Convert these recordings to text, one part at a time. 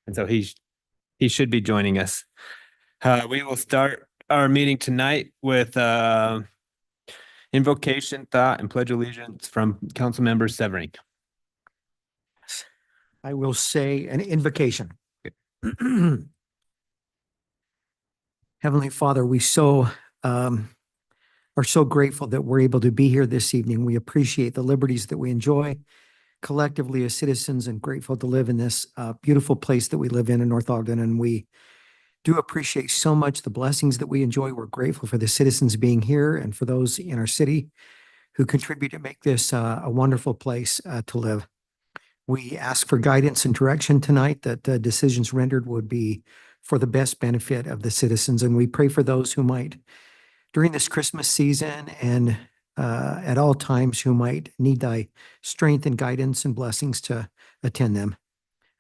And so he should be joining us. We will start our meeting tonight with invocation, thought, and pledge allegiance from Councilmember Severing. I will say an invocation. Heavenly Father, we are so grateful that we're able to be here this evening. We appreciate the liberties that we enjoy collectively as citizens and grateful to live in this beautiful place that we live in North Ogden. And we do appreciate so much the blessings that we enjoy. We're grateful for the citizens being here and for those in our city who contribute to make this a wonderful place to live. We ask for guidance and direction tonight, that decisions rendered would be for the best benefit of the citizens. And we pray for those who might, during this Christmas season and at all times, who might need thy strength and guidance and blessings to attend them.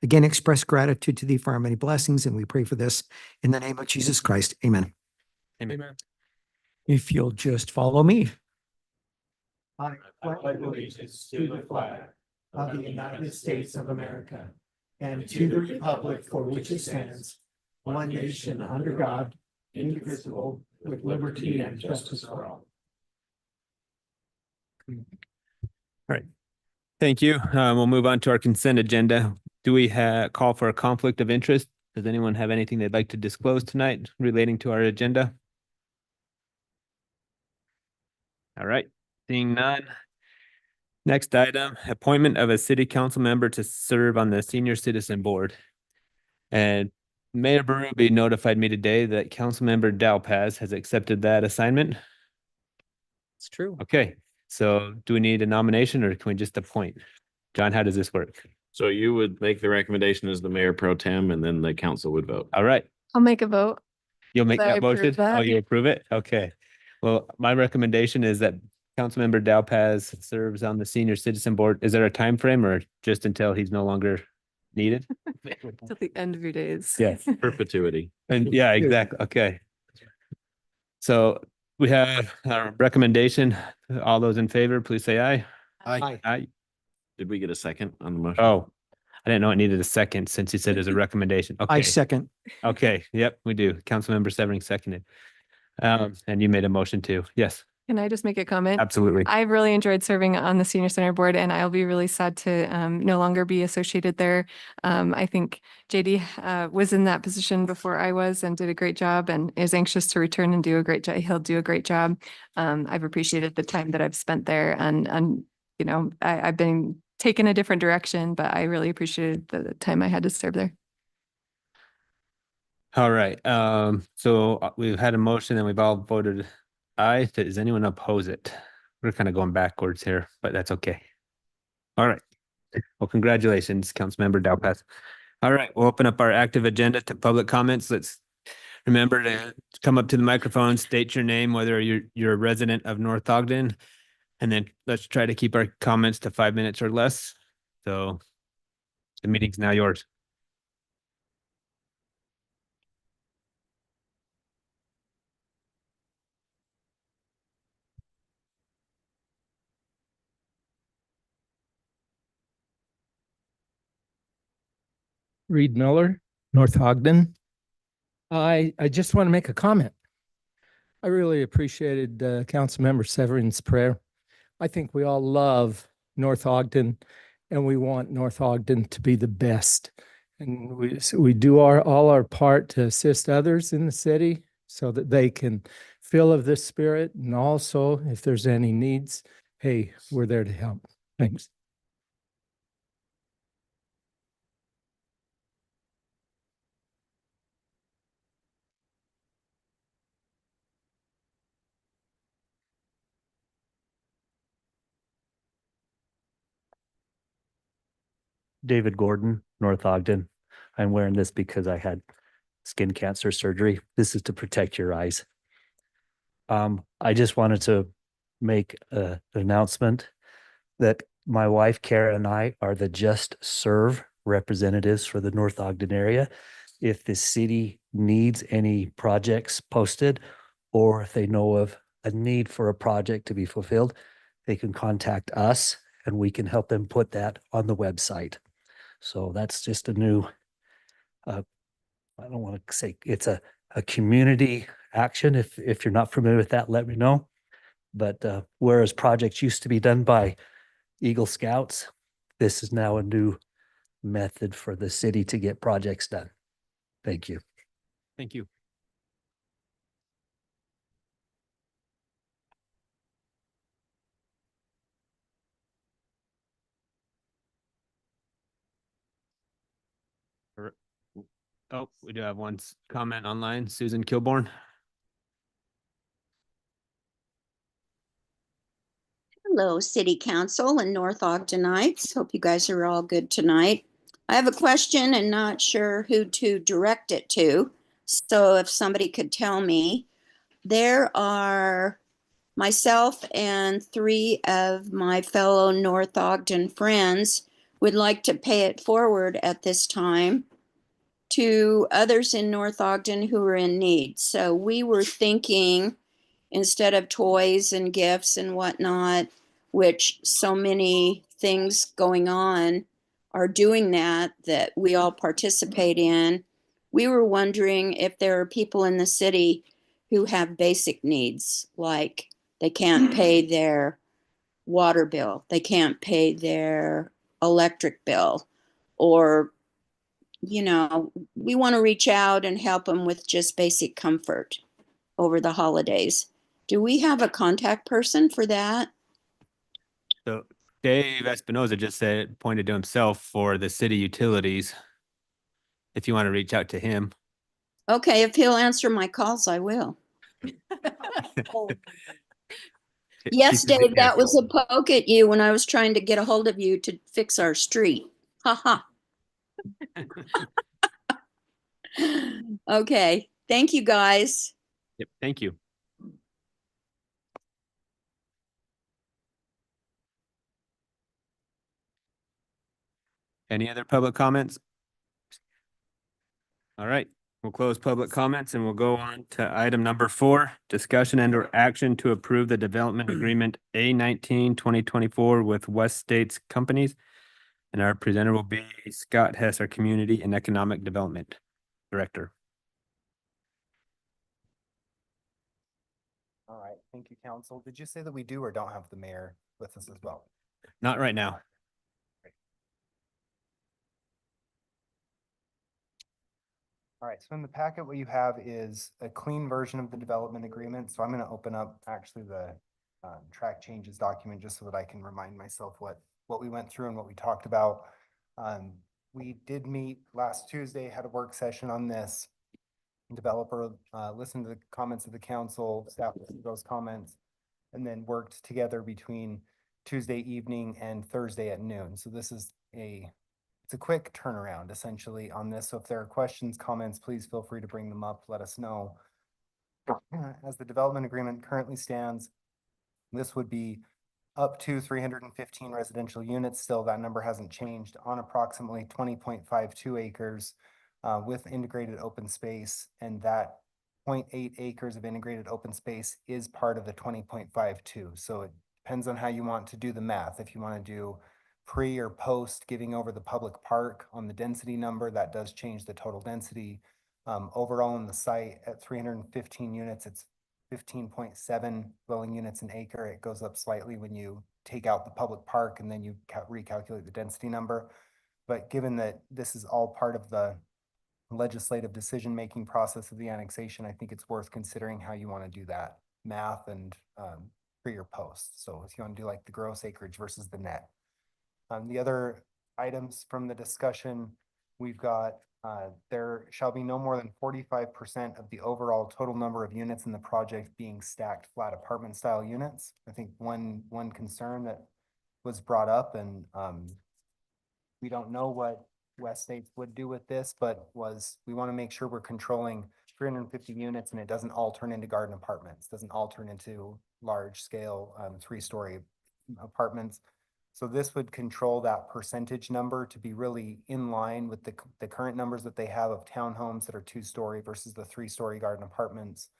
Again, express gratitude to thee for our many blessings, and we pray for this in the name of Jesus Christ. Amen. Amen. If you'll just follow me. I pledge allegiance to the flag of the United States of America and to the republic for which it stands, one nation under God, indivisible, with liberty and justice for all. Thank you. We'll move on to our consent agenda. Do we call for a conflict of interest? Does anyone have anything they'd like to disclose tonight relating to our agenda? All right, seeing none. Next item, appointment of a city council member to serve on the senior citizen board. And Mayor Berube notified me today that Councilmember Dalpaz has accepted that assignment. It's true. Okay, so do we need a nomination or can we just appoint? John, how does this work? So you would make the recommendation as the mayor pro tem and then the council would vote. All right, I'll make a vote. you'll make I that approve motion? that. Oh, you approve it? Okay. Well, my recommendation is that Councilmember Dalpaz serves on the senior citizen board. Is there a time frame or just until he's no longer needed? Till the end of your days. Yes. Perpetuity. And yeah, exactly. Okay. So we have our recommendation. All those in favor, please say aye. Aye. Aye. Did we get a second on the motion? Oh, I didn't know it needed a second since you said there's a recommendation. I Okay. second. Okay. Yep, we do. Councilmember Severing seconded. And you made a motion too. Yes, Can I just make a comment? absolutely. I've really enjoyed serving on the senior center board and I'll be really sad to no longer be associated there. I think JD was in that position before I was and did a great job and is anxious to return and do a great job. He'll do a great job. I've appreciated the time that I've spent there and you know, I've been taken a different direction, but I really appreciated the time I had to serve there. All right. So we've had a motion and we've all voted aye. Does anyone oppose it? We're kind of going backwards here, but that's okay. All right. Well, congratulations, Councilmember Dalpaz. All right, we'll open up our active agenda to public comments. Let's remember to come up to the microphone, state your name, whether you're a resident of North Ogden. And then let's try to keep our comments to 5 minutes or less. So the meeting's now yours. Reed Miller, North Ogden. I just want to make a comment. I really appreciated Councilmember Severing's prayer. I think we all love North Ogden and we want North Ogden to be the best. And we do all our part to assist others in the city so that they can feel of this spirit. And also, if there's any needs, hey, we're there to help. Thanks. David Gordon, North Ogden. I'm wearing this because I had skin cancer surgery. This is to protect your eyes. I just wanted to make an announcement that my wife Kara and I are the Just Serve representatives for the North Ogden area. If the city needs any projects posted, or if they know of a need for a project to be fulfilled, they can contact us and we can help them put that on the website. So that's just a new I don't want to say it's a community action. If you're not familiar with that, let me know. But whereas projects used to be done by Eagle Scouts, this is now a new method for the city to get projects done. Thank you. Thank you. Oh, we do have one comment online. Susan Kilborn. Hello, City Council and North Ogdenites. Hope you guys are all good tonight. I have a question and not sure who to direct it to. So if somebody could tell me, there are myself and 3 of my fellow North Ogden friends would like to pay it forward at this time to others in North Ogden who are in need. So we were thinking, instead of toys and gifts and whatnot, which so many things going on are doing that we all participate in, we were wondering if there are people in the city who have basic needs, like they can't pay their water bill, they can't pay their electric bill, or we want to reach out and help them with just basic comfort over the holidays. Do we have a contact person for that? So Dave Espinoza just said, pointed to himself for the city utilities. If you want to reach out to him. Okay, if he'll answer my calls, I will. Yes, Dave, that was a poke at you when I was trying to get a hold of you to fix our street. Ha ha. Okay, thank you, guys. Yep, thank you. Any other public comments? All right, we'll close public comments and we'll go on to item number 4, discussion and or action to approve the development agreement A19-2024 with West States Companies. And our presenter will be Scott Hess, our Community and Economic Development Director. All right, thank you, council. Did you say that we do or don't have the mayor with us as well? Not right now. All right, so in the packet, what you have is a clean version of the development agreement. So I'm going to open up actually the track changes document just so that I can remind myself what we went through and what we talked about. We did meet last Tuesday, had a work session on this. Developer listened to the comments of the council, staff listened to those comments, and then worked together between Tuesday evening and Thursday at noon. So this is it's a quick turnaround essentially on this. So if there are questions, comments, please feel free to bring them up. Let us know. As the development agreement currently stands, this would be up to 315 residential units. Still, that number hasn't changed, on approximately 20.52 acres with integrated open space. And that 0.8 acres of integrated open space is part of the 20.52. So it depends on how you want to do the math. If you want to do pre or post giving over the public park on the density number, that does change the total density. Overall in the site at 315 units, it's 15.7 dwelling units an acre. It goes up slightly when you take out the public park and then you recalculate the density number. But given that this is all part of the legislative decision-making process of the annexation, I think it's worth considering how you want to do that math and pre or post. So if you want to do like the gross acreage versus the net. The other items from the discussion, we've got there shall be no more than 45% of the overall total number of units in the project being stacked flat apartment style units. I think one concern that was brought up, and we don't know what West States would do with this, but we want to make sure we're controlling 350 units and it doesn't all turn into garden apartments, doesn't all turn into large scale 3-story apartments. So this would control that percentage number to be really in line with the current numbers that they have of townhomes that are 2-story versus the 3-story garden apartments,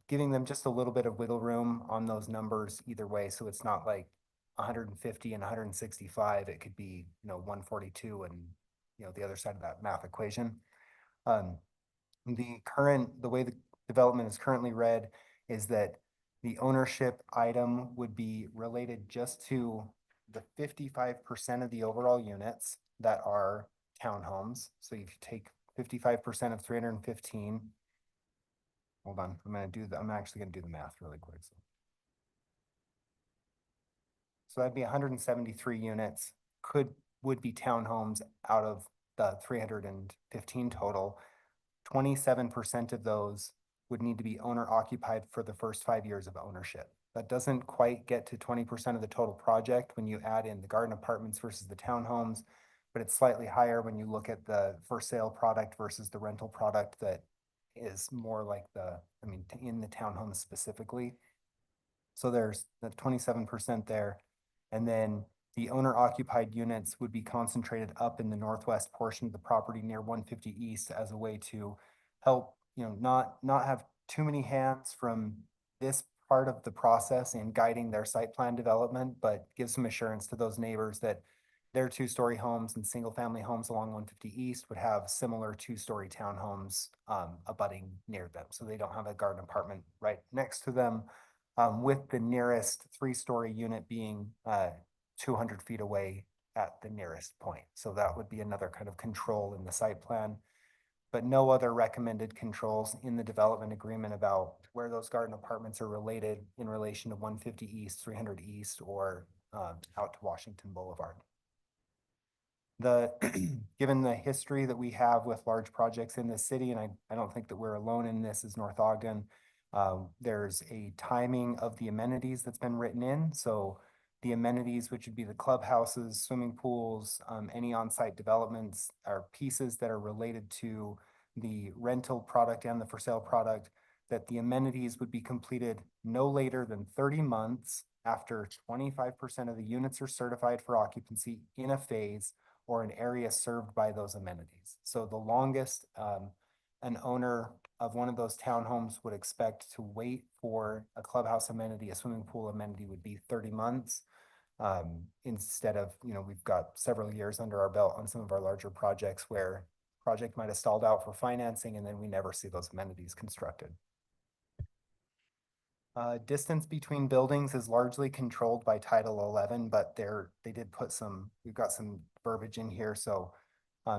giving them just a little bit of wiggle room on those numbers either way. So it's not like 150 and 165. It could be, 142 and, the other side of that math equation. The way the development is currently read is that the ownership item would be related just to the 55% of the overall units that are townhomes. So if you take 55% of 315. Hold on, I'm actually gonna do the math really quick. So that'd be 173 units would be townhomes out of the 315 total. 27% of those would need to be owner occupied for the first 5 years of ownership. That doesn't quite get to 20% of the total project when you add in the garden apartments versus the townhomes, but it's slightly higher when you look at the for sale product versus the rental product that is more like in the townhomes specifically. So there's the 27% there. And then the owner occupied units would be concentrated up in the northwest portion of the property near 150 East as a way to help, not have too many hands from this part of the process in guiding their site plan development, but give some assurance to those neighbors that their 2-story homes and single family homes along 150 East would have similar 2-story townhomes abutting near them. So they don't have a garden apartment right next to them, with the nearest 3-story unit being 200 feet away at the nearest point. So that would be another kind of control in the site plan, but no other recommended controls in the development agreement about where those garden apartments are related in relation to 150 East, 300 East, or out to Washington Boulevard. Given the history that we have with large projects in this city, and I don't think that we're alone in this as North Ogden, there's a timing of the amenities that's been written in. So the amenities, which would be the clubhouses, swimming pools, any on-site developments, are pieces that are related to the rental product and the for sale product, that the amenities would be completed no later than 30 months after 25% of the units are certified for occupancy in a phase or an area served by those amenities. So the longest an owner of one of those townhomes would expect to wait for a clubhouse amenity, a swimming pool amenity, would be 30 months. Instead of, we've got several years under our belt on some of our larger projects where project might have stalled out for financing and then we never see those amenities constructed. Distance between buildings is largely controlled by Title 11, but we've got some verbiage in here. So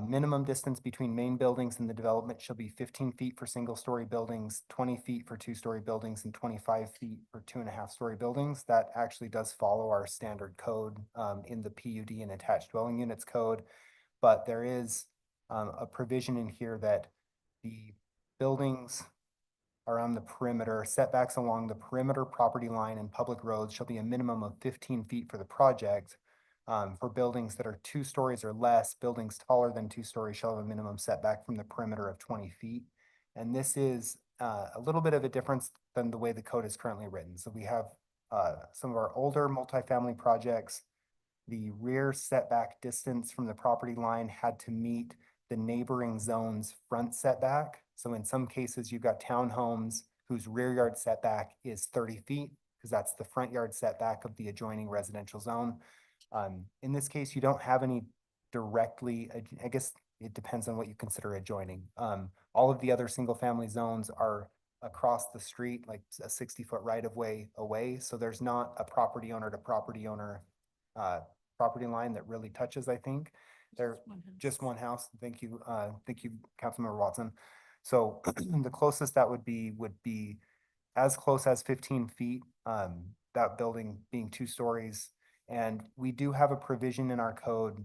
minimum distance between main buildings in the development shall be 15 feet for single-story buildings, 20 feet for 2-story buildings, and 25 feet for 2.5-story buildings. That actually does follow our standard code in the PUD and attached dwelling units code. But there is a provision in here that the buildings around the perimeter, setbacks along the perimeter property line and public roads shall be a minimum of 15 feet for the project. For buildings that are 2 stories or less, buildings taller than 2 stories shall have a minimum setback from the perimeter of 20 feet. And this is a little bit of a difference than the way the code is currently written. So we have some of our older multifamily projects. The rear setback distance from the property line had to meet the neighboring zone's front setback. So in some cases, you've got townhomes whose rear yard setback is 30 feet because that's the front yard setback of the adjoining residential zone. In this case, you don't have any directly, I guess it depends on what you consider adjoining. All of the other single family zones are across the street, like a 60-foot right of way away. So there's not a property owner to property owner property line that really touches, I think. They're just one house. Thank you, Councilmember Watson. So the closest that would be as close as 15 feet, that building being 2 stories. And we do have a provision in our code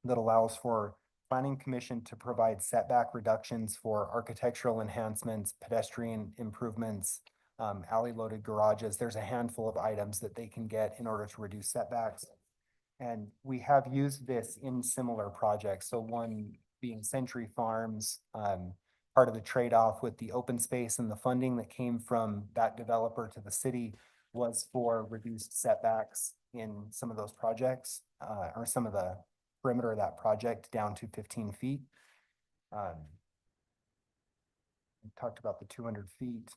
that allows for Planning Commission to provide setback reductions for architectural enhancements, pedestrian improvements, alley loaded garages. There's a handful of items that they can get in order to reduce setbacks. And we have used this in similar projects. So one being Century Farms, part of the trade-off with the open space and the funding that came from that developer to the city was for reduced setbacks in some of those projects, or some of the perimeter of that project down to 15 feet. We talked about the 200 feet.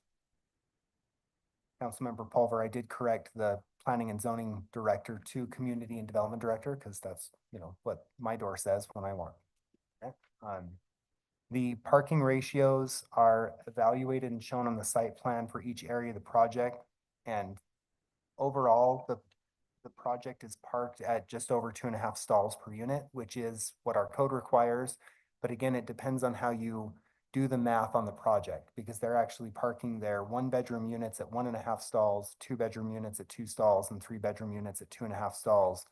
Councilmember Pulver, I did correct the planning and zoning director to community and development director because that's, what my door says when I want. Okay. The parking ratios are evaluated and shown on the site plan for each area of the project. And overall, the project is parked at just over 2.5 stalls per unit, which is what our code requires. But again, it depends on how you do the math on the project, because they're actually parking their 1-bedroom units at 1.5 stalls, 2-bedroom units at 2 stalls, and 3-bedroom units at 2.5 stalls.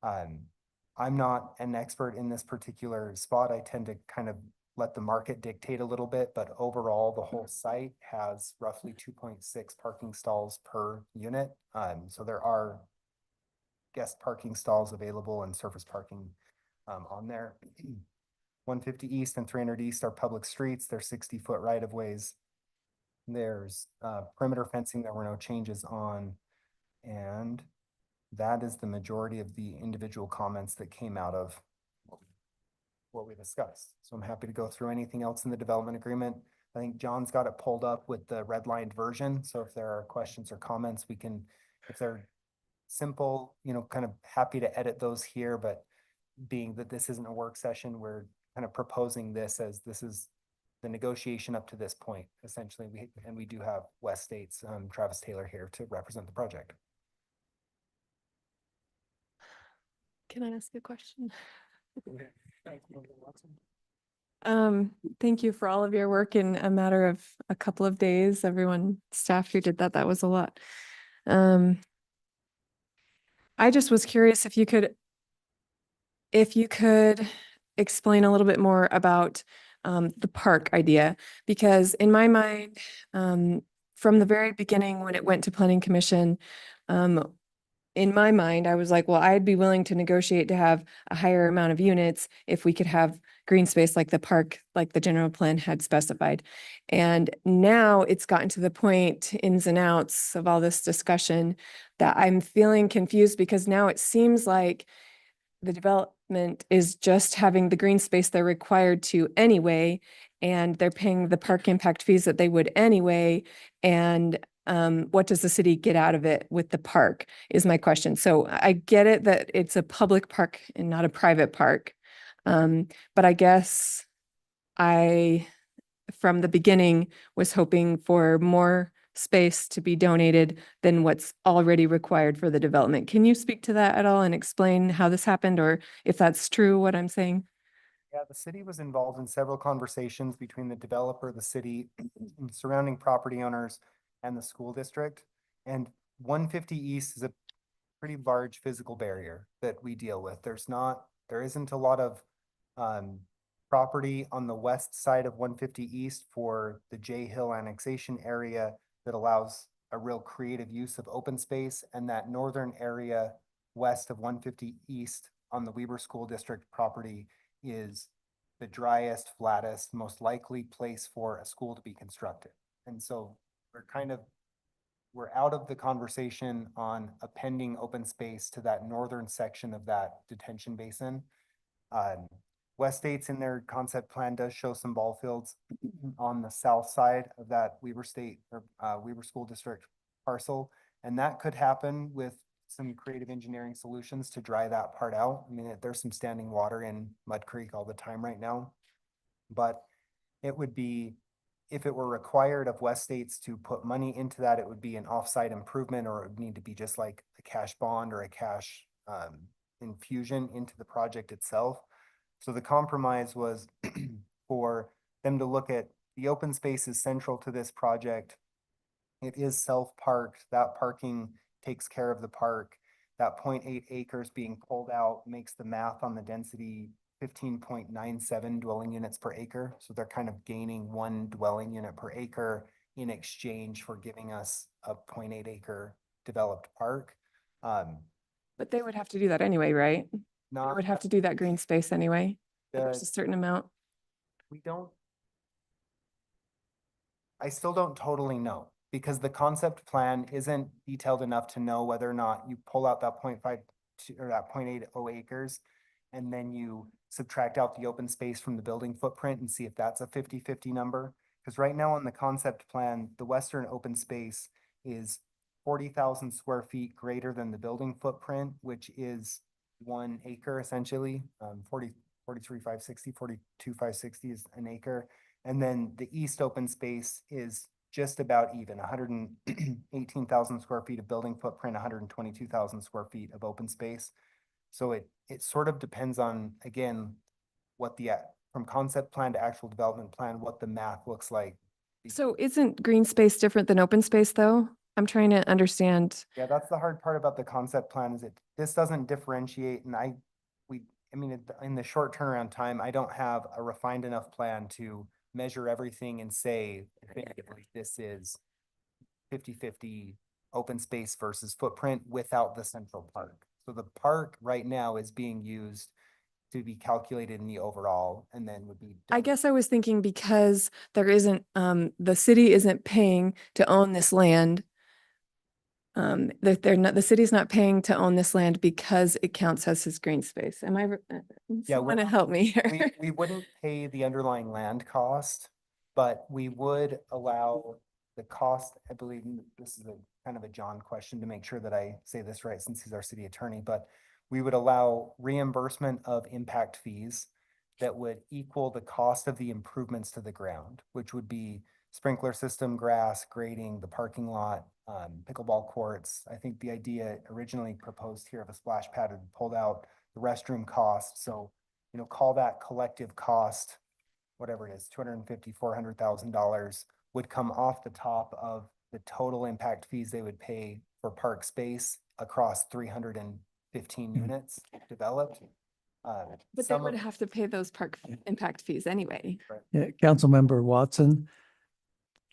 I'm not an expert in this particular spot. I tend to kind of let the market dictate a little bit, but overall, the whole site has roughly 2.6 parking stalls per unit. So there are guest parking stalls available and surface parking on there. 150 East and 300 East are public streets. They're 60-foot right-of-ways. There's perimeter fencing. There were no changes on. And that is the majority of the individual comments that came out of what we discussed. So I'm happy to go through anything else in the development agreement. I think John's got it pulled up with the redlined version. So if there are questions or comments, we can, if they're simple, kind of happy to edit those here, but being that this isn't a work session, we're kind of proposing this as this is the negotiation up to this point, essentially. We do have West State's Travis Taylor here to represent the project. Can I ask a question? Thank you for all of your work in a matter of a couple of days. Everyone, staff who did that was a lot. I just was curious if you could explain a little bit more about the park idea, because in my mind, from the very beginning when it went to Planning Commission, in my mind, I was like, well, I'd be willing to negotiate to have a higher amount of units if we could have green space like the park, like the general plan had specified. And now it's gotten to the point, ins and outs of all this discussion, that I'm feeling confused, because now it seems like the development is just having the green space they're required to anyway, and they're paying the park impact fees that they would anyway. And what does the city get out of it with the park is my question. So I get it that it's a public park and not a private park. But I guess from the beginning, was hoping for more space to be donated than what's already required for the development. Can you speak to that at all and explain how this happened, or if that's true, what I'm saying? Yeah, the city was involved in several conversations between the developer, the city, surrounding property owners, and the school district. And 150 East is a pretty large physical barrier that we deal with. There isn't a lot of property on the west side of 150 East for the Jay Hill annexation area that allows a real creative use of open space, and that northern area west of 150 East on the Weber School District property is the driest, flattest, most likely place for a school to be constructed. And so we're out of the conversation on a pending open space to that northern section of that detention basin. West State's in their concept plan does show some ball fields on the south side of that Weber State or Weber School District parcel. And that could happen with some creative engineering solutions to dry that part out. I mean, there's some standing water in Mud Creek all the time right now, but it would be, if it were required of West States to put money into that, it would be an offsite improvement, or it would need to be just like a cash bond or a cash infusion into the project itself. So the compromise was for them to look at the open space is central to this project. It is self-parked. That parking takes care of the park. That 0.8 acres being pulled out makes the math on the density 15.97 dwelling units per acre. So they're kind of gaining 1 dwelling unit per acre in exchange for giving us a 0.8 acre developed park. But they would have to do that anyway, right? They Not would have to do that green space anyway. There's a the, certain amount. I still don't totally know, because the concept plan isn't detailed enough to know whether or not you pull out that 0.5 or that 0.80 acres, and then you subtract out the open space from the building footprint and see if that's a 50-50 number. Because right now on the concept plan, the western open space is 40,000 square feet greater than the building footprint, which is 1 acre essentially, 42 560 is an acre. And then the east open space is just about even, 118,000 square feet of building footprint, 122,000 square feet of open space. So it sort of depends on, again, what the, from concept plan to actual development plan, what the math looks like. So isn't green space different than open space though? I'm trying to understand. Yeah, that's the hard part about the concept plan is this doesn't differentiate and I mean, in the short turnaround time, I don't have a refined enough plan to measure everything and say definitively this is 50-50 open space versus footprint without the central park. So the park right now is being used to be calculated in the overall and then would be. I done. guess I was thinking because there isn't, the city isn't paying to own this land. That they're not, the city's not paying to own this land because it counts as his green space. Am I? Yeah, Want to help me we, here? we wouldn't pay the underlying land cost, but we would allow the cost, I believe this is a kind of a John question to make sure that I say this right since he's our city attorney, but we would allow reimbursement of impact fees that would equal the cost of the improvements to the ground, which would be sprinkler system, grass, grading, the parking lot, pickleball courts. I think the idea originally proposed here of a splash pad had pulled out the restroom cost. So, you know, call that collective cost, whatever it is, $250,000, $400,000 would come off the top of the total impact fees they would pay for park space across 315 units developed. But they some would of- have to pay those park impact fees anyway. Yeah, Councilmember Watson,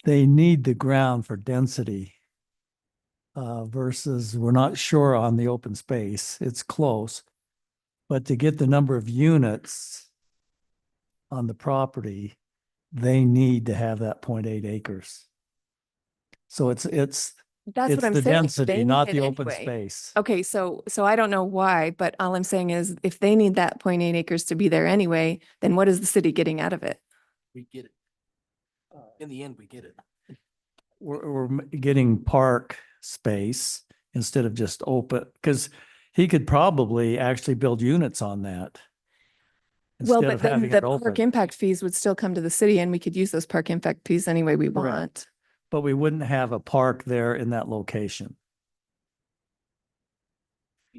they need the ground for density. Versus we're not sure on the open space. It's close. But to get the number of units on the property, they need to have that 0.8 acres. So it's That's what I'm the saying. density, They not need the it open anyway. space. Okay, so I don't know why, but all I'm saying is if they need that 0.8 acres to be there anyway, then what is the city getting out of it? We get it. In the end, we get it. We're getting park space instead of just open, because he could probably actually build units on that. Well, instead but of then having the it open. park impact fees would still come to the city and we could use those park impact fees any way we Correct. want. But we wouldn't have a park there in that location.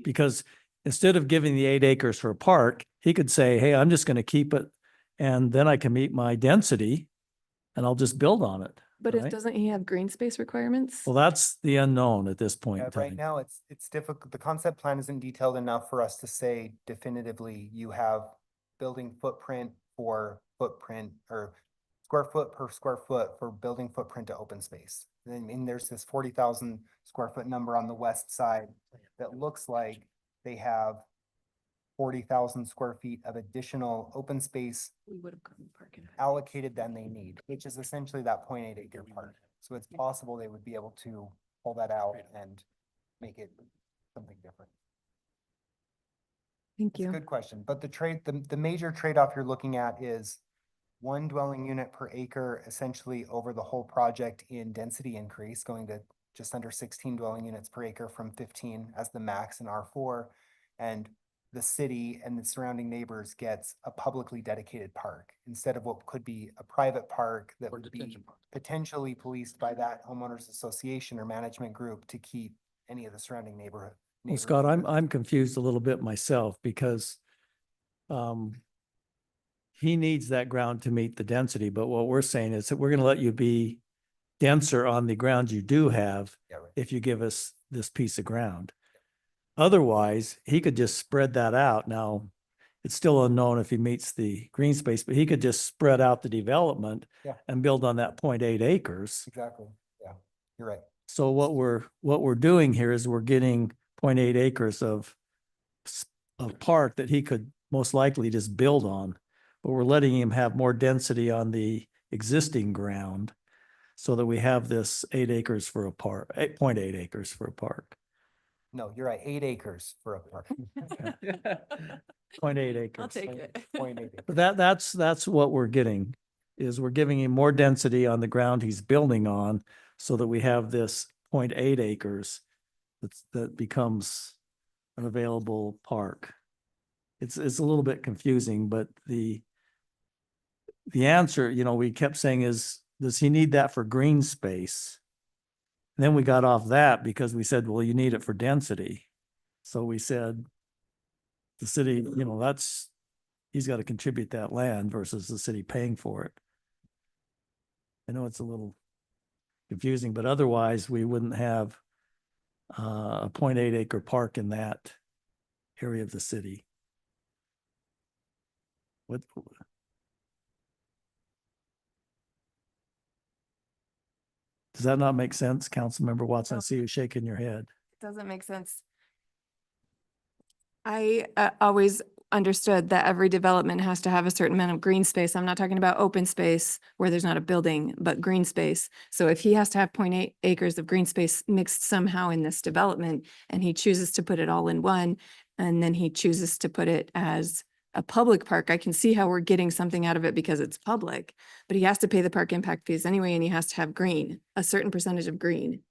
Because instead of giving the 8 acres for a park, he could say, hey, I'm just going to keep it and then I can meet my density and I'll just build on it. But right? doesn't he have green space requirements? Well, that's the unknown at this point Yeah, in time. right now, it's difficult. The concept plan isn't detailed enough for us to say definitively you have building footprint for footprint or square foot per square foot for building footprint to open space. And there's this 40,000 square foot number on the west side that looks like they have 40,000 square feet of additional open space We would have gotten park impact. allocated than they need, which is essentially that 0.8 acre park. So it's possible they would be able to pull that out and make it something different. Thank It's a you. good question, but the major trade-off you're looking at is one dwelling unit per acre, essentially over the whole project in density increase, going to just under 16 dwelling units per acre from 15 as the max in R4. And the city and the surrounding neighbors gets a publicly dedicated park instead of what could be a private park that Or would be detention pond. potentially policed by that homeowners association or management group to keep any of the surrounding neighborhood. Well, neighbors Scott, safe. I'm confused a little bit myself because he needs that ground to meet the density, but what we're saying is that we're gonna let you be denser on the ground you do have Yeah, right. if you give us this piece of ground. Otherwise, he could just spread that out. Now, it's still unknown if he meets the green space, but he could just spread out the development Yeah. and build on that 0.8 acres. Exactly. Yeah, you're right. So what we're doing here is we're getting 0.8 acres of park that he could most likely just build on. But we're letting him have more density on the existing ground so that we have this 8 acres for a park, 8.8 acres for a park. No, you're right. 8 acres for a park. 0.8 acres. I'll take it. 0.8 acres. But that's what we're getting, is we're giving him more density on the ground he's building on so that we have this 0.8 acres that becomes an available park. it's a little bit confusing, but the answer, you know, we kept saying is, does he need that for green space? And then we got off that because we said, well, you need it for density. So we said, the city, you know, he's got to contribute that land versus the city paying for it. I know it's a little confusing, but otherwise we wouldn't have a 0.8 acre park in that area of the city. What? Does that not make sense, Councilmember Watson? I see you shaking your head. It doesn't make sense. I always understood that every development has to have a certain amount of green space. I'm not talking about open space where there's not a building, but green space. So if he has to have 0.8 acres of green space mixed somehow in this development, and he chooses to put it all in one, and then he chooses to put it as a public park, I can see how we're getting something out of it because it's public, but he has to pay the park impact fees anyway, and he has to have green, a certain percentage of green.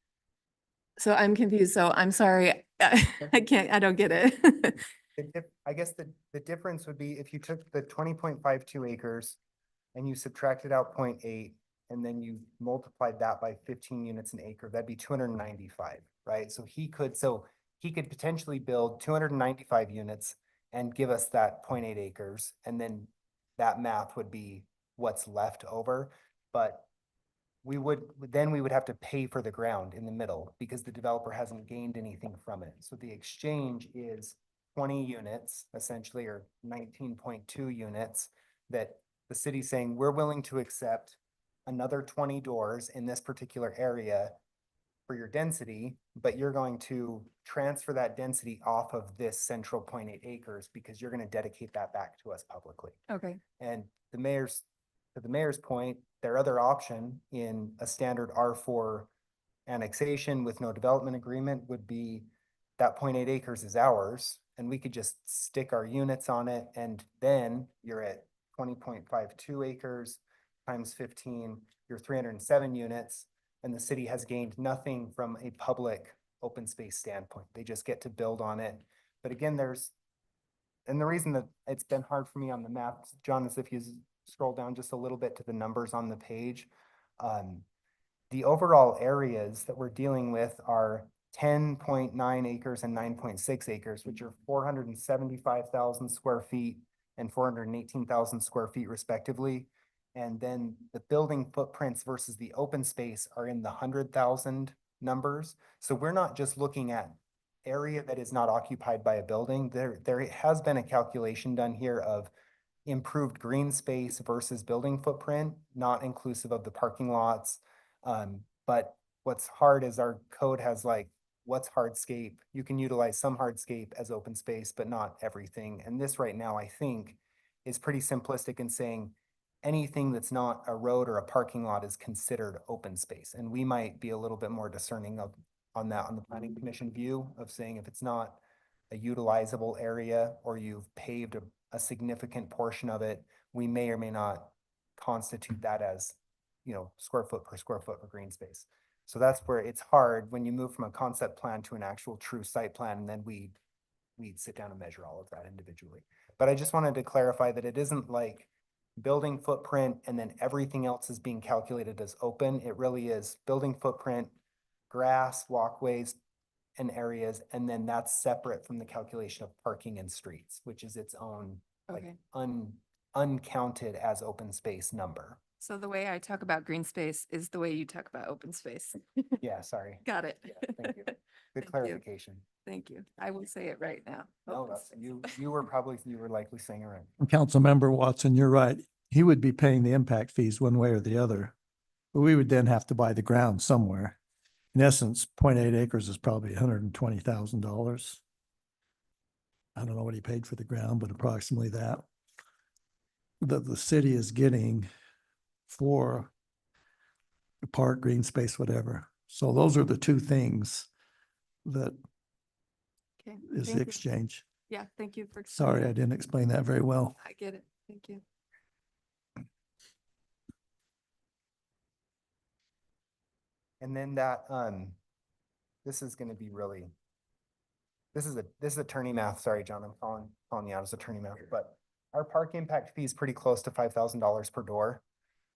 So I'm confused. So I'm sorry. I don't get it. I guess the difference would be if you took the 20.52 acres and you subtracted out 0.8 and then you multiplied that by 15 units an acre, that'd be 295, right? So he could potentially build 295 units and give us that 0.8 acres. And then that math would be what's left over. But we would have to pay for the ground in the middle because the developer hasn't gained anything from it. So the exchange is 20 units essentially, or 19.2 units that the city's saying we're willing to accept another 20 doors in this particular area for your density, but you're going to transfer that density off of this central 0.8 acres because you're going to dedicate that back to us publicly. Okay. And to the mayor's point, their other option in a standard R4 annexation with no development agreement would be that 0.8 acres is ours, and we could just stick our units on it, and then you're at 20.52 acres times 15, you're 307 units, and the city has gained nothing from a public open space standpoint. They just get to build on it. But again, and the reason that it's been hard for me on the map, John, is if you scroll down just a little bit to the numbers on the page, the overall areas that we're dealing with are 10.9 acres and 9.6 acres, which are 475,000 square feet and 418,000 square feet respectively. And then the building footprints versus the open space are in the 100,000 numbers. So we're not just looking at area that is not occupied by a building. There has been a calculation done here of improved green space versus building footprint, not inclusive of the parking lots. But what's hard is our code has like, what's hardscape? You can utilize some hardscape as open space, but not everything. And this right now, I think, is pretty simplistic in saying anything that's not a road or a parking lot is considered open space. And we might be a little bit more discerning on that on the planning commission view of saying if it's not a utilizable area or you've paved a significant portion of it, we may or may not constitute that as, you know, square foot per square foot for green space. So that's where it's hard when you move from a concept plan to an actual true site plan, and then we'd sit down and measure all of that individually. But I just wanted to clarify that it isn't like building footprint and then everything else is being calculated as open. It really is building footprint, grass, walkways, and areas, and then that's separate from the calculation of parking and streets, which is its own like uncounted as open space number. So the way I talk about green space is the way you talk about open space. Yeah, sorry. Got it. Yeah, thank you. Good Thank you. clarification. Thank you. I will say it right now. No, Open that's, space. you were likely saying it right. Councilmember Watson, you're right. He would be paying the impact fees one way or the other. But we would then have to buy the ground somewhere. In essence, 0.8 acres is probably $120,000. I don't know what he paid for the ground, but approximately that. That the city is getting for the park, green space, whatever. So those are the two things that Okay. is Thank the you. exchange. Yeah, thank you for. Sorry, I explaining. didn't explain that very well. I get it. Thank you. And then that, this is gonna be really this is attorney math. Sorry, John, I'm calling you out as attorney math, but our park impact fee is pretty close to $5,000 per door.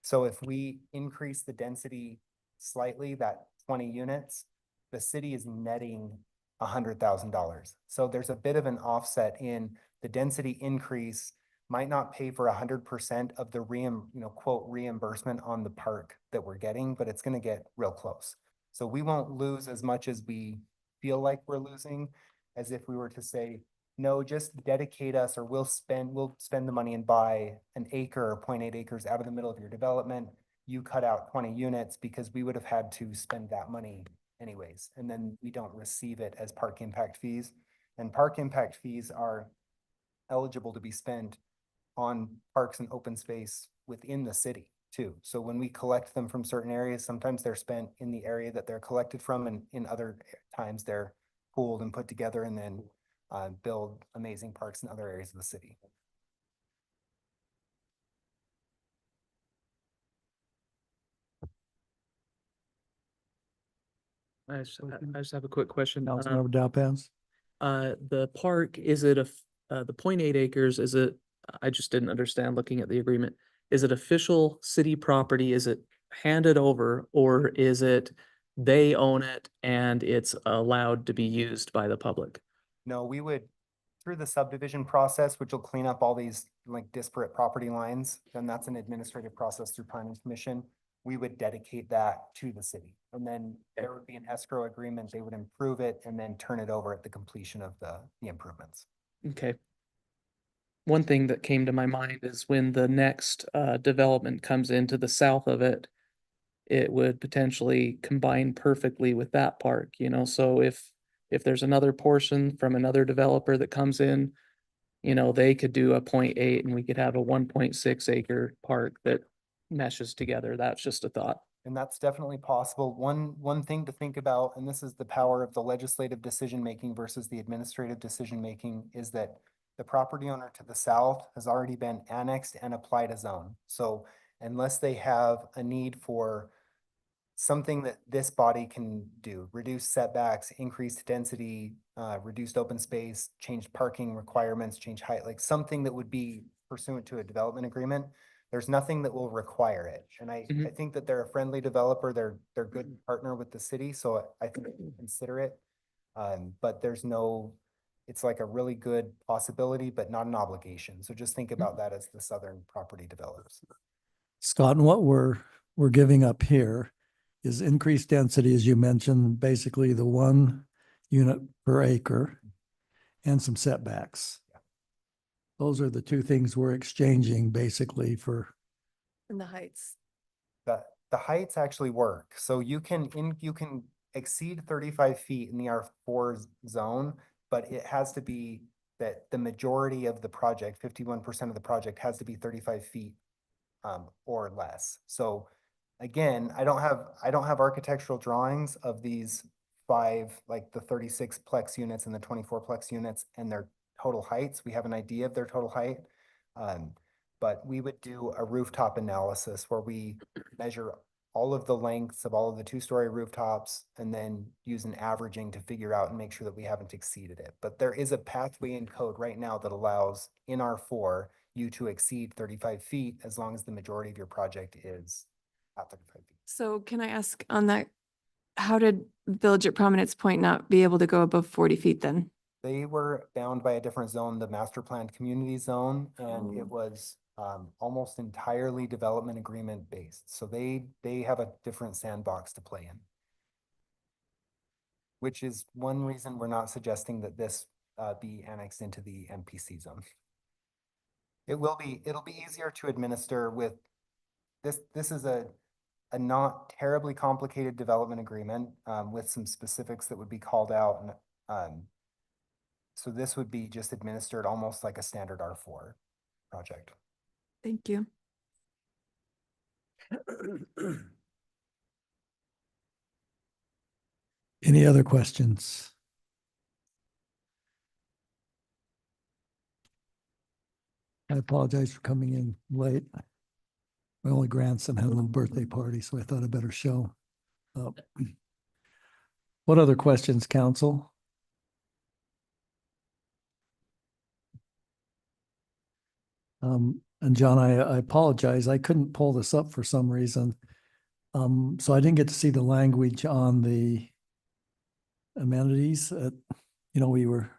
So if we increase the density slightly, that 20 units, the city is netting $100,000. So there's a bit of an offset in the density increase might not pay for 100% of the quote reimbursement on the park that we're getting, but it's going to get real close. So we won't lose as much as we feel like we're losing, as if we were to say, no, just dedicate us, or we'll spend the money and buy an acre or 0.8 acres out of the middle of your development. You cut out 20 units because we would have had to spend that money anyways. And then we don't receive it as park impact fees. And park impact fees are eligible to be spent on parks and open space within the city too. So when we collect them from certain areas, sometimes they're spent in the area that they're collected from, and in other times they're pooled and put together and then build amazing parks in other areas of the city. I just have a quick question. Councilmember Dowpens? The park, is it the 0.8 acres, is it, I just didn't understand looking at the agreement. Is it official city property? Is it handed over, or is it they own it and it's allowed to be used by the public? No, we would, through the subdivision process, which will clean up all these like disparate property lines, then that's an administrative process through planning commission. We would dedicate that to the city, and then there would be an escrow agreement. They would improve it and then turn it over at the completion of the improvements. Okay. One thing that came to my mind is when the next development comes into the south of it, it would potentially combine perfectly with that park, you know, so if there's another portion from another developer that comes in, you know, they could do a 0.8 and we could have a 1.6 acre park that meshes together. That's just a thought. And that's definitely possible. One thing to think about, and this is the power of the legislative decision-making versus the administrative decision-making, is that the property owner to the south has already been annexed and applied a zone. So unless they have a need for something that this body can do, reduce setbacks, increased density, reduced open space, change parking requirements, change height, like something that would be pursuant to a development agreement, there's nothing that will require it. And I think that they're a friendly developer. They're good partner with the city. So I think they can consider it. But it's like a really good possibility, but not an obligation. So just think about that as the southern property develops. Scott, and what we're giving up here is increased density, as you mentioned, basically the 1 unit per acre and some setbacks. Those are the two things we're exchanging basically for. And the heights. The heights actually work. So you can exceed 35 feet in the R4 zone, but it has to be that the majority of the project, 51% of the project, has to be 35 feet or less. So again, I don't have architectural drawings of these 5, like the 36 plex units and the 24 plex units and their total heights. We have an idea of their total height. But we would do a rooftop analysis where we measure all of the lengths of all of the 2-story rooftops and then use an averaging to figure out and make sure that we haven't exceeded it. But there is a pathway in code right now that allows in R4 you to exceed 35 feet as long as the majority of your project is at 35 feet. So can I ask on that, how did Village at Prominence Point not be able to go above 40 feet then? They were bound by a different zone, the master planned community zone, and it was almost entirely development agreement based. So they have a different sandbox to play in. Which is one reason we're not suggesting that this be annexed into the MPC zone. It'll be easier to administer with this. This is a not terribly complicated development agreement with some specifics that would be called out. And so this would be just administered almost like a standard R4 project. Thank you. Any other questions? I apologize for coming in late. My only grandson had a little birthday party, so I thought I'd better show up. What other questions, council? And John, I apologize. I couldn't pull this up for some reason. So I didn't get to see the language on the amenities. We were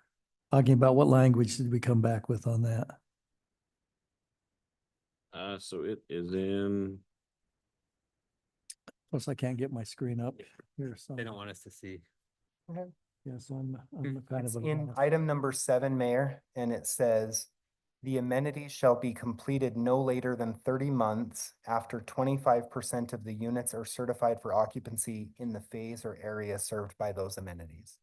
talking about what language did we come back with on that? So it is in, Plus, I can't get my screen up here. So They don't want us to see. yeah, so I'm kind It's of. in item number 7, Mayor, and it says, the amenities shall be completed no later than 30 months after 25% of the units are certified for occupancy in the phase or area served by those amenities.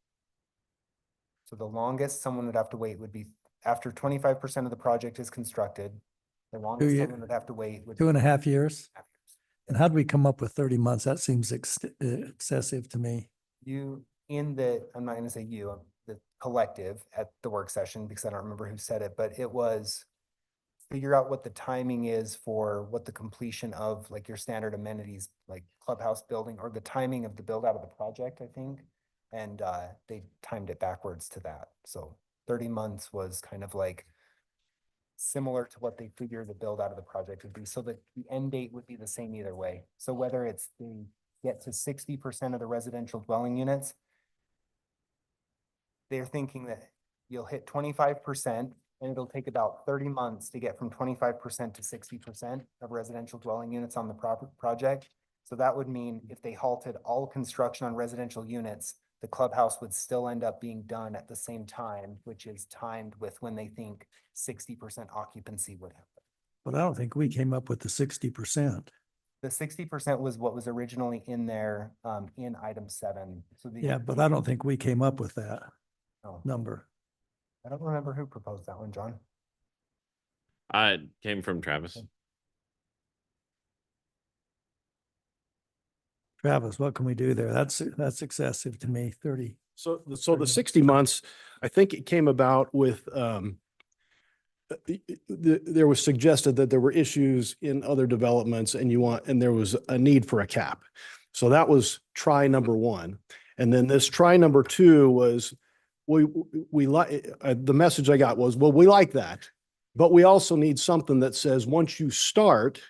So the longest someone would have to wait would be after 25% of the project is constructed. The longest year- someone would have to wait would. 2.5 years. 2.5 years. And how'd we come up with 30 months? That seems excessive to me. You, I'm not gonna say you, the collective at the work session, because I don't remember who said it, but it was figure out what the timing is for what the completion of like your standard amenities, like clubhouse building, or the timing of the build out of the project, I think. And they timed it backwards to that. So 30 months was kind of like similar to what they figure the build out of the project would be, so that the end date would be the same either way. So whether it's they get to 60% of the residential dwelling units, they're thinking that you'll hit 25% and it'll take about 30 months to get from 25% to 60% of residential dwelling units on the project. So that would mean if they halted all construction on residential units, the clubhouse would still end up being done at the same time, which is timed with when they think 60% occupancy would happen. But I don't think we came up with the 60%. The 60% was what was originally in there, in item 7. So Yeah, but I don't think we came up with that Oh, number. I don't remember who proposed that one, John. I came from Travis. Travis, what can we do there? That's excessive to me, 30. So the 60 months, I think it came about with, there was suggested that there were issues in other developments and there was a need for a cap. So that was try number 1. And then this try number 2 was, we like, the message I got was, well, we like that, but we also need something that says, once you start,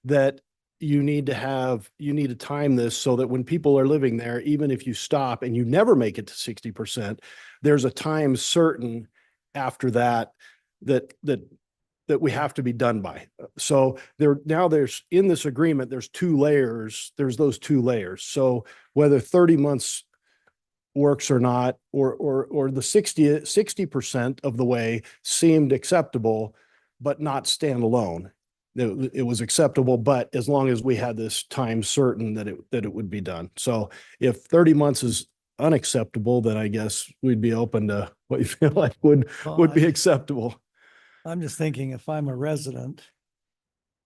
that you need to time this so that when people are living there, even if you stop and you never make it to 60%, there's a time certain after that we have to be done by. So there's in this agreement, there's 2 layers. There's those 2 layers. So whether 30 months works or not, or the 60% of the way seemed acceptable, but not standalone. It was acceptable, but as long as we had this time certain that it would be done. So if 30 months is unacceptable, then I guess we'd be open to what you feel like would be acceptable. I'm just thinking if I'm a resident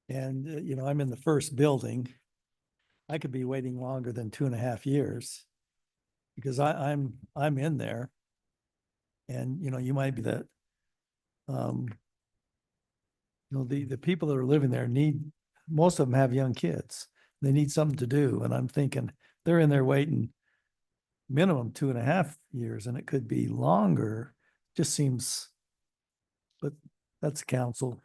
and, I'm in the first building, I could be waiting longer than 2.5 years because I'm in there. And, you might be that, the people that are living there most of them have young kids. They need something to do. And I'm thinking they're in there waiting minimum 2.5 years, and it could be longer. Just seems, but that's council.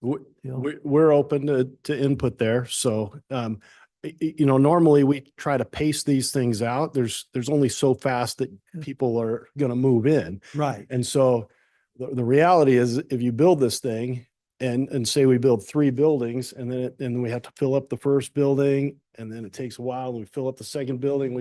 We're open to input there. So, normally we try to pace these things out. There's only so fast that people are going to move in. Right. And so the reality is if you build this thing and say we build 3 buildings and then we have to fill up the first building and then it takes a while and we fill up the second building,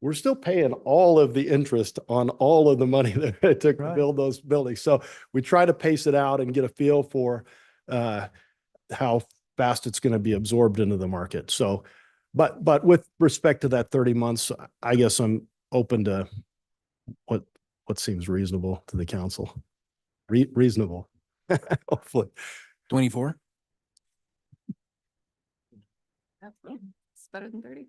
we're still paying all of the interest on all of the money that it took to build those buildings. So we try to pace it out and get a feel for how fast it's going to be absorbed into the market. So, but with respect to that 30 months, I guess I'm open to what seems reasonable to the council. Reasonable, hopefully. 24. It's better than 30.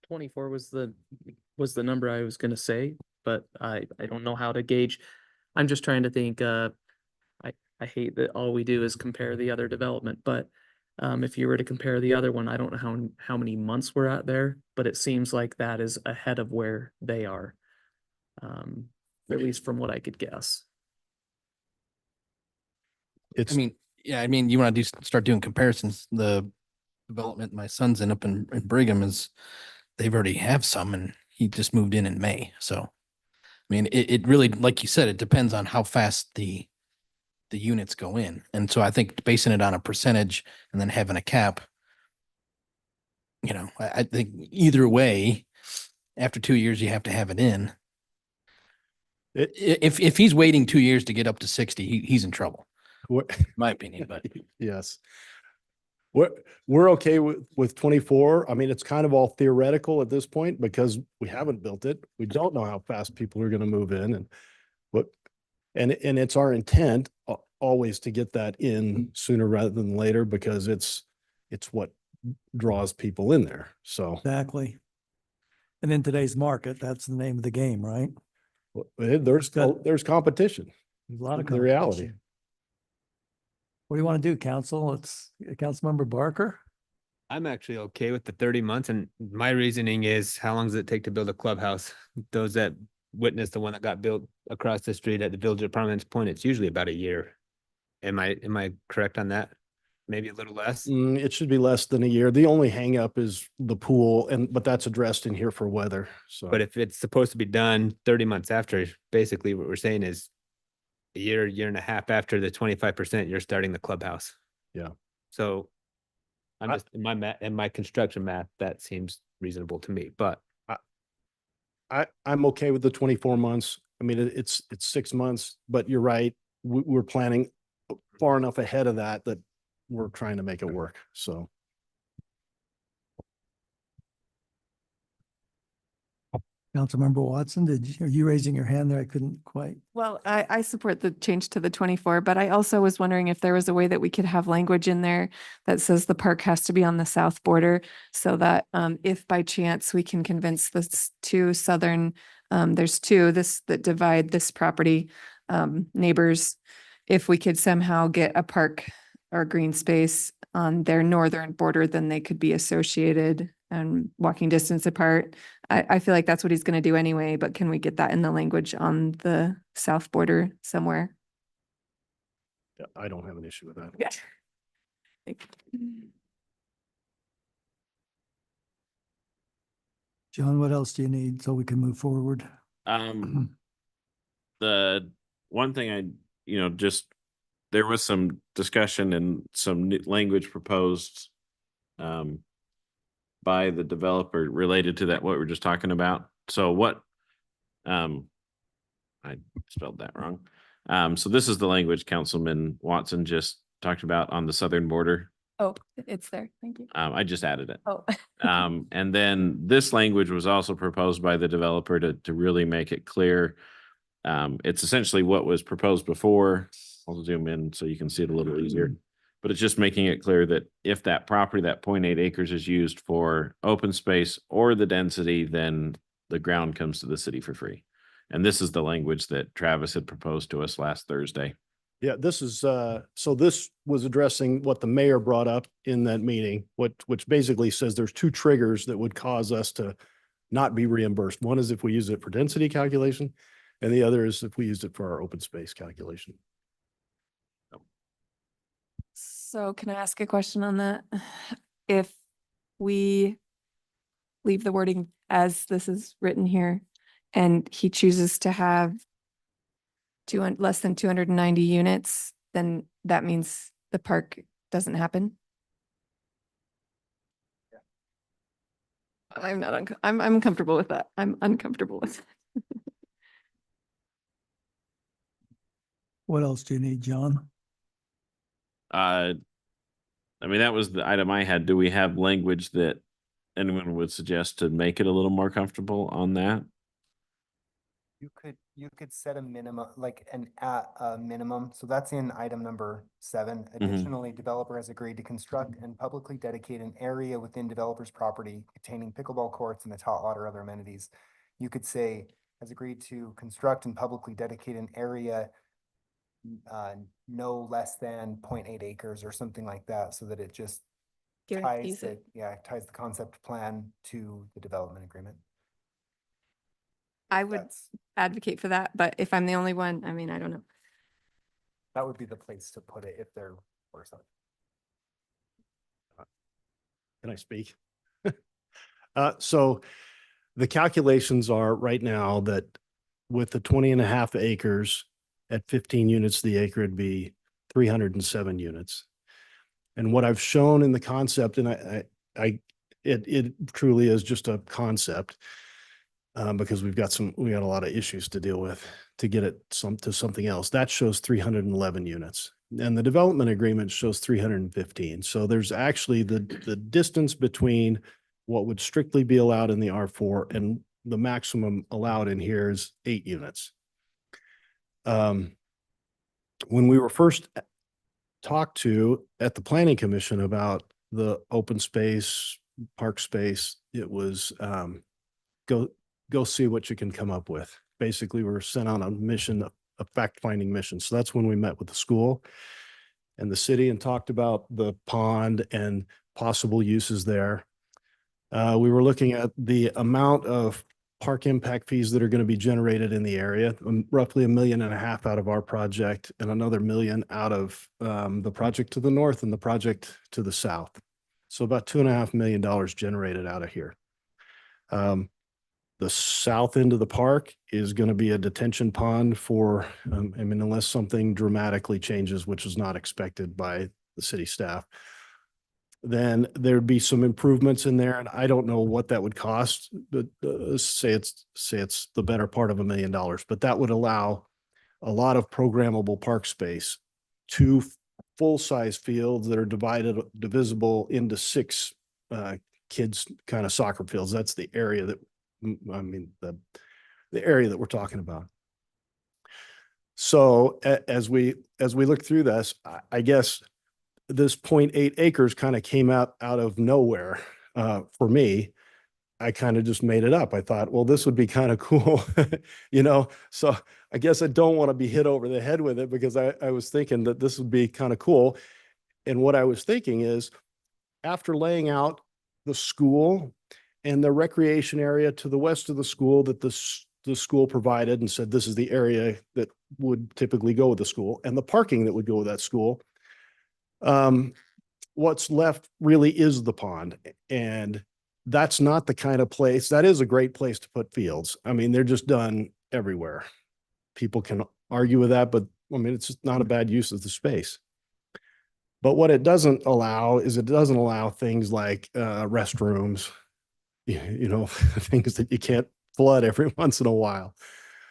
24 was the number I was gonna say, but I don't know how to gauge. I'm just trying to think, I hate that all we do is compare the other development, but if you were to compare the other one, I don't know how many months we're at there, but it seems like that is ahead of where they are. At least from what I could guess. It's, Yeah, I mean, you want to start doing comparisons. The development my son's in up in Brigham is, they've already have some and he just moved in May. So, I mean, it really, like you said, it depends on how fast the units go in. And so I think basing it on a percentage and then having a cap, I think either way, after 2 years, you have to have it in. If he's waiting 2 years to get up to 60, he's in trouble, in my opinion, but. yes. We're okay with 24. I mean, it's kind of all theoretical at this point because we haven't built it. We don't know how fast people are going to move in and it's our intent always to get that in sooner rather than later because it's what draws people in there. So Exactly. And in today's market, that's the name of the game, right? there's competition. There's a lot of The reality. competition. What do you want to do, council? It's Councilmember Barker. I'm actually okay with the 30 months. And my reasoning is how long does it take to build a clubhouse? Those that witnessed the one that got built across the street at the Village of Providence Point, it's usually about a year. Am I correct on that? Maybe a little less? It should be less than a year. The only hang up is the pool but that's addressed in here for weather. So, But if it's supposed to be done 30 months after, basically what we're saying is a year and a half after the 25%, you're starting the clubhouse. Yeah. So I'm just in my construction math, that seems reasonable to me, but I'm okay with the 24 months. I mean, it's 6 months, but you're right. We're planning far enough ahead of that we're trying to make it work. So. Councilmember Watson, are you raising your hand there? I couldn't quite. Well, I support the change to the 24, but I also was wondering if there was a way that we could have language in there that says the park has to be on the south border so that if by chance we can convince the two southern, there's two that divide this property, neighbors, if we could somehow get a park or green space on their northern border, then they could be associated and walking distance apart. I feel like that's what he's going to do anyway, but can we get that in the language on the south border somewhere? Yeah, I don't have an issue with that. Yeah. John, what else do you need so we can move forward? The one thing there was some discussion and some language proposed by the developer related to that, what we're just talking about. So I spelled that wrong. So this is the language Councilman Watson just talked about on the southern border. Oh, it's there. Thank you. I just added it. Oh. And then this language was also proposed by the developer to really make it clear. It's essentially what was proposed before. I'll zoom in so you can see it a little easier. But it's just making it clear that if that property, that 0.8 acres is used for open space or the density, then the ground comes to the city for free. And this is the language that Travis had proposed to us last Thursday. Yeah, this is, so this was addressing what the mayor brought up in that meeting, which basically says there's two triggers that would cause us to not be reimbursed. One is if we use it for density calculation, and the other is if we used it for our open space calculation. So can I ask a question on that? If we leave the wording as this is written here and he chooses to have less than 290 units, then that means the park doesn't happen? I'm not, I'm comfortable with that. I'm uncomfortable with it. What else do you need, John? I mean, that was the item I had. Do we have language that anyone would suggest to make it a little more comfortable on that? You could set a minimum, like a minimum. So that's in item number 7. Additionally, developer has agreed to construct and publicly dedicate an area within developer's property containing pickleball courts and the tot lot or other amenities. You could say has agreed to construct and publicly dedicate an area no less than 0.8 acres or something like that, so that it just ties the concept plan to the development agreement. I would advocate for that, but if I'm the only one, I mean, I don't know. that would be the place to put it if there were some. Can I speak? So the calculations are right now that with the 20.5 acres at 15 units, the acre would be 307 units. And what I've shown in the concept, and it truly is just a concept, because we got a lot of issues to deal with to get it to something else. That shows 311 units. And the development agreement shows 315. So there's actually the distance between what would strictly be allowed in the R4 and the maximum allowed in here is 8 units. When we were first talked to at the Planning Commission about the open space, park space, it was go see what you can come up with. Basically, we were sent on a mission, a fact-finding mission. So that's when we met with the school and the city and talked about the pond and possible uses there. We were looking at the amount of park impact fees that are going to be generated in the area, roughly $1.5 million out of our project and another $1 million out of the project to the north and the project to the south. So about $2.5 million generated out of here. The south end of the park is going to be a detention pond for, I mean, unless something dramatically changes, which is not expected by the city staff, then there'd be some improvements in there. And I don't know what that would cost, but say it's the better part of $1 million, but that would allow a lot of programmable park space, 2 full-size fields that are divisible into 6 kids kind of soccer fields. That's the area that, I mean, the area that we're talking about. So as we look through this, I guess this 0.8 acres kind of came out of nowhere for me. I kind of just made it up. I thought, well, this would be kind of cool, you know? So I guess I don't want to be hit over the head with it because I was thinking that this would be kind of cool. And what I was thinking is after laying out the school and the recreation area to the west of the school that the school provided and said, this is the area that would typically go with the school and the parking that would go with that school. What's left really is the pond. And that's not the kind of place, that is a great place to put fields. I mean, they're just done everywhere. People can argue with that, but I mean, it's just not a bad use of the space. But what it doesn't allow is it doesn't allow things like restrooms, you know, things that you can't flood every once in a while.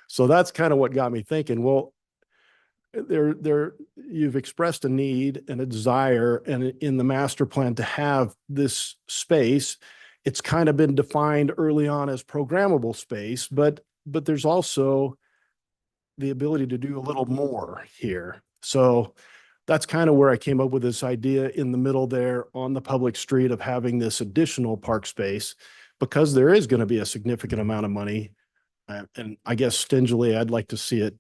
So that's kind of what got me thinking, well, you've expressed a need and a desire and in the master plan to have this space. It's kind of been defined early on as programmable space, but there's also the ability to do a little more here. So that's kind of where I came up with this idea in the middle there on the public street of having this additional park space, because there is going to be a significant amount of money. And I guess stingily, I'd like to see it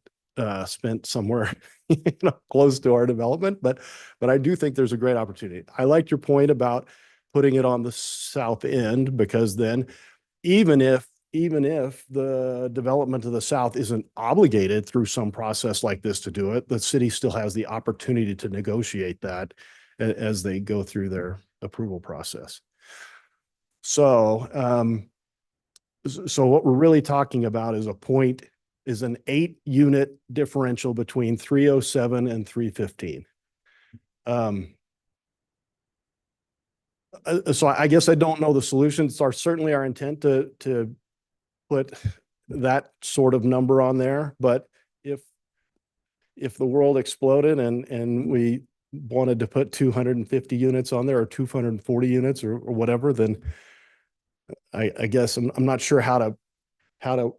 spent somewhere you know, close to our development, but I do think there's a great opportunity. I liked your point about putting it on the south end, because then even if the development to the south isn't obligated through some process like this to do it, the city still has the opportunity to negotiate that as they go through their approval process. So, so what we're really talking about is an 8-unit differential between 307 and 315. So I guess I don't know the solutions. It's certainly our intent to put that sort of number on there. But if the world exploded and we wanted to put 250 units on there or 240 units or whatever, then I guess I'm not sure how to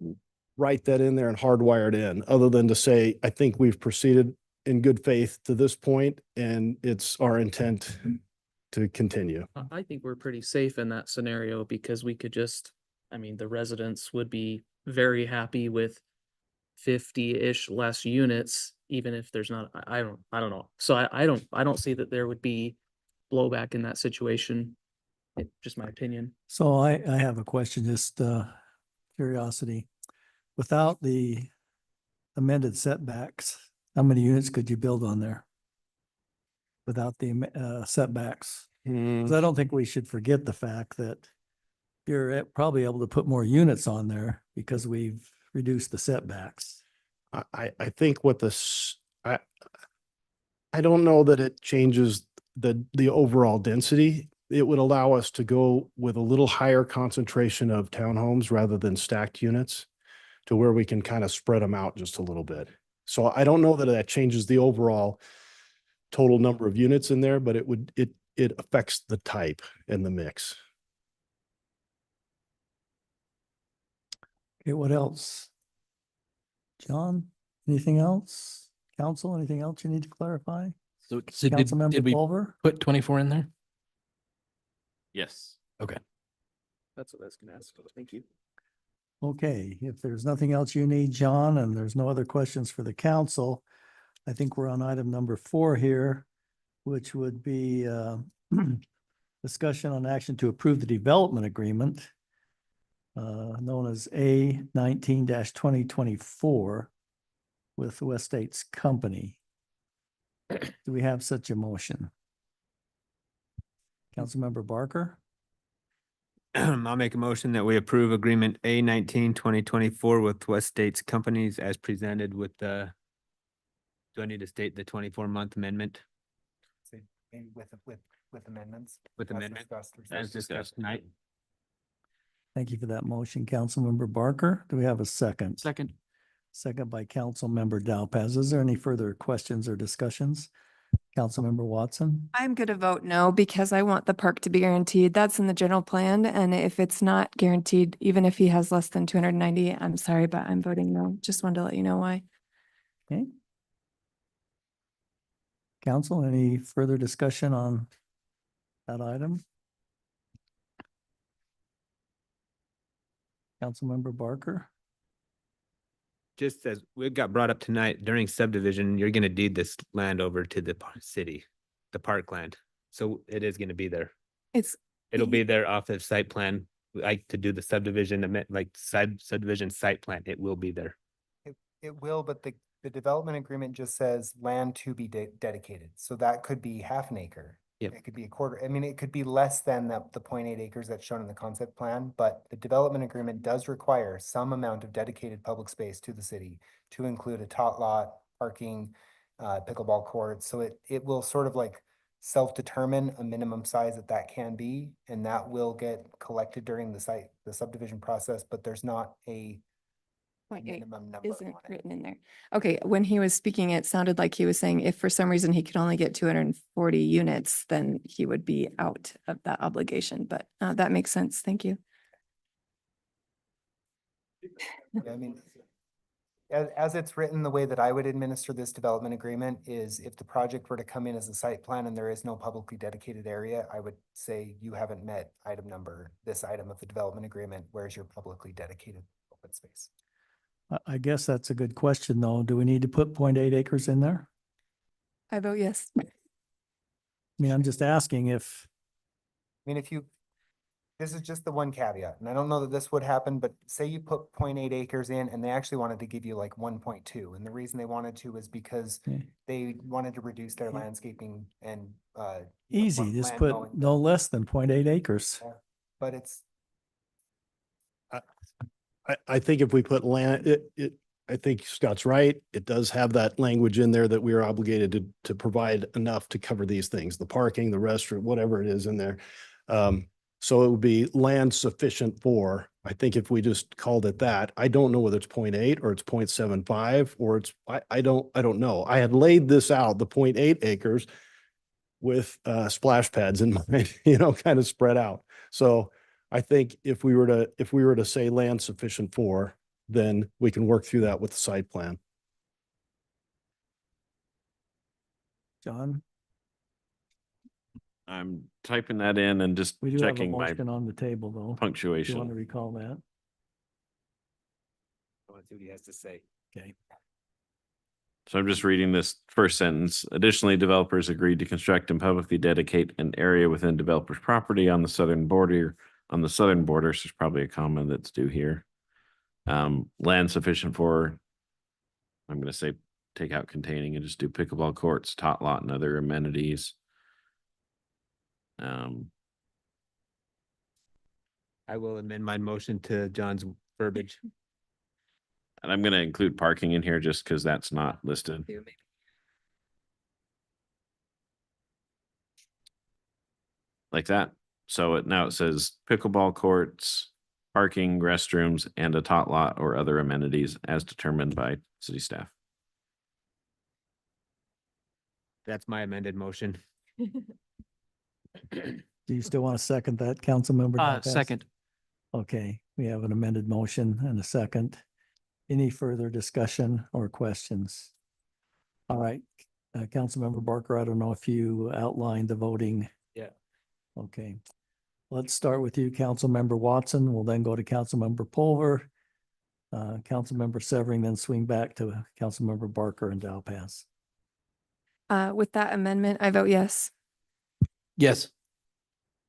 write that in there and hardwire it in, other than to say, I think we've proceeded in good faith to this point and it's our intent to continue. I think we're pretty safe in that scenario because we could just, I mean, the residents would be very happy with 50-ish less units, even if there's not, I don't know. So I don't see that there would be blowback in that situation. Just my opinion. So I have a question, just curiosity. Without the amended setbacks How many units could you build on there? Without the setbacks? 'Cause I don't think we should forget the fact that you're probably able to put more units on there because we've reduced the setbacks. I think what I don't know that it changes the overall density. It would allow us to go with a little higher concentration of townhomes rather than stacked units to where we can kind of spread them out just a little bit. So I don't know that that changes the overall total number of units in there, but it affects the type and the mix. Okay, what else? John, anything else? Council, anything else you need to clarify? So did Councilmember we Culver? put 24 in there? Yes. Okay. That's what I was gonna ask. Thank you. Okay, if there's nothing else you need, John, and there's no other questions for the council, I think we're on item number 4 here, which would be discussion on action to approve the development agreement known as A 19-2024 with West States Company. Do we have such a motion? Councilmember Barker? I'll make a motion that we approve agreement A 19-2024 with West States Companies as presented with the, do I need to state the 24-month amendment Maybe with amendments. with as amendment discussed or as discussed tonight? Thank you for that motion, Councilmember Barker. Do we have a second? Second. Second by Councilmember Dowpaz. Is there any further questions or discussions? Councilmember Watson? I'm going to vote no because I want the park to be guaranteed. That's in the general plan. And if it's not guaranteed, even if he has less than 290, I'm sorry, but I'm voting no. Just wanted to let you know why. Okay. Council, any further discussion on that item? Councilmember Barker? Just as we got brought up tonight, during subdivision, you're gonna deed this land over to the city, the parkland. So it is gonna be there. It'll be there off of site plan, like to do the subdivision, like subdivision site plan, it will be there. It will, but the development agreement just says land to be dedicated. So that could be half an acre. Yep. It could be a quarter. I mean, it could be less than the 0.8 acres that's shown in the concept plan, but the development agreement does require some amount of dedicated public space to the city to include a tot lot, parking, pickleball courts. So it will sort of like self-determine a minimum size that can be, and that will get collected during the subdivision process, but there's not a 0.8 minimum number isn't on it. written in there. Okay, when he was speaking, it sounded like he was saying if for some reason he could only get 240 units, then he would be out of that obligation, but that makes sense. Thank you. Yeah, I mean, as it's written, the way that I would administer this development agreement is if the project were to come in as a site plan and there is no publicly dedicated area, I would say you haven't met this item of the development agreement. Where's your publicly dedicated open space? I guess that's a good question, though. Do we need to put 0.8 acres in there? I vote yes. I mean, I'm just asking if, I mean, this is just the one caveat, and I don't know that this would happen, but say you put 0.8 acres in and they actually wanted to give you like 1.2. And the reason they wanted to was because Okay. they wanted to reduce their landscaping and easy, just put no less than 0.8 acres. But it's, I think if we put land, I think Scott's right. It does have that language in there that we are obligated to provide enough to cover these things, the parking, the restroom, whatever it is in there. So it would be land sufficient for, I think if we just called it that, I don't know whether it's 0.8 or it's 0.75 or it's, I don't know. I had laid this out, the 0.8 acres with splash pads in mind, kind of spread out. So I think if we were to say land sufficient for, then we can work through that with the site plan. John, I'm typing that in and just we do have a checking my motion on the table, though. Do you want to punctuation. recall that? I want to see what he has to say. Okay. So I'm just reading this first sentence. Additionally, developers agreed to construct and publicly dedicate an area within developer's property on the southern border. On the southern border, so there's probably a comma that's due here. Land sufficient for, I'm going to say take out containing and just do pickleball courts, tot lot and other amenities. I will amend my motion to John's verbiage. And I'm gonna include parking in here just because that's not listed. Like that. So now it says pickleball courts, parking, restrooms, and a tot lot or other amenities as determined by city staff. That's my amended motion. Do you still want to second that, Councilmember? Dowd? Second. Okay, we have an amended motion and a second. Any further discussion or questions? All right, Councilmember Barker, I don't know if you outlined the voting. Yeah. Okay, let's start with you, Councilmember Watson. We'll then go to Councilmember Pulver, Councilmember Severing, then swing back to Councilmember Barker and Dowpass. With that amendment, I vote yes. Yes.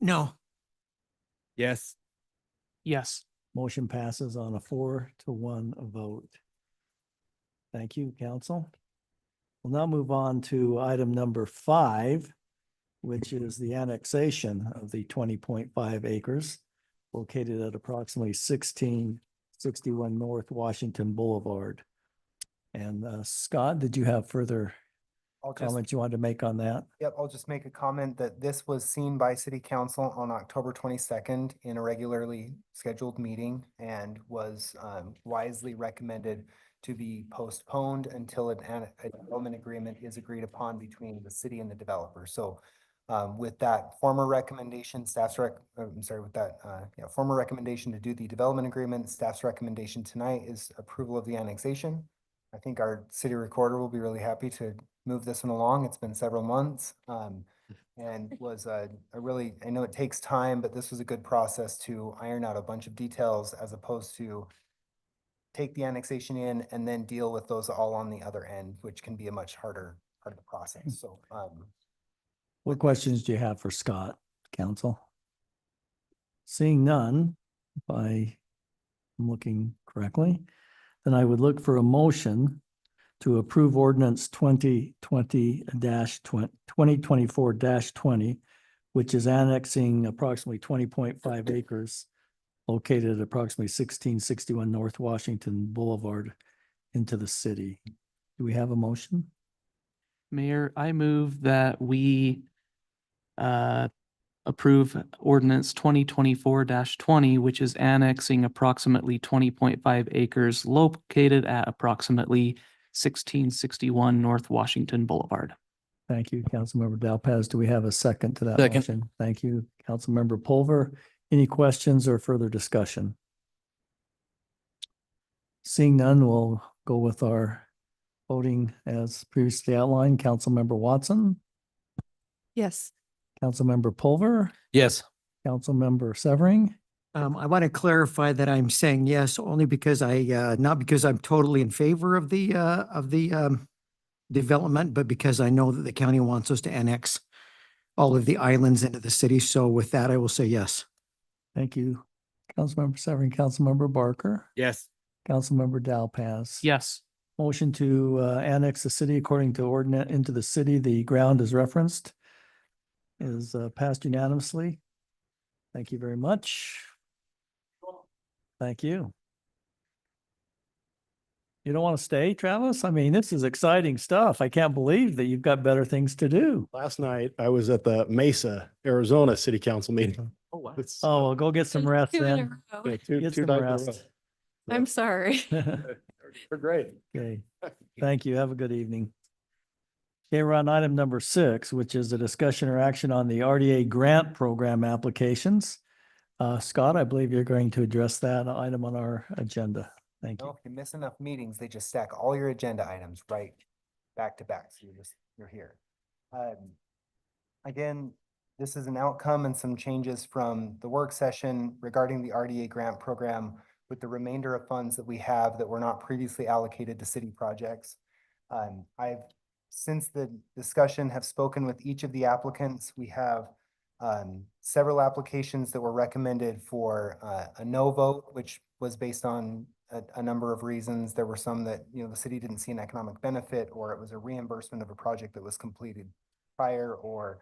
No. Yes. Yes. Motion passes on a 4-1 vote. Thank you, council. We'll now move on to item number 5, which is the annexation of the 20.5 acres located at approximately 1661 North Washington Boulevard. And Scott, did you have further I'll just, comments you wanted to make on that? yep, I'll just make a comment that this was seen by city council on October 22nd in a regularly scheduled meeting and was wisely recommended to be postponed until a development agreement is agreed upon between the city and the developer. So with that former recommendation, former recommendation to do the development agreement, staff's recommendation tonight is approval of the annexation. I think our city recorder will be really happy to move this one along. It's been several months and was a really, I know it takes time, but this was a good process to iron out a bunch of details as opposed to take the annexation in and then deal with those all on the other end, which can be a much harder part of the process. So What questions do you have for Scott, council? Seeing none, if I'm looking correctly, then I would look for a motion to approve ordinance 2024-20, which is annexing approximately 20.5 acres located at approximately 1661 North Washington Boulevard into the city. Do we have a motion? Mayor, I move that we approve ordinance 2024-20, which is annexing approximately 20.5 acres located at approximately 1661 North Washington Boulevard. Thank you, Councilmember Dowpaz. Do we have a second to that Second. motion? Thank you, Councilmember Pulver. Any questions or further discussion? Seeing none, we'll go with our voting as previously outlined. Councilmember Watson, Yes. Councilmember Pulver, Yes. Councilmember Severing. I want to clarify that I'm saying yes, only because not because I'm totally in favor of the development, but because I know that the county wants us to annex all of the islands into the city. So with that, I will say yes. Thank you, Councilmember Severing. Councilmember Barker, Yes. Councilmember Dowpaz. Yes. Motion to annex the city according to ordinance into the city, the ground is referenced, is passed unanimously. Thank you very much. Thank you. You don't want to stay, Travis? I mean, this is exciting stuff. I can't believe that you've got better things to do. Last night, I was at the Mesa, Arizona City Council meeting. Oh, wow. It's- Oh, well, go get some rest Two in a then. row. yeah, Get two some nights in a rest. row. I'm sorry. They're great. Okay, thank you. Have a good evening. Okay, we're on item number 6, which is a discussion or action on the RDA grant program applications. Scott, I believe you're going to address that item on our agenda. Thank no, you. if you miss enough meetings, they just stack all your agenda items right back to back. So you're here. Again, this is an outcome and some changes from the work session regarding the RDA grant program with the remainder of funds that we have that were not previously allocated to city projects. I've, since the discussion, have spoken with each of the applicants. We have several applications that were recommended for a no vote, which was based on a number of reasons. There were some that, you know, the city didn't see an economic benefit, or it was a reimbursement of a project that was completed prior, or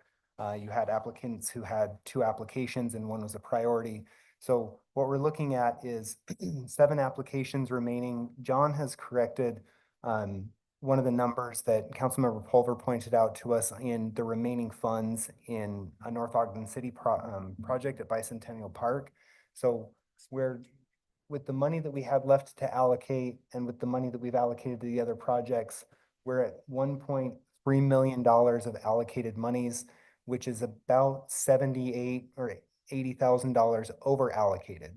you had applicants who had 2 applications and one was a priority. So what we're looking at is 7 applications remaining. John has corrected one of the numbers that Councilmember Pulver pointed out to us in the remaining funds in a North Ogden City project at Bicentennial Park. So we're, with the money that we had left to allocate and with the money that we've allocated to the other projects, we're at $1.3 million of allocated monies, which is about 78 or $80,000 over allocated.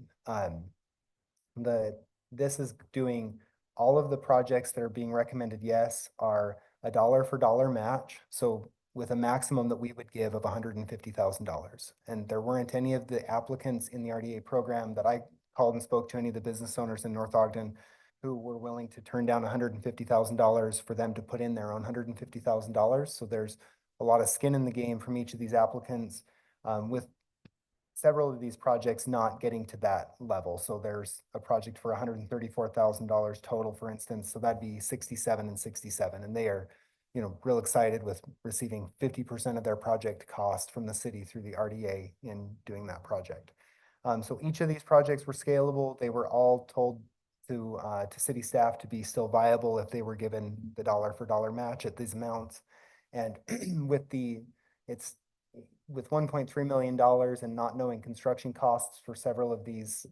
This is doing all of the projects that are being recommended yes are a dollar for dollar match. So with a maximum that we would give of $150,000. And there weren't any of the applicants in the RDA program that I called and spoke to, any of the business owners in North Ogden who were willing to turn down $150,000 for them to put in their own $150,000. So there's a lot of skin in the game from each of these applicants, with several of these projects not getting to that level. So there's a project for $134,000 total, for instance. So that'd be 67 and 67. And they are, you know, real excited with receiving 50% of their project cost from the city through the RDA in doing that project. So each of these projects were scalable. They were all told to city staff to be still viable if they were given the dollar for dollar match at these amounts. And with $1.3 million and not knowing construction costs for several of these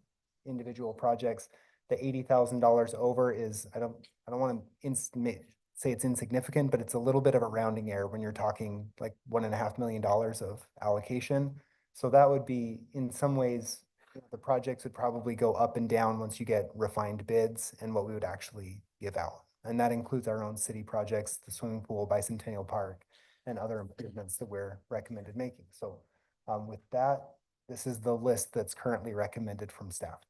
individual projects, the $80,000 over is, I don't want to say it's insignificant, but it's a little bit of a rounding error when you're talking like $1.5 million of allocation. So that would be, in some ways, the projects would probably go up and down once you get refined bids and what we would actually give out. And that includes our own city projects, the swimming pool, Bicentennial Park, and other improvements that we're recommended making. So with that, this is the list that's currently recommended from staff.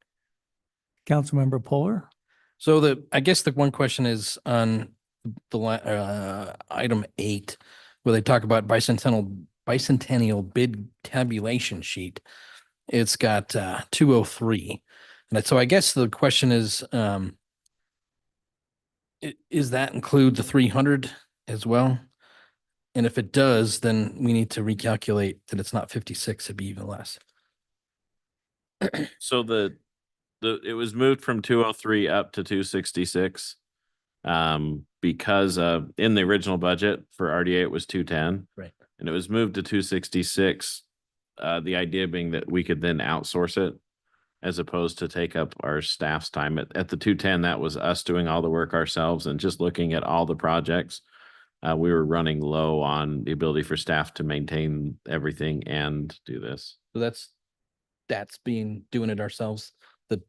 Councilmember Puller? So I guess the one question is on item 8, where they talk about bicentennial bid tabulation sheet. It's got 203. And so I guess the question is that include the 300 as well? And if it does, then we need to recalculate that it's not 56, it'd be even less. So it was moved from 203 up to 266. Because in the original budget for RDA, it was 210. Right. And it was moved to 266. The idea being that we could then outsource it as opposed to take up our staff's time. At the 210, that was us doing all the work ourselves and just looking at all the projects. We were running low on the ability for staff to maintain everything and do this. So that's doing it ourselves. The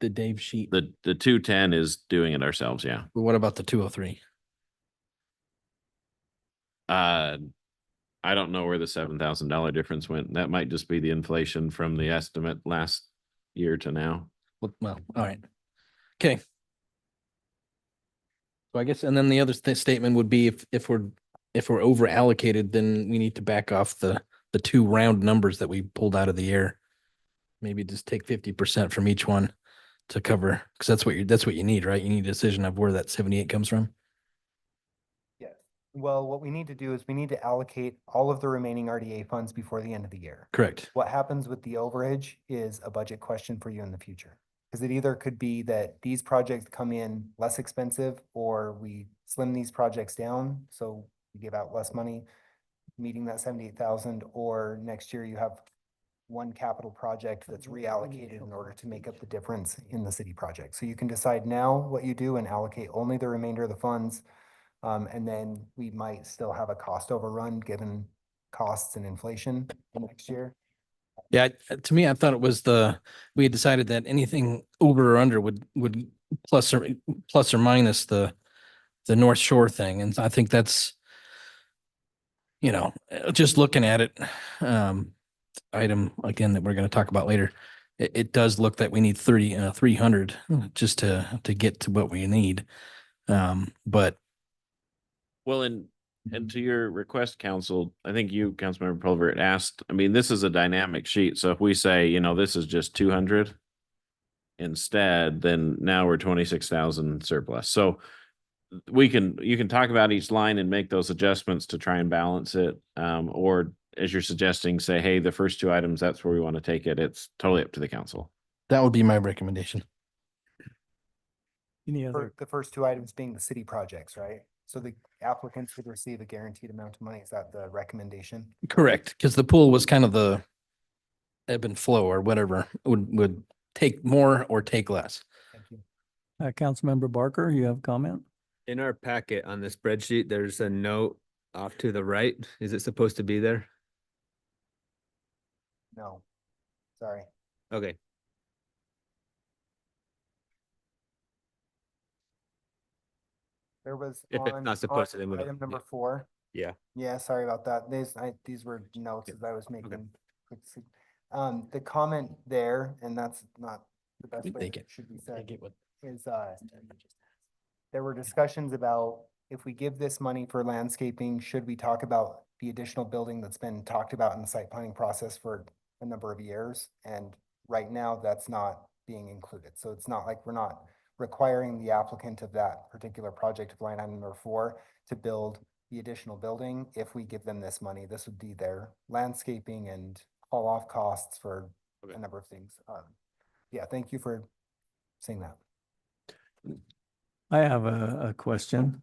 Dave sheet. The 210 is doing it ourselves. Yeah. But what about the 203? I don't know where the $7,000 difference went. That might just be the inflation from the estimate last year to now. Well, all right. Okay. So I guess, and then the other statement would be if we're over allocated, then we need to back off the 2 round numbers that we pulled out of the air. Maybe just take 50% from each one to cover, because that's what you need, right? You need a decision of where that 78 comes from. Yes. Well, what we need to do is we need to allocate all of the remaining RDA funds before the end of the year. Correct. What happens with the overage is a budget question for you in the future. Because it either could be that these projects come in less expensive, or we slim these projects down, so we give out less money, meeting that 78,000, or next year you have one capital project that's reallocated in order to make up the difference in the city project. So you can decide now what you do and allocate only the remainder of the funds. And then we might still have a cost overrun given costs and inflation next year. Yeah, to me, I thought it was we had decided that anything over or under would plus or minus the North Shore thing. And I think that's, just looking at it, item again that we're going to talk about later, it does look that we need 300 just to get to what we need. But well, and to your request, council, I think you, Councilmember Pulver, asked, I mean, this is a dynamic sheet. So if we say, this is just 200, instead, then now we're 26,000 surplus. So you can talk about each line and make those adjustments to try and balance it. Or as you're suggesting, say, hey, the first two items, that's where we want to take it. It's totally up to the council. That would be my recommendation. Any other? The first two items being the city projects, right? So the applicants would receive a guaranteed amount of money. Is that the recommendation? Correct, because the pool was kind of the ebb and flow or whatever, would take more or take less. Thank you. Councilmember Barker, you have a comment? In our packet on the spreadsheet, there's a note off to the right. Is it supposed to be there? No, sorry. Okay. There was If it's on not supposed to, on then we don't- item number yeah. 4. Yeah. Yeah, sorry about that. These were notes as I was making. The comment there, and that's not the best way Take it it. should be said, Take it with- is there were discussions about if we give this money for landscaping, should we talk about the additional building that's been talked about in the site planning process for a number of years? And right now, that's not being included. So it's not like we're not requiring the applicant of that particular project of line item number 4 to build the additional building. If we give them this money, this would be their landscaping and haul off costs for a number of things. Yeah, thank you for saying that. I have a question.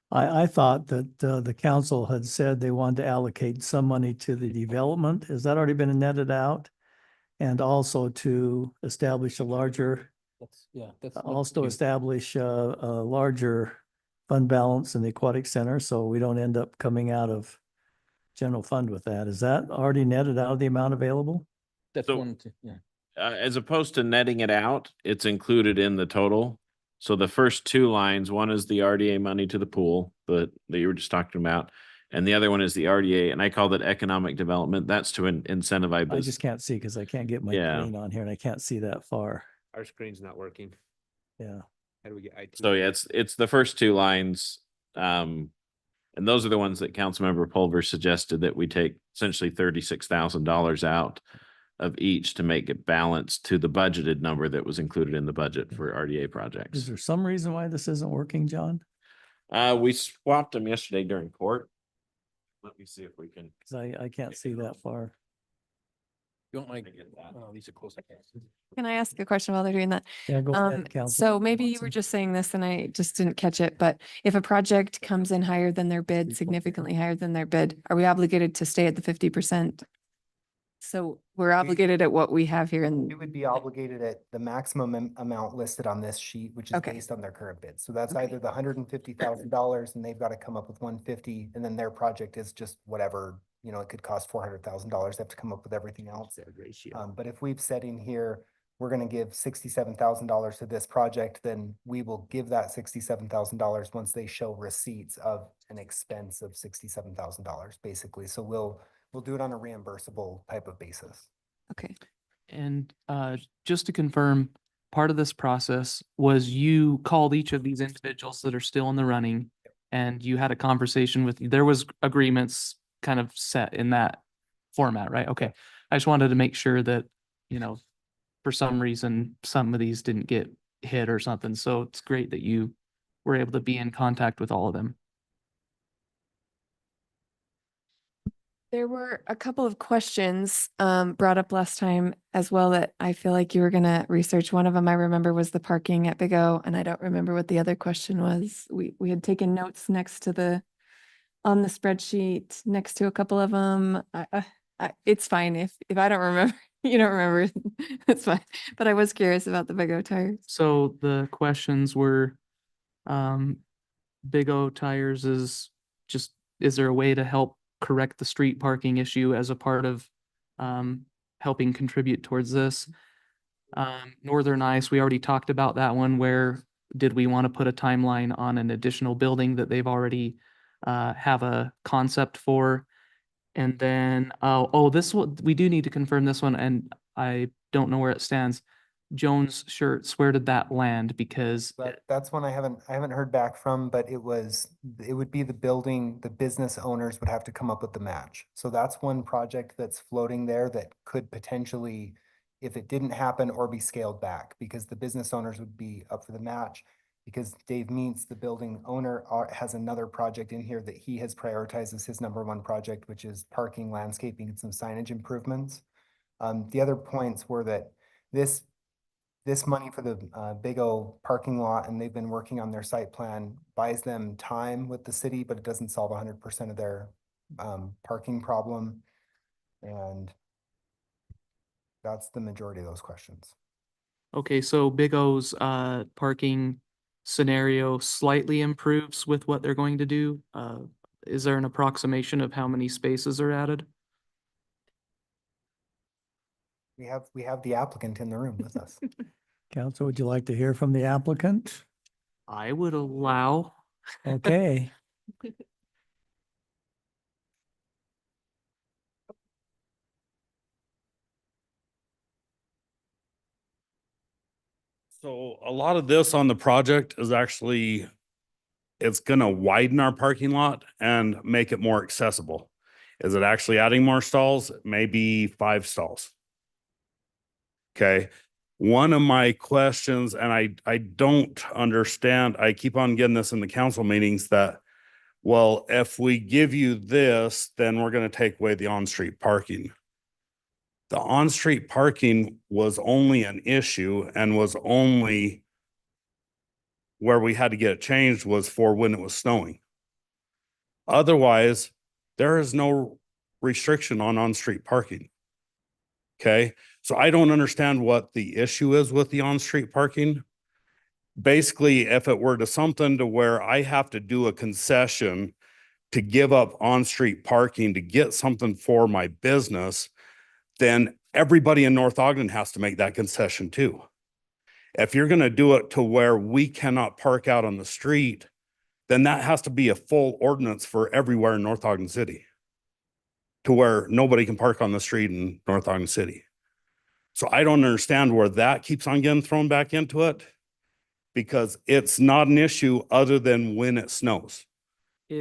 I thought that the council had said they wanted to allocate some money to the development. Has that already been netted out? And also to establish a larger, also establish a larger fund balance in the aquatic center, so we don't end up coming out of general fund with that. Is that already netted out of the amount available? That's So- one, yeah. As opposed to netting it out, it's included in the total. So the first two lines, one is the RDA money to the pool that you were just talking about. And the other one is the RDA, and I called it economic development. That's to incentivize I business. just can't see because I can't get my Yeah. screen on here and I can't see that far. Our screen's not working. Yeah. How do we get IT? So yeah, it's the first two lines. And those are the ones that Councilmember Pulver suggested that we take essentially $36,000 out of each to make it balanced to the budgeted number that was included in the budget for RDA Is projects. there some reason why this isn't working, John? We swapped them yesterday during court. Let me see if we can. Because I can't see that far. You want my, get that. oh, these are close. Can I ask a question while they're doing that? Yeah, go ahead, Council. So maybe you were just saying this and I just didn't catch it, but if a project comes in higher than their bid, significantly higher than their bid, are we obligated to stay at the 50%? So we're obligated at what we have here We in, would be obligated at the maximum amount listed on this sheet, which is Okay. based on their current bid. So that's Okay. either the $150,000 and they've got to come up with 150, and then their project is just whatever, it could cost $400,000. They have to come up with everything else. But if we've said in here, we're going to give $67,000 to this project, then we will give that $67,000 once they show receipts of an expense of $67,000, basically. So we'll do it on a reimbursable type of basis. okay. And just to confirm, part of this process was you called each of these individuals that are still in the running and you had a conversation with, there was agreements kind of set in that format, right? Okay. I just wanted to make sure that, for some reason, some of these didn't get hit or something. So it's great that you were able to be in contact with all of them. There were a couple of questions brought up last time as well that I feel like you were gonna research. One of them I remember was the parking at Big O, and I don't remember what the other question was. We had taken notes next to on the spreadsheet, next to a couple of them. It's fine if I don't remember, you don't remember, it's fine. But I was curious about the Big O tires. So the questions were, Big O Tires is there a way to help correct the street parking issue as a part of helping contribute towards this? Northern Ice, we already talked about that one. Where did we want to put a timeline on an additional building that they've already have a concept for? And then, this one, we do need to confirm this one, and I don't know where it stands. Jones Shirts, where did that land? Because That's one I haven't heard back from, but it would be the building, the business owners would have to come up with the match. So that's one project that's floating there that could potentially if it didn't happen, or be scaled back, because the business owners would be up for the match. Because Dave Meets, the building owner, has another project in here that he has prioritized as his #1 project, which is parking, landscaping, and some signage improvements. The other points were that this money for the Big O parking lot, and they've been working on their site plan, buys them time with the city, but it doesn't solve 100% of their parking problem. And that's the majority of those questions. Okay, so Big O's parking scenario slightly improves with what they're going to do. Is there an approximation of how many spaces are added? We have the applicant in the room with us. Council, would you like to hear from the applicant? I would allow. Okay. So a lot of this on the project is actually, it's gonna widen our parking lot and make it more accessible. Is it actually adding more stalls? Maybe 5 stalls. Okay, one of my questions, and I don't understand, I keep on getting this in the council meetings that, well, if we give you this, then we're gonna take away the on-street parking. The on-street parking was only an issue and was only where we had to get it changed was for when it was snowing. Otherwise, there is no restriction on on-street parking. Okay, so I don't understand what the issue is with the on-street parking. Basically, if it were to something to where I have to do a concession to give up on-street parking to get something for my business, then everybody in North Ogden has to make that concession too. If you're going to do it to where we cannot park out on the street, then that has to be a full ordinance for everywhere in North Ogden City, to where nobody can park on the street in North Ogden City. So I don't understand where that keeps on getting thrown back into it, because it's not an issue other than when it snows.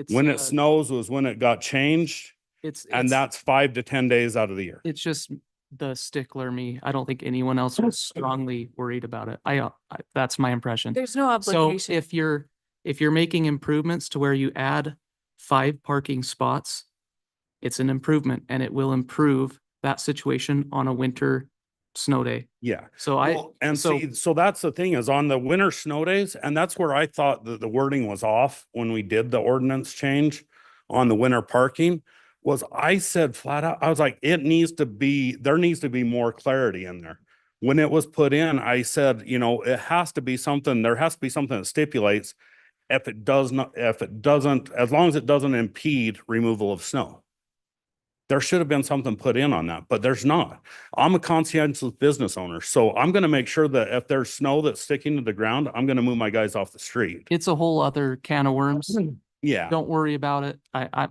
When it snows was when it got changed, and that's 5 to 10 days out of the year. It's just the stickler me. I don't think anyone else was strongly worried about it. I that's my impression. There's no So obligation. if you're making improvements to where you add 5 parking spots, it's an improvement, and it will improve that situation on a winter snow day. Yeah. So So that's the thing, is on the winter snow days, and that's where I thought that the wording was off when we did the ordinance change on the winter parking, was I said flat out, I was like, there needs to be more clarity in there. When it was put in, I said, it has to be something, there has to be something that stipulates if it doesn't, as long as it doesn't impede removal of snow. There should have been something put in on that, but there's not. I'm a conscientious business owner, so I'm going to make sure that if there's snow that's sticking to the ground, I'm going to move my guys off the street. it's a whole other can of worms. Yeah. Don't worry about it.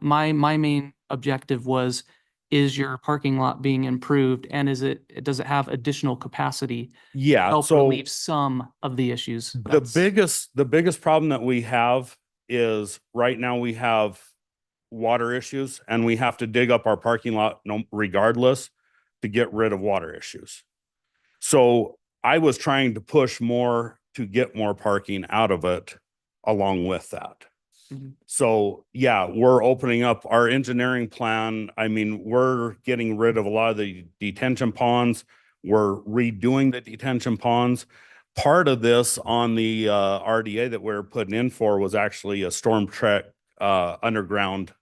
My main objective was, is your parking lot being improved, and does it have additional capacity? Yeah. Help So relieve some of the issues. the biggest problem that we have is right now we have water issues, and we have to dig up our parking lot regardless to get rid of water issues. So I was trying to push more to get more parking out of it along with that. Mhm. So yeah, we're opening up our engineering plan. I mean, we're getting rid of a lot of the detention ponds. We're redoing the detention ponds. Part of this on the RDA that we're putting in for was actually a storm track underground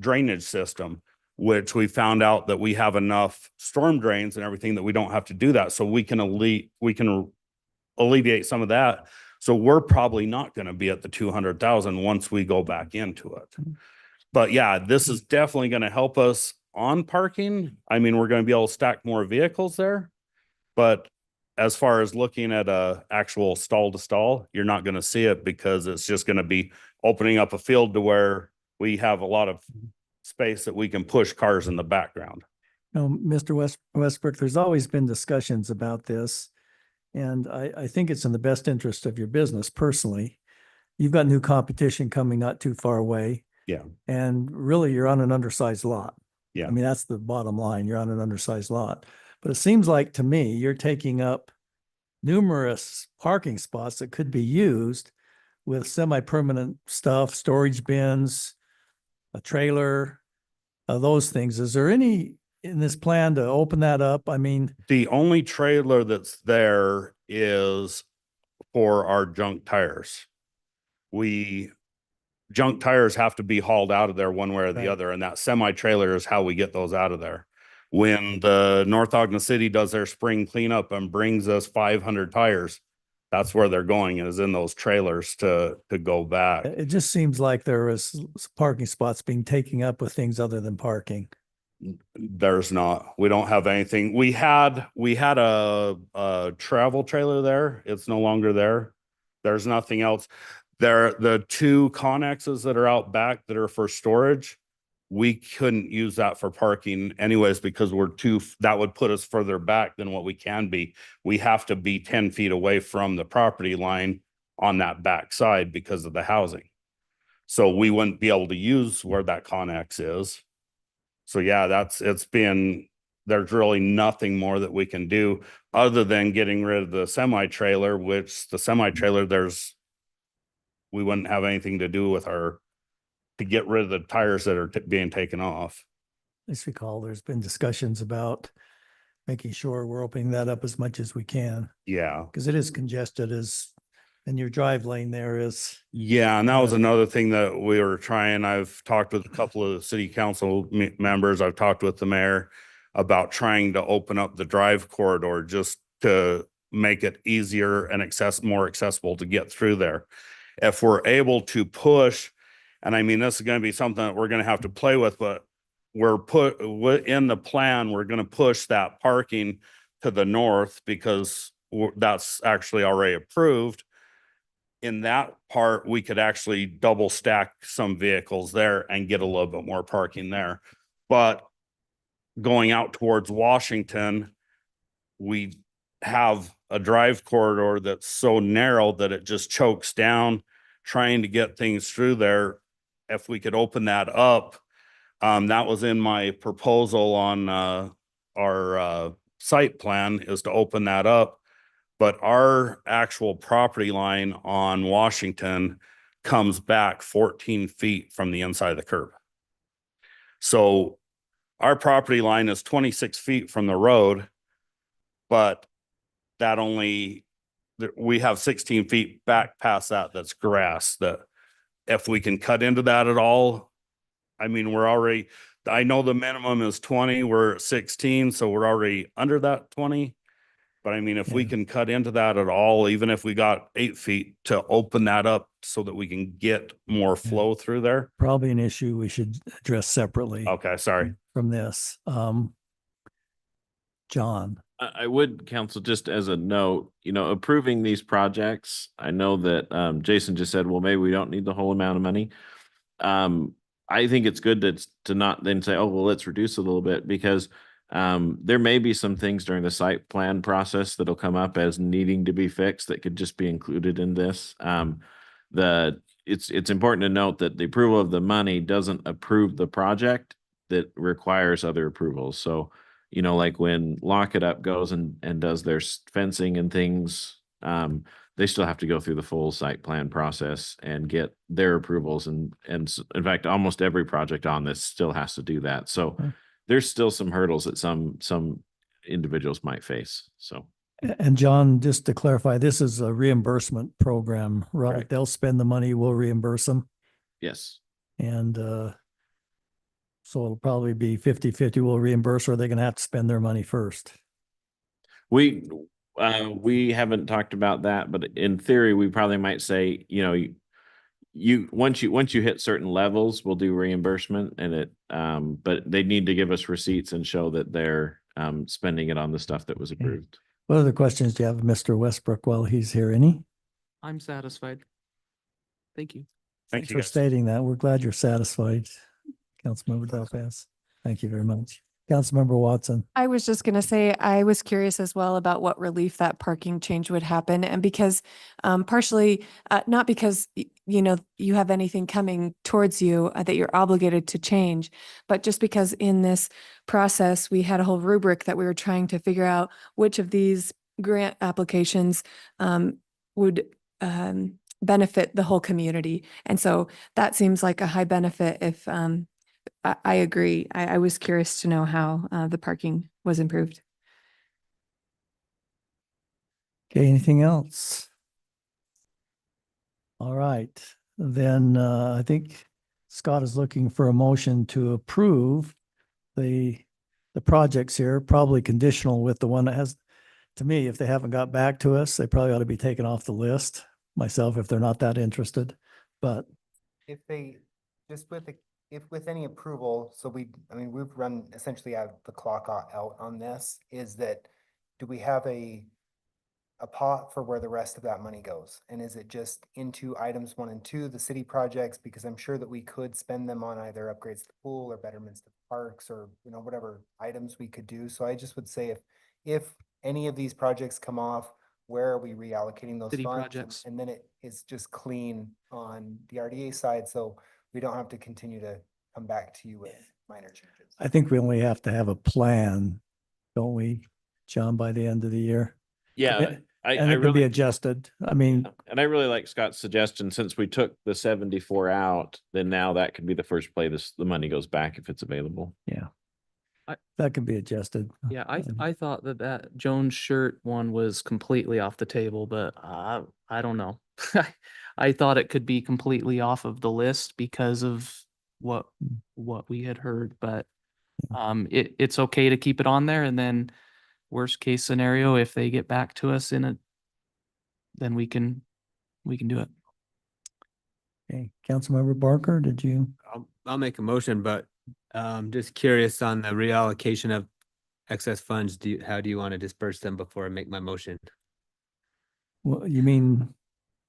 drainage system, which we found out that we have enough storm drains and everything that we don't have to do that. So we can alleviate some of that. So we're probably not going to be at the 200,000 once we go back into it. But yeah, this is definitely going to help us on parking. I mean, we're going to be able to stack more vehicles there, but as far as looking at a actual stall to stall, you're not going to see it, because it's just going to be opening up a field to where we have a lot of space that we can push cars in the background. Mr. Westbrook, there's always been discussions about this, and I think it's in the best interest of your business personally. You've got new competition coming not too far away. Yeah. And really, you're on an undersized lot. Yeah. I mean, that's the bottom line. You're on an undersized lot. But it seems like to me, you're taking up numerous parking spots that could be used with semi-permanent stuff, storage bins, a trailer, those things. Is there any in this plan to open that up? I mean, The only trailer that's there is for our junk tires. Junk tires have to be hauled out of there one way or the Right. other, and that semi-trailer is how we get those out of there. When the North Ogden City does their spring cleanup and brings us 500 tires, that's where they're going, is in those trailers to go back. it just seems like there is parking spots being taken up with things other than parking. There's not, we don't have anything. We had a travel trailer there. It's no longer there. There's nothing else. The two Connexes that are out back that are for storage, we couldn't use that for parking anyways, because that would put us further back than what we can be. We have to be 10 feet away from the property line on that back side because of the housing. So we wouldn't be able to use where that Connex is. So yeah, there's really nothing more that we can do other than getting rid of the semi-trailer, which the semi-trailer, we wouldn't have anything to do with to get rid of the tires that are being taken off. Let's recall, there's been discussions about making sure we're opening that up as much as we can, Yeah. because it is congested and your drive lane there is. Yeah, and that was another thing that we were trying. I've talked with a couple of the city council members. I've talked with the mayor about trying to open up the drive corridor just to make it easier and more accessible to get through there. If we're able to push, and I mean, this is going to be something that we're going to have to play with, but in the plan, we're going to push that parking to the north because that's actually already approved. In that part, we could actually double stack some vehicles there and get a little bit more parking there. But going out towards Washington, we have a drive corridor that's so narrow that it just chokes down trying to get things through there. If we could open that up, that was in my proposal on our site plan, is to open that up. But our actual property line on Washington comes back 14 feet from the inside of the curb. So our property line is 26 feet from the road, but we have 16 feet back past that's grass. That if we can cut into that at all, I mean, I know the minimum is 20, we're at 16, so we're already under that 20. But I mean, if we can cut into that at all, even if we got 8 feet to open that up so that we can get more flow through there. Probably an issue we should address separately. Okay, sorry. From this. John. I would, counsel, just as a note, approving these projects, I know that Jason just said, well, maybe we don't need the whole amount of money. I think it's good to not then say, oh, well, let's reduce a little bit, because there may be some things during the site plan process that'll come up as needing to be fixed that could just be included in this. It's important to note that the approval of the money doesn't approve the project, that requires other approvals. So, like when Lock It Up goes and does their fencing and things, they still have to go through the full site plan process and get their approvals. And in fact, almost every project on this still has to do that. So there's still some hurdles that some individuals might face. So. And John, just to clarify, this is a reimbursement program, right? Correct. They'll spend the money, we'll reimburse them. Yes. And so it'll probably be 50-50, we'll reimburse, or they're going to have to spend their money first. We haven't talked about that, but in theory, we probably might say, once you hit certain levels, we'll do reimbursement, and but they need to give us receipts and show that they're spending it on the stuff that was approved. What other questions do you have, Mr. Westbrook, while he's here? Any? I'm satisfied. Thank you. Thank Thanks you, for guys. stating that. We're glad you're satisfied, Councilmember Delphas. Thank you very much. Councilmember Watson. I was just going to say, I was curious as well about what relief that parking change would happen. And because partially, not because you know, you have anything coming towards you that you're obligated to change. But just because in this process, we had a whole rubric that we were trying to figure out which of these grant applications would benefit the whole community. And so that seems like a high benefit if I agree. I was curious to know how the parking was improved. Okay, anything else? All right, then I think Scott is looking for a motion to approve the projects here, probably conditional with the one that has, to me, if they haven't got back to us, they probably ought to be taken off the list, myself, if they're not that interested. But If they, just with the, if with any approval, so I mean, we've run essentially out the clock out on this, is that, do we have a pot for where the rest of that money goes? And is it just into items 1 and 2, the city projects? Because I'm sure that we could spend them on either upgrades to the pool or betterments to parks, or, you know, whatever items we could do. So I just would say if any of these projects come off, where are we reallocating those City funds? projects. And then it is just clean on the RDA side, so we don't have to continue to come back to you with minor changes. I think we only have to have a plan, don't we, John, by the end of the year? Yeah, And I it can be really, adjusted. I mean, and I really like Scott's suggestion, since we took the 74 out, then now that could be the first play the money goes back if it's available. yeah. I- That can be adjusted. Yeah, I thought that Jones shirt one was completely off the table, but I don't know. I thought it could be completely off of the list because of what we had heard, but it's okay to keep it on there, and then worst case scenario, if they get back to us in it, then we can do it. Okay, Councilmember Barker, did you? I'll make a motion, but just curious on the reallocation of excess funds. How do you want to disperse them before I make my motion? Well, you mean,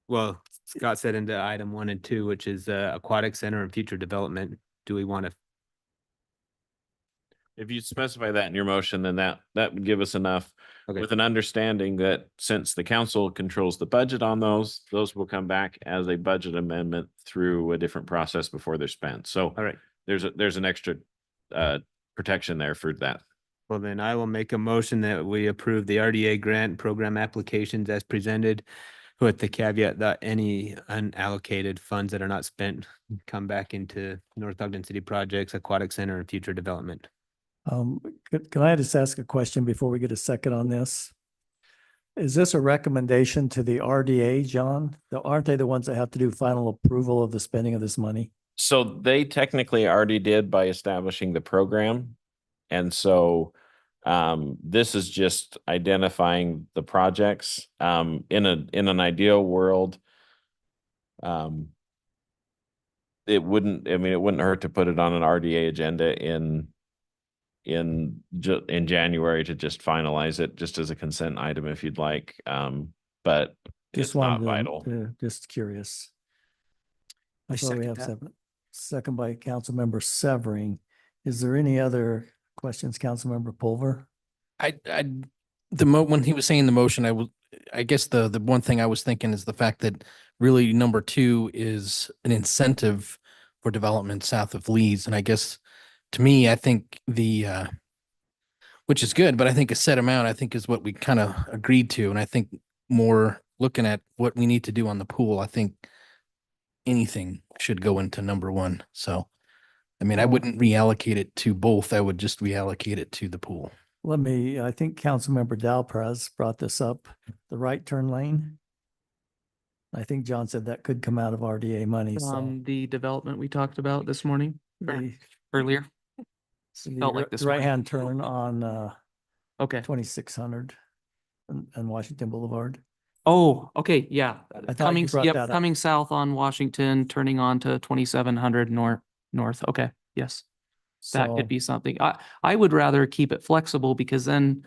Well, Scott said into item 1 and 2, which is aquatic center and future development. Do we want to? If you specify that in your motion, then that would give us enough, Okay. with an understanding that since the council controls the budget on those will come back as a budget amendment through a different process before they're spent. So All right. there's an extra protection there for that. Well, then I will make a motion that we approve the RDA grant program applications as presented, with the caveat that any unallocated funds that are not spent come back into North Ogden City projects, aquatic center, and future development. can I just ask a question before we get a second on this? Is this a recommendation to the RDA, John? Aren't they the ones that have to do final approval of the spending of this money? So they technically already did by establishing the program. And so this is just identifying the projects. In an ideal world, it wouldn't hurt to put it on an RDA agenda in January to just finalize it just as a consent item if you'd like. But Just it's not wanted vital. just curious. I That's why we second have that. second by Councilmember Severing. Is there any other questions, Councilmember Pulver? When he was saying the motion, I guess the one thing I was thinking is the fact that really number 2 is an incentive for development south of Leeds. And I guess to me, I think which is good, but I think a set amount, I think is what we kind of agreed to. And I think more looking at what we need to do on the pool, I think anything should go into number 1. So, I mean, I wouldn't reallocate it to both. I would just reallocate it to the pool. I think Councilmember Dalpraz brought this up, the right turn lane. I think John said that could come out of RDA money, so. The development we talked about this morning, The- earlier. the Felt like this morning. right-hand turn on Okay. 2600 and Washington Boulevard. Oh, okay, yeah. I thought you brought that up. Coming south on Washington, turning on to 2700 north. Okay, yes. That So- could be something. I would rather keep it flexible, because then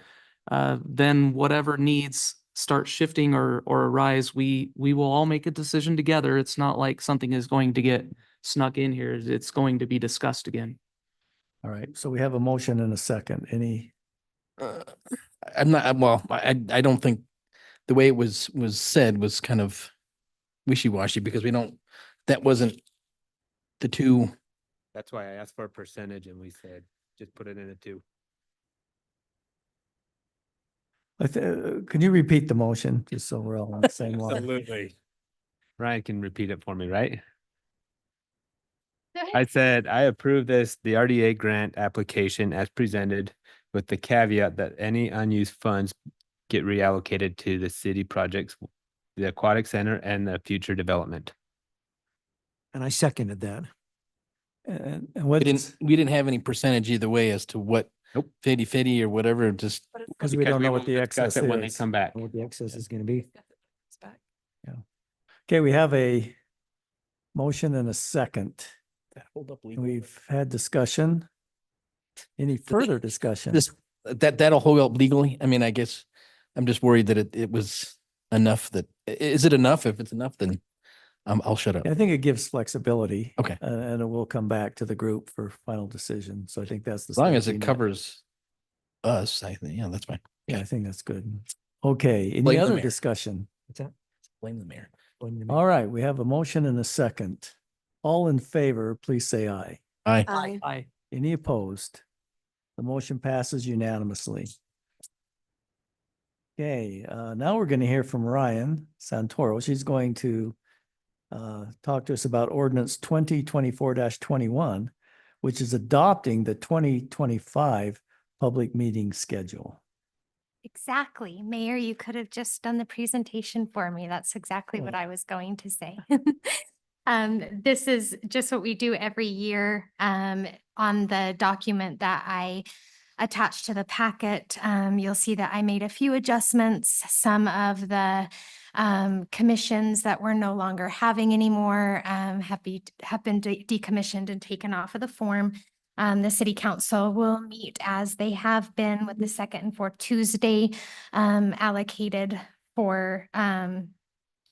whatever needs start shifting or arise, we will all make a decision together. It's not like something is going to get snuck in here. It's going to be discussed again. All right, so we have a motion and a second. Any, I don't think the way it was said was kind of wishy-washy, because we don't that wasn't the two. That's why I asked for a percentage and we said, just put it in a two. Could you repeat the motion, just so we're all on the same line? Absolutely. Ryan can repeat it for me, right? I said, I approve the RDA grant application as presented with the caveat that any unused funds get reallocated to the city projects, the aquatic center and the future development. And I seconded that. And We what, didn't have any percentage either way as to what. Nope. 50/50 or whatever, just. because we don't know what the Discuss excess it when they is. come back. What the excess is going to be. Okay, we have a motion and a second. Hold up. We've had discussion. Any further discussion? That'll hold up legally. I mean, I guess I'm just worried that it was enough that, is it enough? If it's enough, then I'll shut up. I think it gives flexibility. Okay. And it will come back to the group for final decision. So I think that's the. As long as strategy it now. covers us, I think, yeah, that's fine. Yeah, I think that's good. Okay, any Blame the other mayor. discussion? Blame the mayor. All right, we have a motion and a second. All in favor, please say aye. Aye. Aye. Any opposed? The motion passes unanimously. Okay, now we're going to hear from Ryan Santoro. She's going to talk to us about ordinance 2024-21, which is adopting the 2025 public meeting schedule. Exactly. Mayor, you could have just done the presentation for me. That's exactly what I was going to say. This is just what we do every year on the document that I attached to the packet. You'll see that I made a few adjustments. Some of the commissions that we're no longer having anymore have been decommissioned and taken off of the form. The city council will meet as they have been with the second and fourth Tuesday allocated for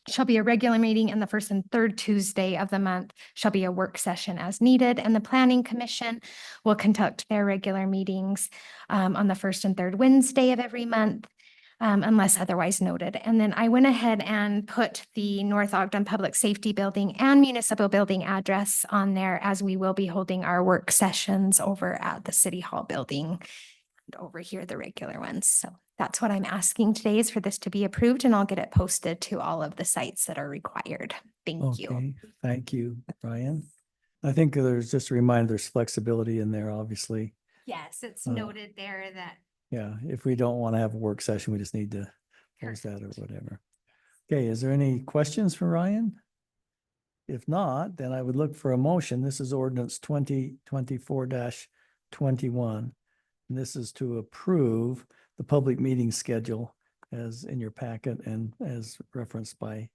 shall be a regular meeting, and the first and third Tuesday of the month shall be a work session as needed. And the planning commission will conduct their regular meetings on the first and third Wednesday of every month. Unless otherwise noted. And then I went ahead and put the North Ogden Public Safety Building and Municipal Building address on there, as we will be holding our work sessions over at the City Hall building. And over here, the regular ones. So that's what I'm asking today, is for this to be approved, and I'll get it posted to all of the sites that are required. Thank you. Okay, thank you, Ryan. I think there's just a reminder, there's flexibility in there, obviously. Yes, it's noted there that. Yeah, if we don't want to have a work session, we just need to close that or whatever. Okay, is there any questions for Ryan? If not, then I would look for a motion. This is ordinance 2024-21. And this is to approve the public meeting schedule as in your packet and as referenced by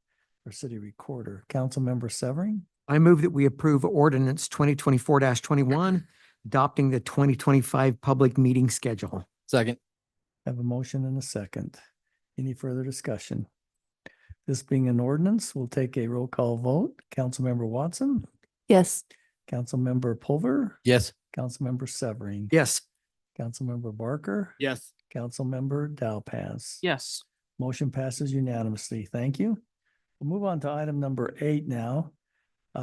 our city recorder. Councilmember Severing? I move that we approve ordinance 2024-21, adopting the 2025 public meeting schedule. Second. Have a motion and a second. Any further discussion? This being an ordinance, we'll take a roll call vote. Councilmember Watson, Yes. Councilmember Pulver, Yes. Councilmember Severing, Yes. Councilmember Barker, Yes. Councilmember Dowpaz. Yes. Motion passes unanimously. Thank you. We'll move on to item number 8 now.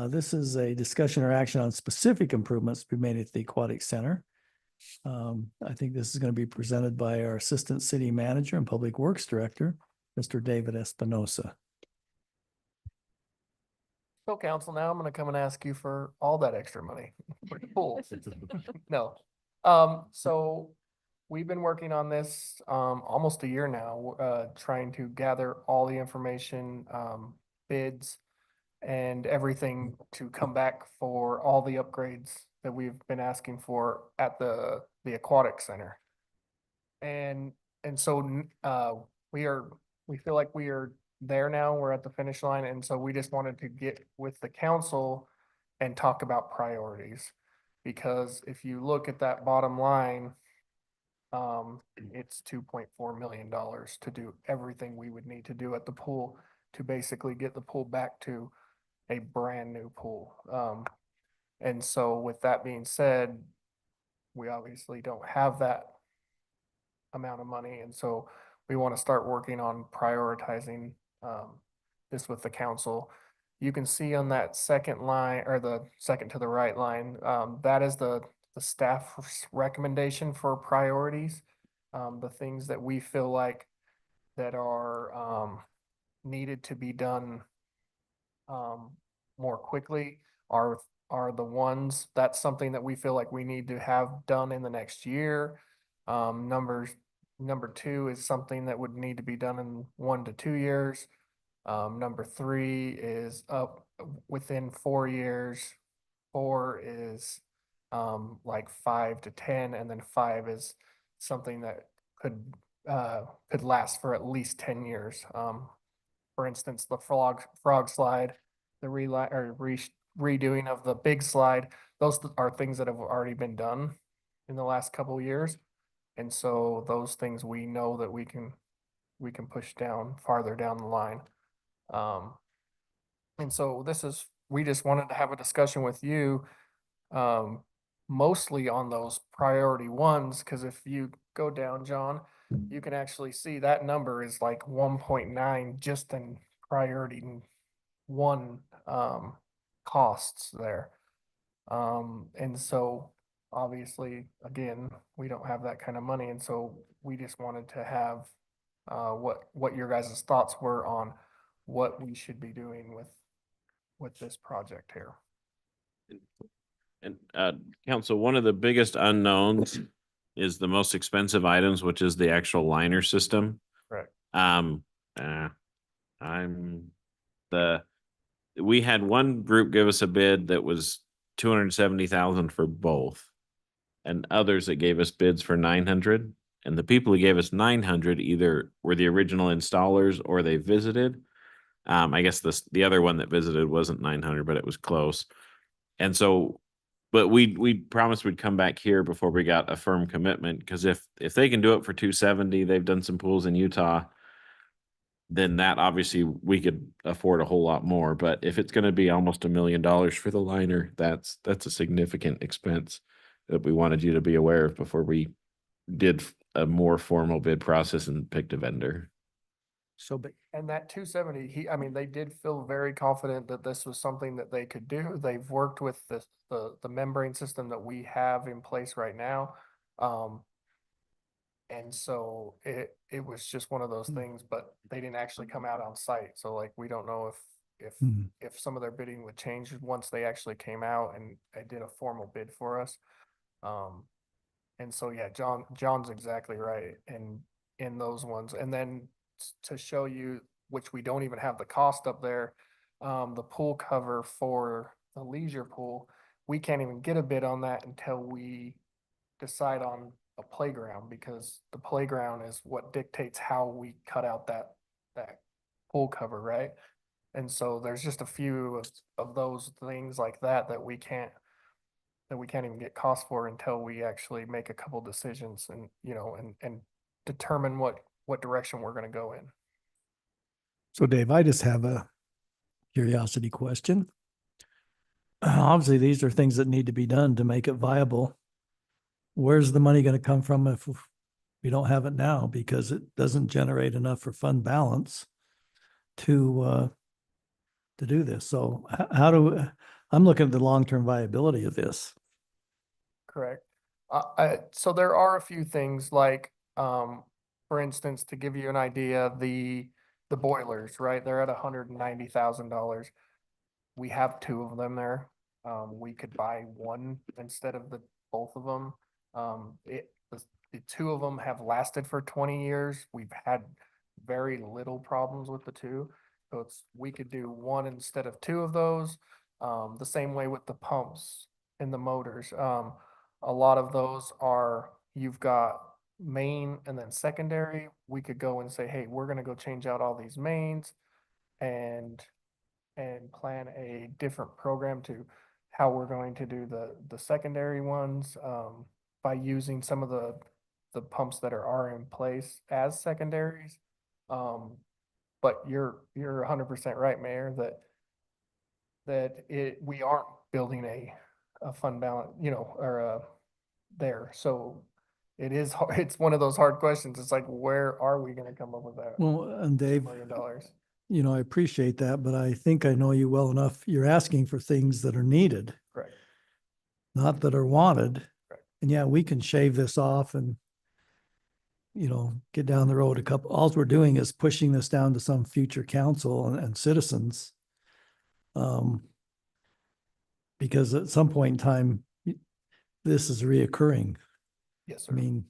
This is a discussion or action on specific improvements to be made at the Aquatic Center. I think this is going to be presented by our Assistant City Manager and Public Works Director, Mr. David Espinosa. So council, now I'm gonna come and ask you for all that extra money. Pretty cool. No. So we've been working on this almost a year now, trying to gather all the information, bids and everything to come back for all the upgrades that we've been asking for at the Aquatic Center. And so we feel like we are there now. We're at the finish line. And so we just wanted to get with the council and talk about priorities. Because if you look at that bottom line, it's $2.4 million to do everything we would need to do at the pool to basically get the pool back to a brand new pool. And so with that being said, we obviously don't have that amount of money. And so we want to start working on prioritizing this with the council. you can see on that second line or the second to the right line, that is the staff's recommendation for priorities. The things that we feel like that are needed to be done more quickly are the ones, that's something that we feel like we need to have done in the next year. Number two is something that would need to be done in 1 to 2 years. Number three is up within 4 years. 4 is like 5 to 10, and then 5 is something that could last for at least 10 years. For instance, the frog slide, the redoing of the big slide, those are things that have already been done in the last couple of years. And so those things we know that we can push down farther down the line. And so we just wanted to have a discussion with you, mostly on those priority ones, because if you go down, John, you can actually see that number is like 1.9 just in priority one costs there. And so obviously, again, we don't have that kind of money, and so we just wanted to have what your guys' thoughts were on what we should be doing with this project here. And council, one of the biggest unknowns is the most expensive items, which is the actual liner system. Correct. We had one group give us a bid that was 270,000 for both, and others that gave us bids for 900. And the people who gave us 900 either were the original installers or they visited. I guess the other one that visited wasn't 900, but it was close. And so, but we promised we'd come back here before we got a firm commitment, because if they can do it for 270, they've done some pools in Utah, then that obviously we could afford a whole lot more. But if it's going to be almost $1 million for the liner, that's a significant expense that we wanted you to be aware of before we did a more formal bid process and picked a vendor. So, but And that 270, they did feel very confident that this was something that they could do. They've worked with the membrane system that we have in place right now. And so it was just one of those things, but they didn't actually come out on site. So like, we don't know if some of their bidding would change once they actually came out and did a formal bid for us. And so, yeah, John's exactly right. And in those ones, and then to show you, which we don't even have the cost up there, the pool cover for the leisure pool, we can't even get a bid on that until we decide on a playground, because the playground is what dictates how we cut out that pool cover, right? And so there's just a few of those things like that we can't even get cost for until we actually make a couple decisions and and determine what direction we're going to go in. So Dave, I just have a curiosity question. Obviously, these are things that need to be done to make it viable. Where's the money going to come from if we don't have it now? Because it doesn't generate enough for fund balance to do this. So I'm looking at the long-term viability of this. Correct. So there are a few things like, for instance, to give you an idea, the boilers, right? They're at $190,000. We have 2 of them there. We could buy one instead of both of them. The 2 of them have lasted for 20 years. We've had very little problems with the 2. So we could do 1 instead of 2 of those. The same way with the pumps and the motors. A lot of those you've got main and then secondary. We could go and say, hey, we're going to go change out all these mains and plan a different program to how we're going to do the secondary ones, by using some of the pumps that are in place as secondaries. But you're 100% right, Mayor, that we aren't building a fund balance, there. So it's one of those hard questions. It's like, where are we going to come up with that? Well, and Dave, $2 million? you know, I appreciate that, but I think I know you well enough. You're asking for things that are needed, Correct. not that are wanted. Correct. And yeah, we can shave this off and, you know, get down the road a couple. All we're doing is pushing this down to some future council and citizens. Because at some point in time, this is reoccurring. Yes, sir. I mean,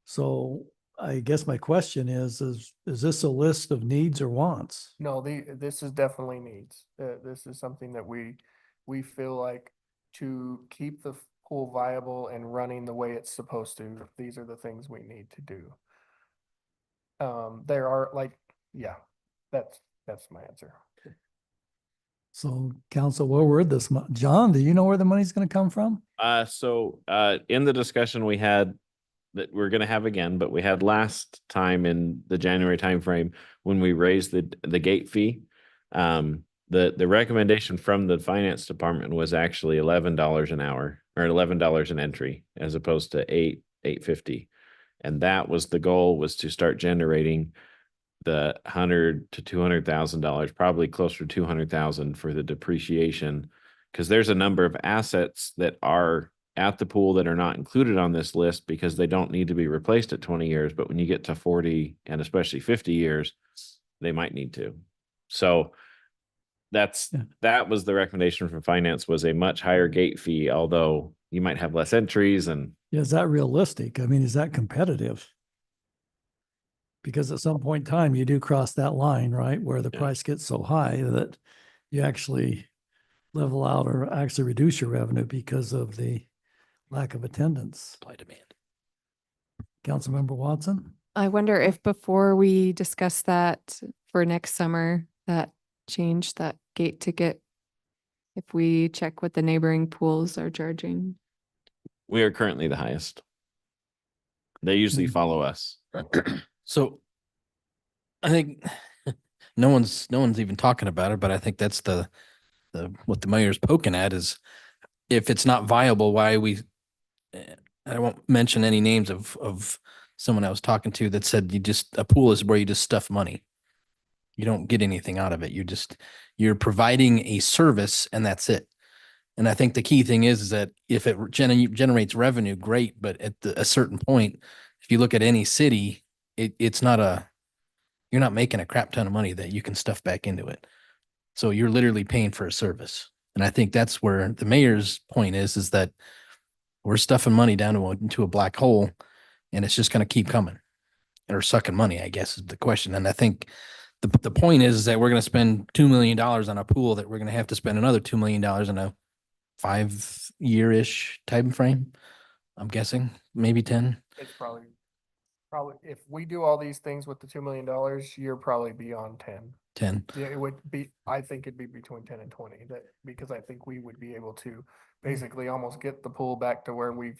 so I guess my question is this a list of needs or wants? No, this is definitely needs. This is something that we feel like to keep the pool viable and running the way it's supposed to, these are the things we need to do. There are like, yeah, that's my answer. So council, where this, John, do you know where the money's gonna come from? So in the discussion we had that we're gonna have again, but we had last time in the January timeframe when we raised the gate fee. The recommendation from the finance department was actually $11 an hour or $11 an entry as opposed to $8.50. And that was the goal, was to start generating the $100,000 to $200,000, probably closer to $200,000 for the depreciation. Because there's a number of assets that are at the pool that are not included on this list because they don't need to be replaced at 20 years. But when you get to 40 and especially 50 years, they might need to. So that was the recommendation from finance, was a much higher gate fee, although you might have less entries. And Yeah, is that realistic? I mean, is that competitive? Because at some point in time, you do cross that line, right? Where the price gets so high that you actually level out or actually reduce your revenue because of the lack of attendance. Supply demand. Councilmember Watson? I wonder if before we discuss that for next summer, that change, that gate ticket, if we check what the neighboring pools are charging. we are currently the highest. They usually follow us. So I think no one's even talking about it, but I think that's the what the mayor's poking at is, if it's not viable, why we, I won't mention any names of someone I was talking to that said a pool is where you just stuff money. You don't get anything out of it. You're providing a service and that's it. And I think the key thing is that if it generates revenue, great. But at a certain point, if you look at any city, you're not making a crap ton of money that you can stuff back into it. So you're literally paying for a service. And I think that's where the mayor's point is that we're stuffing money down into a black hole and it's just going to keep coming, or sucking money, I guess is the question. And I think the point is that we're going to spend $2 million on a pool that we're going to have to spend another $2 million in a 5-year-ish time frame. I'm guessing maybe 10. It's probably, if we do all these things with the $2 million, you're probably beyond 10. 10. Yeah, it would be, I think it'd be between 10 and 20, because I think we would be able to basically almost get the pool back to where we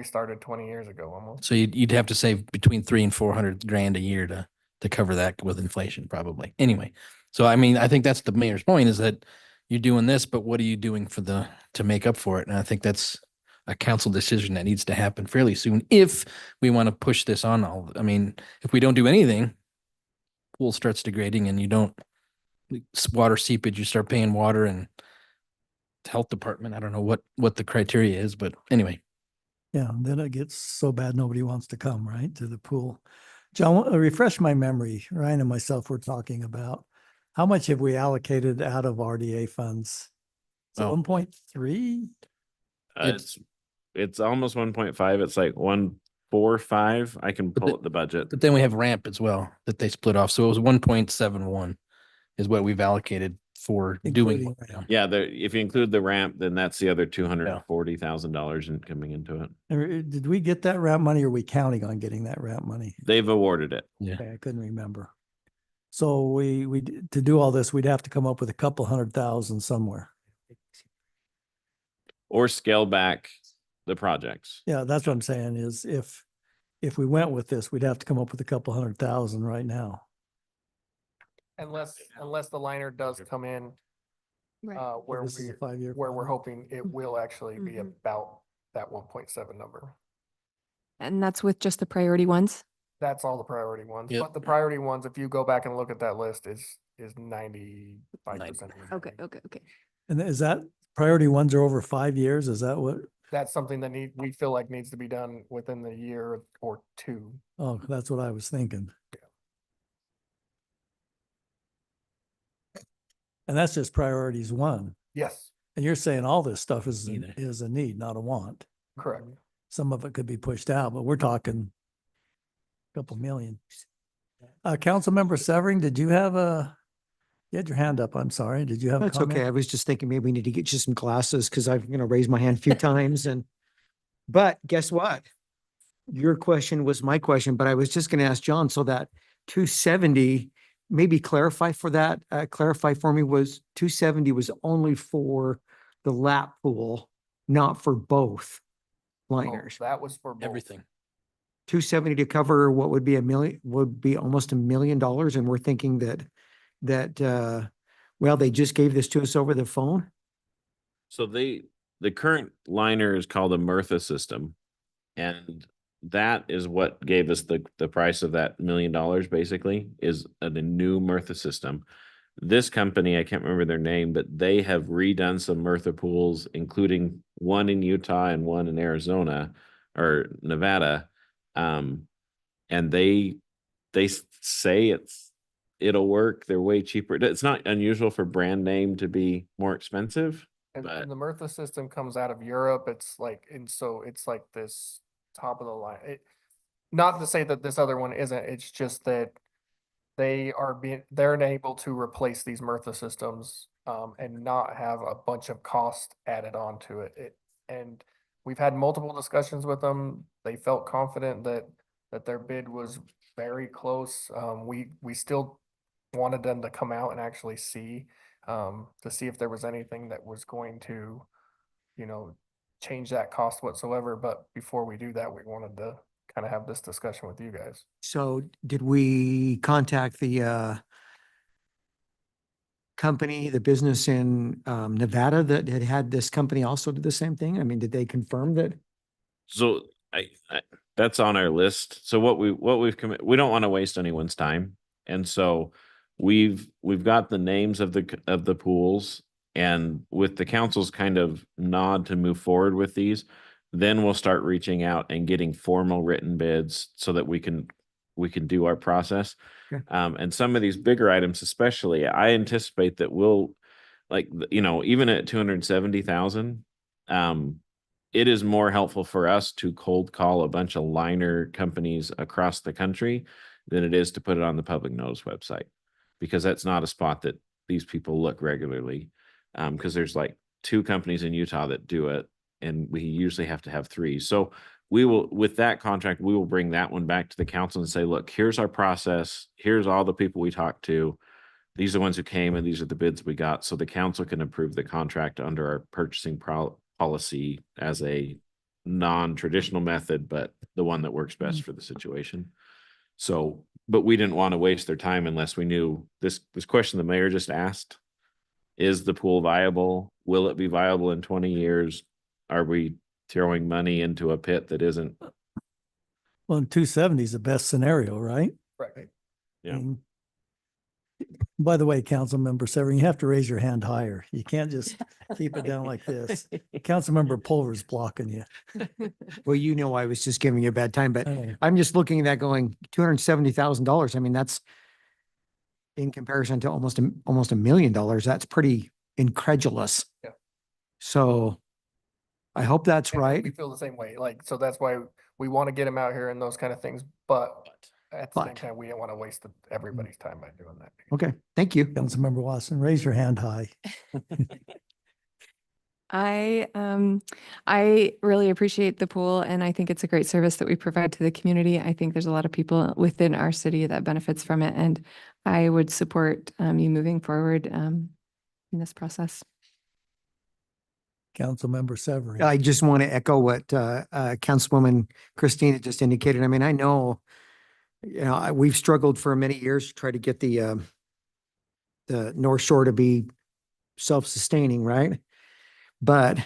started 20 years ago almost. So you'd have to save between $300,000 and $400,000 a year to cover that with inflation, probably. Anyway, so I mean, I think that's the mayor's point, is that you're doing this, but what are you doing to make up for it? And I think that's a council decision that needs to happen fairly soon if we want to push this on. I mean, if we don't do anything, pool starts degrading and you don't, water seepage, you start paying water and health department. I don't know what the criteria is, but anyway. Yeah, then it gets so bad nobody wants to come, right, to the pool. John, refresh my memory. Ryan and myself were talking about how much have we allocated out of RDA funds? Is it 1.3? It's almost 1.5. It's like 1.45. I can pull up the budget. But then we have ramp as well that they split off. So it was 1.71 is what we've allocated for doing. Including what we're doing. Yeah, if you include the ramp, then that's the other $240,000 in coming into it. Did we get that ramp money, or are we counting on getting that ramp money? They've awarded it. Yeah. Okay, I couldn't remember. So we to do all this, we'd have to come up with a couple $100,000 somewhere. Or scale back the projects. Yeah, that's what I'm saying is if we went with this, we'd have to come up with a couple $100,000 right now. Unless the liner does come in, where This is a 5-year where we're plan. hoping it will actually be about that 1.7 number. And that's with just the priority ones? That's all the priority ones, Yep. but the priority ones, if you go back and look at that list, is 95%. Okay, okay. And is that priority ones are over 5 years? Is that what? That's something that we feel like needs to be done within the year or two. Oh, that's what I was thinking. And that's just priorities one. Yes, And you're saying all this stuff is Either. a need, not a want. correct. Some of it could be pushed out, but we're talking a couple million. Councilmember Severing, did you have you had your hand up, I'm sorry. Did you have a That's comment? okay. I was just thinking maybe we need to get you some glasses because I've, raised my hand a few times but guess what? Your question was my question, but I was just going to ask John, so that 270, maybe clarify for me, was 270 was only for the lap pool, not for both Oh, liners. that was for both. Everything. 270 to cover what would be almost $1 million. And we're thinking that they just gave this to us over the phone. So the current liner is called a Murtha system. And that is what gave us the price of that $1 million, basically, is a new Murtha system. This company, I can't remember their name, but they have redone some Murtha pools, including one in Utah and one in Arizona or Nevada. And they say it'll work. They're way cheaper. It's not unusual for brand name to be more expensive. And But the Murtha system comes out of Europe. It's like, and so it's like this top of the line. Not to say that this other one isn't, it's just that they're able to replace these Murtha systems and not have a bunch of cost added on to it. And we've had multiple discussions with them. They felt confident that their bid was very close. We still wanted them to come out and actually see to see if there was anything that was going to, change that cost whatsoever. But before we do that, we wanted to kind of have this discussion with you guys. So did we contact the company, the business in Nevada that had this company also do the same thing? I mean, did they confirm that? so I that's on our list. So what we've committed, we don't want to waste anyone's time. And so we've got the names of the pools, and with the council's kind of nod to move forward with these, then we'll start reaching out and getting formal written bids so that we can do our process. Okay. And some of these bigger items, especially, I anticipate that we'll, like, even at 270,000, it is more helpful for us to cold call a bunch of liner companies across the country than it is to put it on the public notice website, because that's not a spot that these people look regularly. Because there's like 2 companies in Utah that do it, and we usually have to have 3. So we will, with that contract, we will bring that one back to the council and say, look, here's our process. Here's all the people we talked to. These are the ones who came, and these are the bids we got. So the council can approve the contract under our purchasing policy as a non-traditional method, but the one that works best for the situation. So, but we didn't want to waste their time unless we knew this question the mayor just asked. Is the pool viable? Will it be viable in 20 years? Are we throwing money into a pit that isn't? Well, 270 is the best scenario, right? Right. Yeah. By the way, Councilmember Severing, you have to raise your hand higher. You can't just keep it down like this. Councilmember Pulver's blocking you. Well, I was just giving you a bad time, but Oh. I'm just looking at that going $270,000. I mean, that's in comparison to almost $1 million. That's pretty incredulous. Yeah. So I hope that's And right. We feel the same way. Like, so that's why we want to get them out here and those kind of things. But at the same time, we don't want to waste everybody's time by doing that. Okay, thank you. Councilmember Watson, raise your hand high. I really appreciate the pool, and I think it's a great service that we provide to the community. I think there's a lot of people within our city that benefits from it, and I would support you moving forward in this process. Councilmember Severing. I just want to echo what Councilwoman Christina just indicated. I mean, I know, we've struggled for many years to try to get the North Shore to be self-sustaining, right? But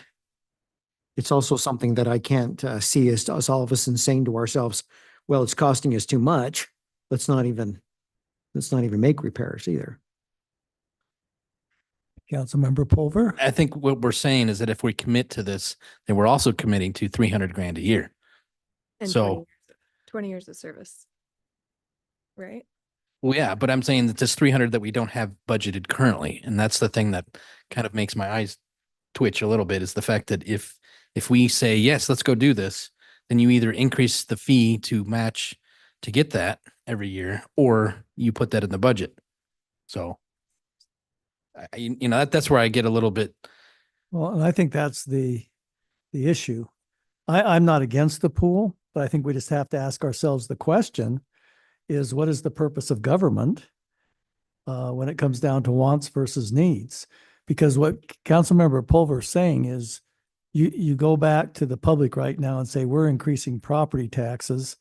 it's also something that I can't see as all of us saying to ourselves, well, it's costing us too much. Let's not even make repairs either. Councilmember Pulver? I think what we're saying is that if we commit to this, then we're also committing to 300 grand a year. And So, 20 years of service. Right? well, yeah, but I'm saying that this 300 that we don't have budgeted currently, and that's the thing that kind of makes my eyes twitch a little bit, is the fact that if we say, yes, let's go do this, then you either increase the fee to match to get that every year, or you put that in the budget. So, that's where I get a little bit. Well, and I think that's the issue. I'm not against the pool, but I think we just have to ask ourselves the question is, what is the purpose of government when it comes down to wants versus needs? Because what Councilmember Pulver is saying is you go back to the public right now and say, we're increasing property taxes.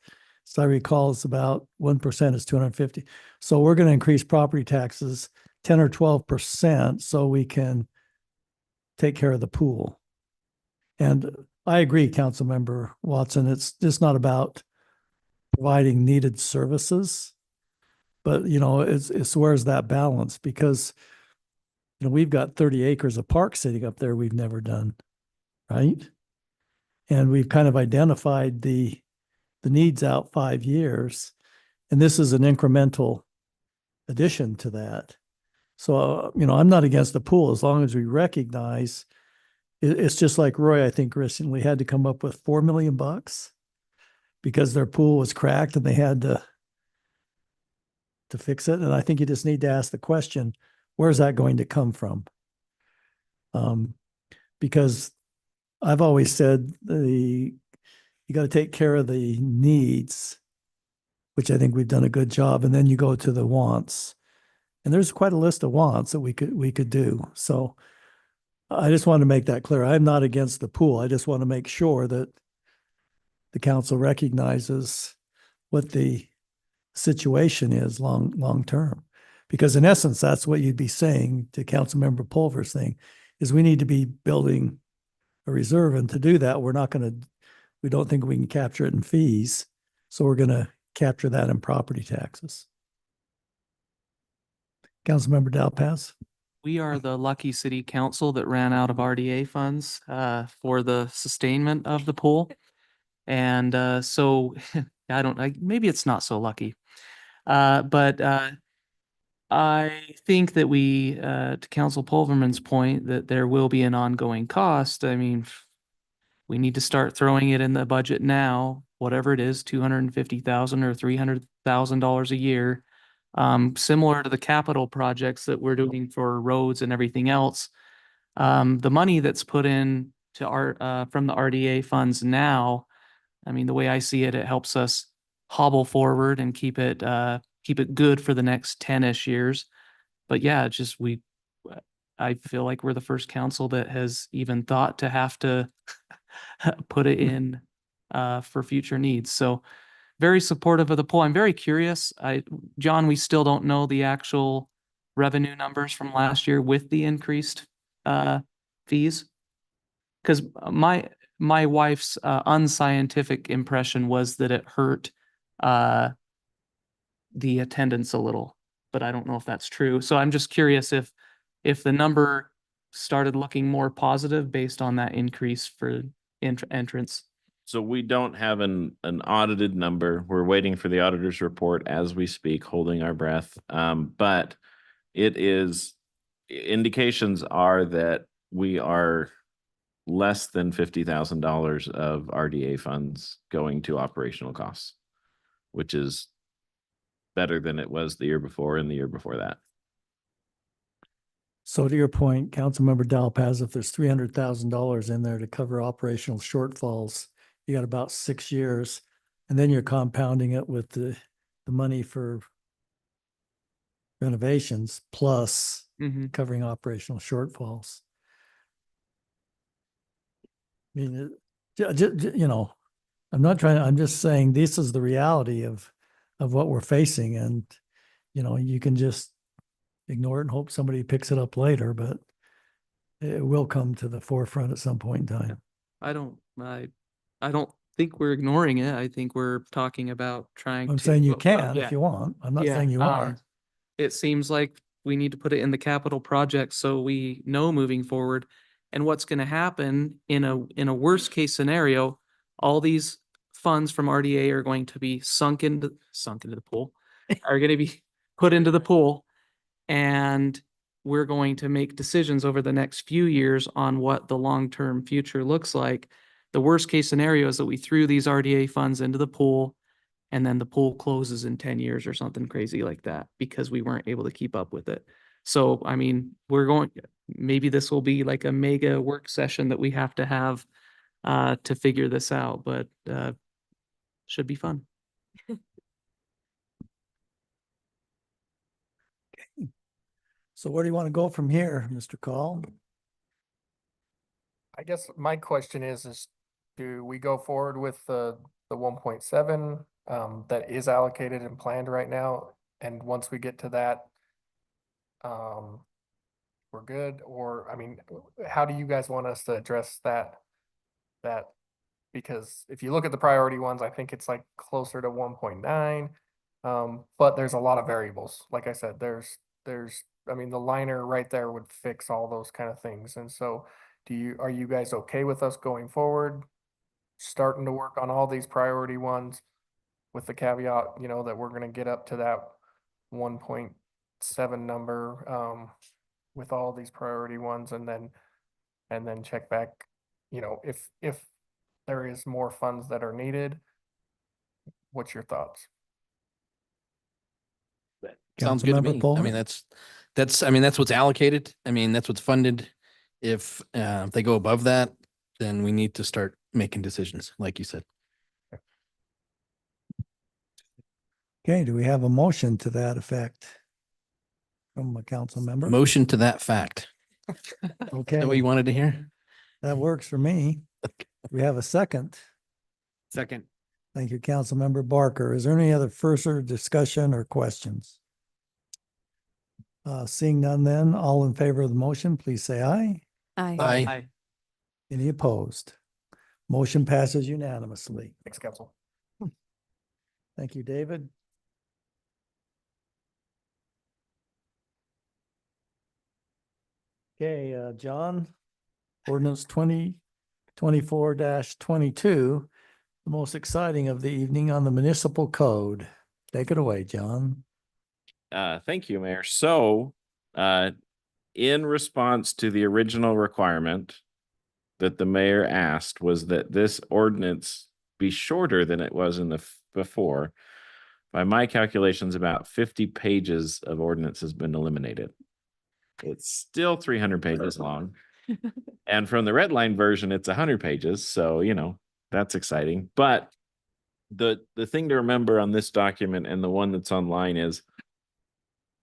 So I recall it's about 1% is 250. So we're going to increase property taxes 10 or 12% so we can take care of the pool. And I agree, Councilmember Watson, it's just not about providing needed services, but it's where's that balance? Because we've got 30 acres of park sitting up there we've never done, right? And we've kind of identified the needs out 5 years, and this is an incremental addition to that. So, I'm not against the pool as long as we recognize it's just like Roy, I think, recently had to come up with $4 million because their pool was cracked and they had to fix it. And I think you just need to ask the question, where's that going to come from? Because I've always said you got to take care of the needs, which I think we've done a good job. And then you go to the wants. And there's quite a list of wants that we could do. So I just want to make that clear. I'm not against the pool. I just want to make sure that the council recognizes what the situation is long term. Because in essence, that's what you'd be saying to Councilmember Pulver's thing, is we need to be building a reserve. And to do that, we don't think we can capture it in fees. So we're going to capture that in property taxes. Councilmember Dalpaz? We are the lucky city council that ran out of RDA funds for the sustainment of the pool. And so maybe it's not so lucky. But I think that to Council Pulverman's point, that there will be an ongoing cost. I mean, we need to start throwing it in the budget now, whatever it is, $250,000 or $300,000 a year. Similar to the capital projects that we're doing for roads and everything else. The money that's put in from the RDA funds now, I mean, the way I see it, it helps us hobble forward and keep it good for the next 10-ish years. But yeah, I feel like we're the first council that has even thought to have to put it in for future needs. So very supportive of the pool. I'm very curious. John, we still don't know the actual revenue numbers from last year with the increased fees. Because my wife's unscientific impression was that it hurt the attendance a little, but I don't know if that's true. So I'm just curious if the number started looking more positive based on that increase for entrance. So we don't have an audited number. We're waiting for the auditor's report as we speak, holding our breath. But indications are that we are less than $50,000 of RDA funds going to operational costs, which is better than it was the year before and the year before that. So to your point, Councilmember Dalpaz, if there's $300,000 in there to cover operational shortfalls, you got about 6 years, and then you're compounding it with the money for renovations plus covering operational shortfalls. I mean, I'm just saying this is the reality of what we're facing, and you can just ignore it and hope somebody picks it up later, but it will come to the forefront at some point in time. I don't think we're ignoring it. I think we're talking about trying to. I'm saying you well, can yeah. if you want. I'm not Yeah, saying you are. It seems like we need to put it in the capital project so we know moving forward. And what's gonna happen in a worst case scenario, all these funds from RDA are going to be sunk into the pool, are gonna be put into the pool. And we're going to make decisions over the next few years on what the long-term future looks like. The worst case scenario is that we threw these RDA funds into the pool and then the pool closes in 10 years or something crazy like that because we weren't able to keep up with it. So, I mean, maybe this will be like a mega work session that we have to figure this out, but should be fun. So where do you want to go from here, Mr. Call? I guess my question is do we go forward with the 1.7 that is allocated and planned right now? And once we get to that, we're good? Or, I mean, how do you guys want us to address that? Because if you look at the priority ones, I think it's like closer to 1.9. But there's a lot of variables. Like I said, I mean, the liner right there would fix all those kind of things. And so are you guys okay with us going forward, starting to work on all these priority ones with the caveat, you know, that we're going to get up to that 1.7 number, with all these priority ones and then check back, you know, if there is more funds that are needed? What's your thoughts? Sounds good to Councilmember me. I Pullman? mean, that's what's allocated. I mean, that's what's funded. If they go above that, then we need to start making decisions, like you said. Okay, do we have a motion to that effect from a council member? Motion to that fact. Is Okay, that what you wanted to hear? that works for me. We have a second. Second. Thank you, Councilmember Barker. Is there any other further discussion or questions? Seeing none then, all in favor of the motion, please say aye. Aye. Any opposed? Motion passes unanimously. Thanks, Council. Thank you, David. Okay, John, ordinance 2024-22, the most exciting of the evening on the municipal code. Take it away, John. Thank you, Mayor. So, in response to the original requirement that the mayor asked was that this ordinance be shorter than it was in the before. By my calculations, about 50 pages of ordinance has been eliminated. It's still 300 pages long. And from the red line version, it's 100 pages. So, you know, that's exciting. But the thing to remember on this document and the one that's online is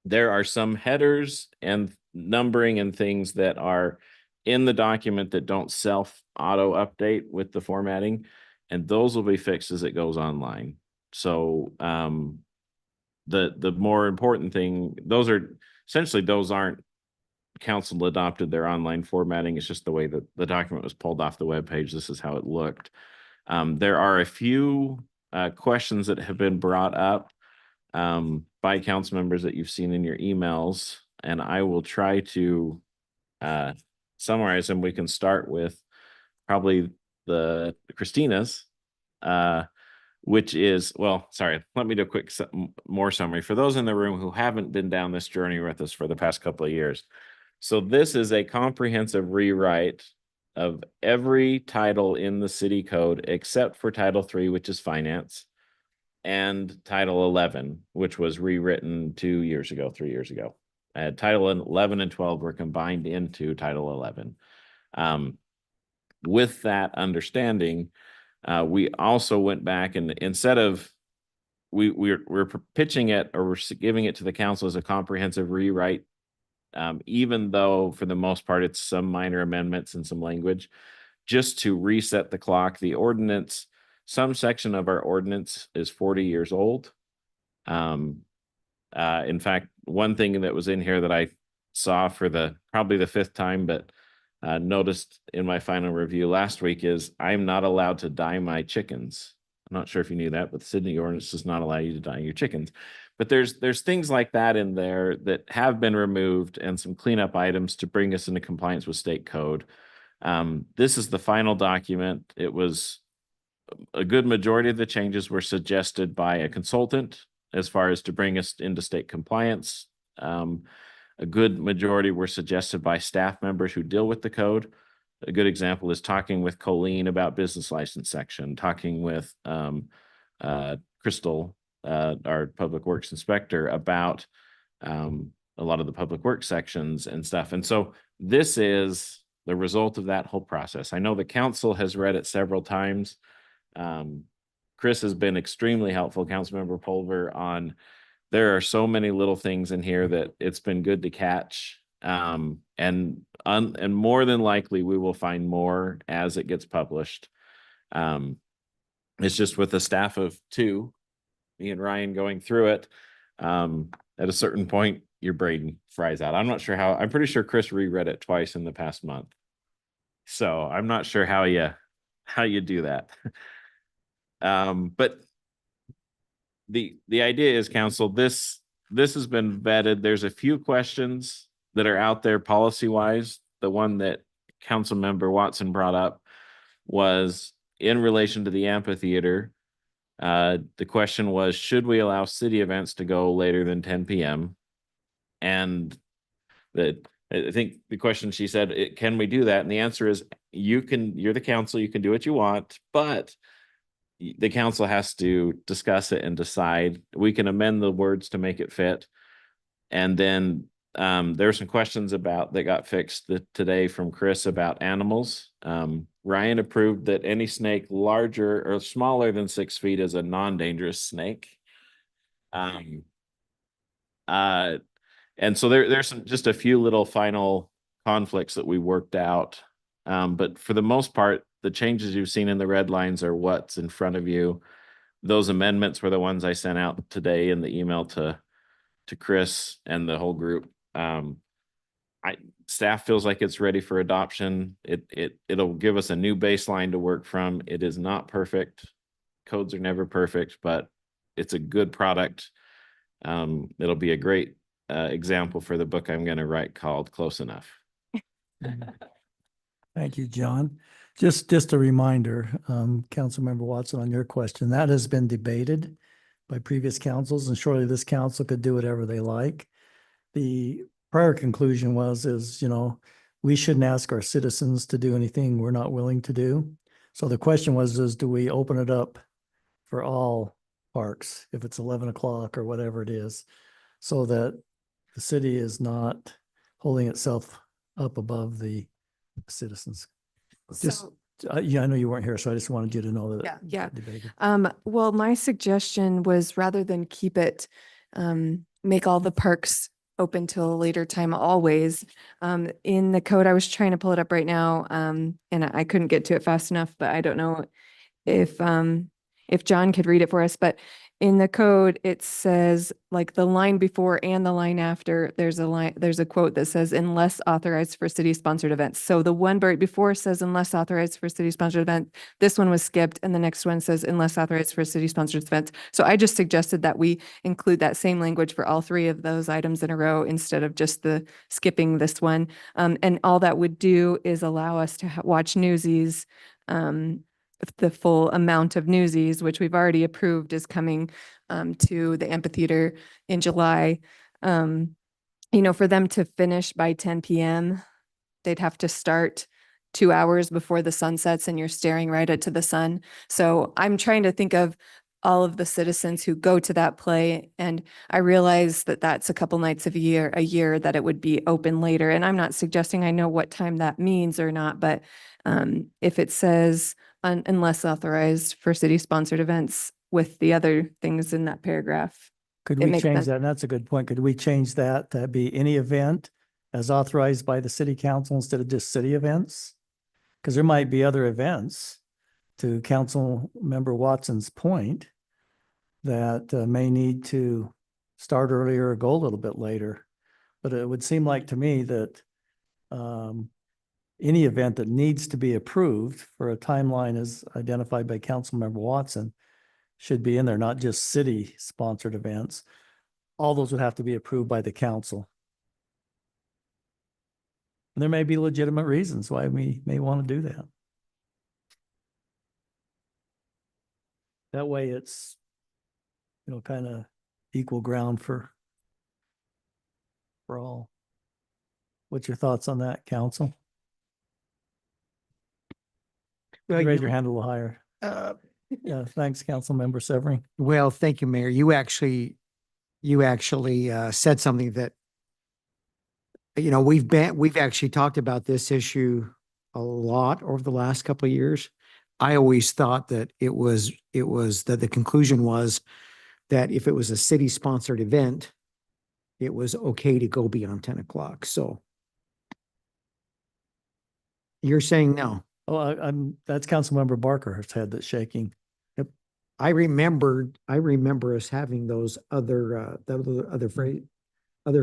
there are some headers and numbering and things that are in the document that don't self auto update with the formatting, and those will be fixed as it goes online. So the more important thing, those aren't council adopted their online formatting. It's just the way that the document was pulled off the webpage. This is how it looked. There are a few questions that have been brought up by council members that you've seen in your emails, and I will try to summarize them. We can start with probably the Christina's, which is, well, sorry, let me do a quick more summary for those in the room who haven't been down this journey with us for the past couple of years. So this is a comprehensive rewrite of every title in the city code except for Title 3, which is finance, and Title 11, which was rewritten 3 years ago. Title 11 and 12 were combined into Title 11. With that understanding, we also went back and instead of we're pitching it, or we're giving it to the council as a comprehensive rewrite, even though for the most part it's some minor amendments and some language, just to reset the clock. The ordinance, some section of our ordinance is 40 years old. In fact, one thing that was in here that I saw for probably the fifth time, but noticed in my final review last week is I'm not allowed to dye my chickens. I'm not sure if you knew that, but the Sydney ordinance does not allow you to dye your chickens. But there's things like that in there that have been removed and some cleanup items to bring us into compliance with state code. This is the final document. It was a good majority of the changes were suggested by a consultant as far as to bring us into state compliance. A good majority were suggested by staff members who deal with the code. A good example is talking with Colleen about business license section, talking with Crystal, our public works inspector, about a lot of the public works sections and stuff. And so this is the result of that whole process. I know the council has read it several times. Chris has been extremely helpful, Councilmember Pulver, on there are so many little things in here that it's been good to catch. And more than likely we will find more as it gets published. It's just with a staff of 2, me and Ryan going through it. At a certain point, your brain fries out. I'm not sure how. I'm pretty sure Chris reread it twice in the past month. So I'm not sure how you do that. But the idea is, council, this has been vetted. There's a few questions that are out there policy wise. The one that Councilmember Watson brought up was in relation to the amphitheater. The question was, should we allow city events to go later than 10 p.m.? And I think the question she said, can we do that? And the answer is, you're the council, you can do what you want, but the council has to discuss it and decide. We can amend the words to make it fit. And then there are some questions about that got fixed today from Chris about animals. Ryan approved that any snake larger or smaller than 6 feet is a non-dangerous snake. And so there's just a few little final conflicts that we worked out. But for the most part, the changes you've seen in the red lines are what's in front of you. Those amendments were the ones I sent out today in the email to Chris and the whole group. Staff feels like it's ready for adoption. It'll give us a new baseline to work from. It is not perfect. Codes are never perfect, but it's a good product. It'll be a great example for the book I'm going to write called Close Enough. Thank you, John. Just a reminder, Councilmember Watson, on your question, that has been debated by previous councils, and surely this council could do whatever they like. The prior conclusion is, we shouldn't ask our citizens to do anything we're not willing to do. So the question was, do we open it up for all parks if it's 11 o'clock or whatever it is, so that the city is not holding itself up above the citizens? Yeah, I know you weren't here, so I just wanted you to know that. Yeah. Debated. Well, my suggestion was, rather than keep it, make all the parks open till a later time always. In the code, I was trying to pull it up right now, and I couldn't get to it fast enough, but I don't know if John could read it for us. But in the code, it says, like, the line before and the line after, there's a quote that says, unless authorized for city sponsored events. So the one right before says unless authorized for city sponsored event. This one was skipped, and the next one says unless authorized for city sponsored events. So I just suggested that we include that same language for all 3 of those items in a row instead of just the skipping this one. And all that would do is allow us to watch Newsies, the full amount of Newsies, which we've already approved, is coming to the amphitheater in July. For them to finish by 10 p.m., they'd have to start 2 hours before the sun sets, and you're staring right into the sun. So I'm trying to think of all of the citizens who go to that play, and I realize that that's a couple nights of a year that it would be open later. And I'm not suggesting I know what time that means or not, but if it says unless authorized for city-sponsored events with the other things in that paragraph. Could it we makes change sense. that? And that's a good point. Could we change that to be any event as authorized by the city council instead of just city events? Because there might be other events, to Council Member Watson's point, that may need to start earlier or go a little bit later. But it would seem like to me that any event that needs to be approved for a timeline as identified by Councilmember Watson should be in there, not just city-sponsored events. All those would have to be approved by the council. And there may be legitimate reasons why we may want to do that. That way it's, kind of equal ground for all. What's your thoughts on that, council? Well, Raise you- your hand a little higher. Yeah, thanks, Councilmember Severing. Well, thank you, Mayor. You actually said something that, we've actually talked about this issue a lot over the last couple of years. I always thought that it was that the conclusion was that if it was a city-sponsored event, it was okay to go beyond 10 o'clock. So you're saying no? Oh, that's Councilmember Barker's head that's shaking. I remember us having those other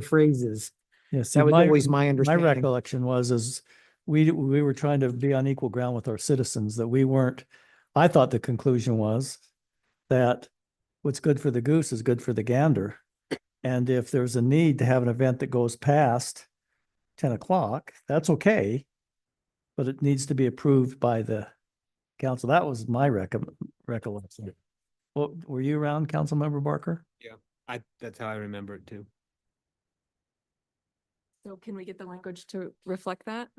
phrases. Yeah, see, That was always my my understanding. recollection was we were trying to be on equal ground with our citizens, that we weren't, I thought the conclusion was that what's good for the goose is good for the gander. And if there's a need to have an event that goes past 10 o'clock, that's okay. But it needs to be approved by the council. That was my recollection. Well, were you around, Councilmember Barker? Yeah, that's how I remember it too. So can we get the language to reflect that?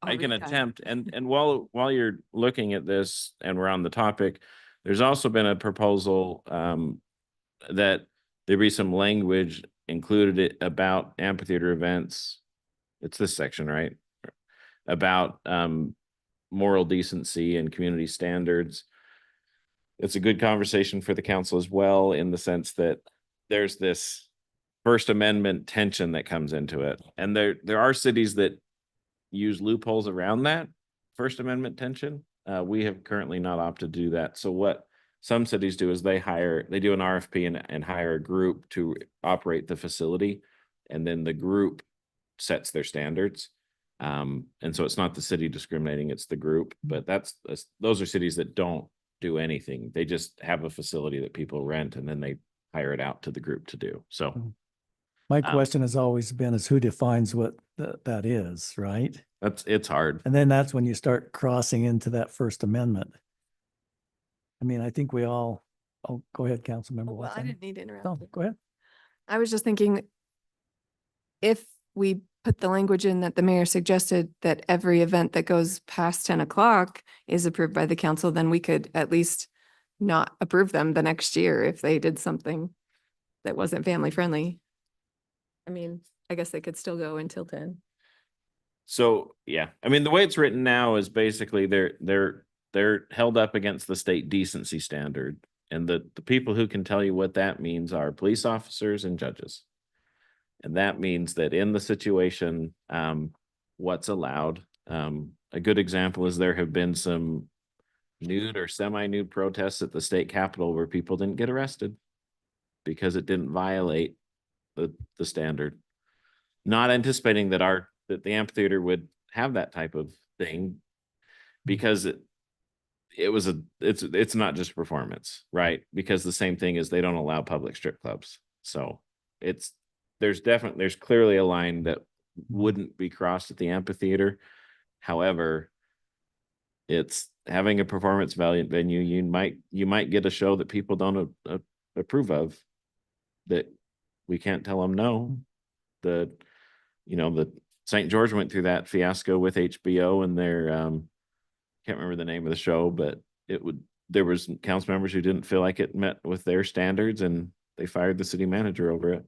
I can read that. attempt, and while you're looking at this and we're on the topic, there's also been a proposal that there be some language included about amphitheater events. It's this section, right? About moral decency and community standards. It's a good conversation for the council as well, in the sense that there's this First Amendment tension that comes into it. And there are cities that use loopholes around that First Amendment tension. We have currently not opted to do that. So what some cities do is they do an RFP and hire a group to operate the facility. And then the group sets their standards. And so it's not the city discriminating, it's the group. But those are cities that don't do anything. They just have a facility that people rent and then they hire it out to the group to do. So My question has always been is who defines what that is, right? it's hard. And then that's when you start crossing into that First Amendment. I mean, I think we all, go ahead, Councilmember Well, I Watson. didn't need to interrupt. No, go ahead. I was just thinking, if we put the language in that the mayor suggested that every event that goes past 10 o'clock is approved by the council, then we could at least not approve them the next year if they did something that wasn't family friendly. I mean, I guess they could still go until 10. So, yeah, I mean, the way it's written now is basically they're held up against the state decency standard. And the people who can tell you what that means are police officers and judges. And that means that in the situation, what's allowed. A good example is there have been some nude or semi-nude protests at the state capitol where people didn't get arrested because it didn't violate the standard. Not anticipating that the amphitheater would have that type of thing, because it's not just performance, right? Because the same thing is they don't allow public strip clubs. So there's clearly a line that wouldn't be crossed at the amphitheater. However, it's having a performance venue. You might get a show that people don't approve of, that we can't tell them no. The St. George went through that fiasco with HBO and their can't remember the name of the show, but there was council members who didn't feel like it met with their standards and they fired the city manager over it.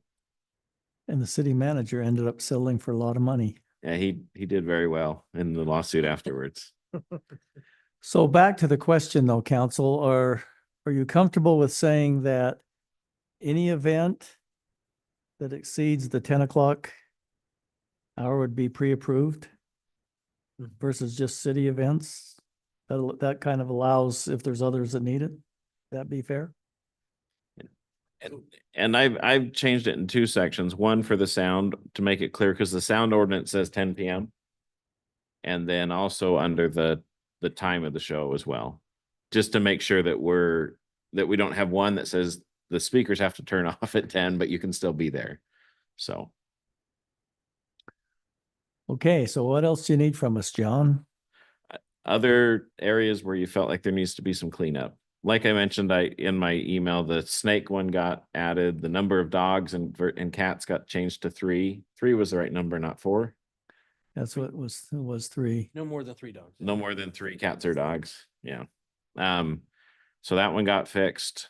And the city manager ended up settling for a lot of money. Yeah, he did very well in the lawsuit afterwards. So back to the question though, council, are you comfortable with saying that any event that exceeds the 10 o'clock hour would be pre-approved versus just city events? That kind of allows if there's others that need it. That'd be fair? And I've changed it in two sections, one for the sound to make it clear, because the sound ordinance says 10 PM. And then also under the time of the show as well, just to make sure that we don't have one that says the speakers have to turn off at 10, but you can still be there. So Okay, so what else do you need from us, John? other areas where you felt like there needs to be some cleanup. Like I mentioned, in my email, the snake one got added, the number of dogs and cats got changed to 3. 3 was the right number, not 4. That's what was 3. No more than 3 dogs. No more than 3 cats or dogs. Yeah. So that one got fixed.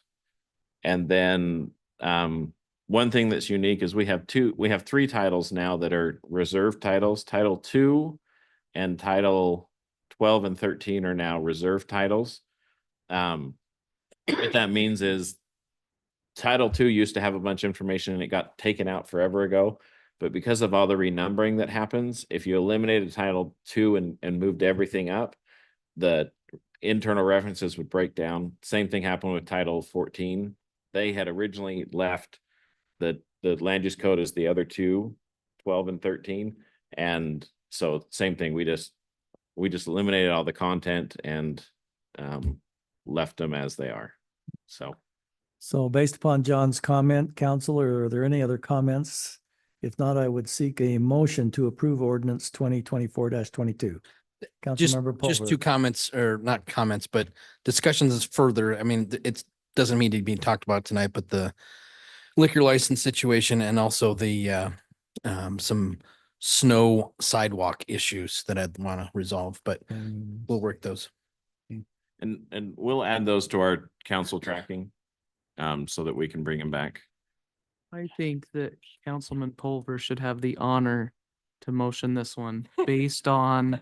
And then one thing that's unique is we have 3 titles now that are reserved titles. Title 2 and Title 12 and 13 are now reserved titles. What that means is Title 2 used to have a bunch of information and it got taken out forever ago. But because of all the renumbering that happens, if you eliminated Title 2 and moved everything up, the internal references would break down. Same thing happened with Title 14. They had originally left the land use code as the other 2, 12 and 13. And so same thing, we just eliminated all the content and left them as they are. So based upon John's comment, Counselor, are there any other comments? If not, I would seek a motion to approve ordinance 2024-22. Councilmember Just Pulver. 2 comments, or not comments, but discussions further. I mean, it doesn't need to be talked about tonight, but the liquor license situation and also the some snow sidewalk issues that I'd want to resolve, but we'll work those. And we'll add those to our council tracking so that we can bring them back. I think that Councilman Pulver should have the honor to motion this one based on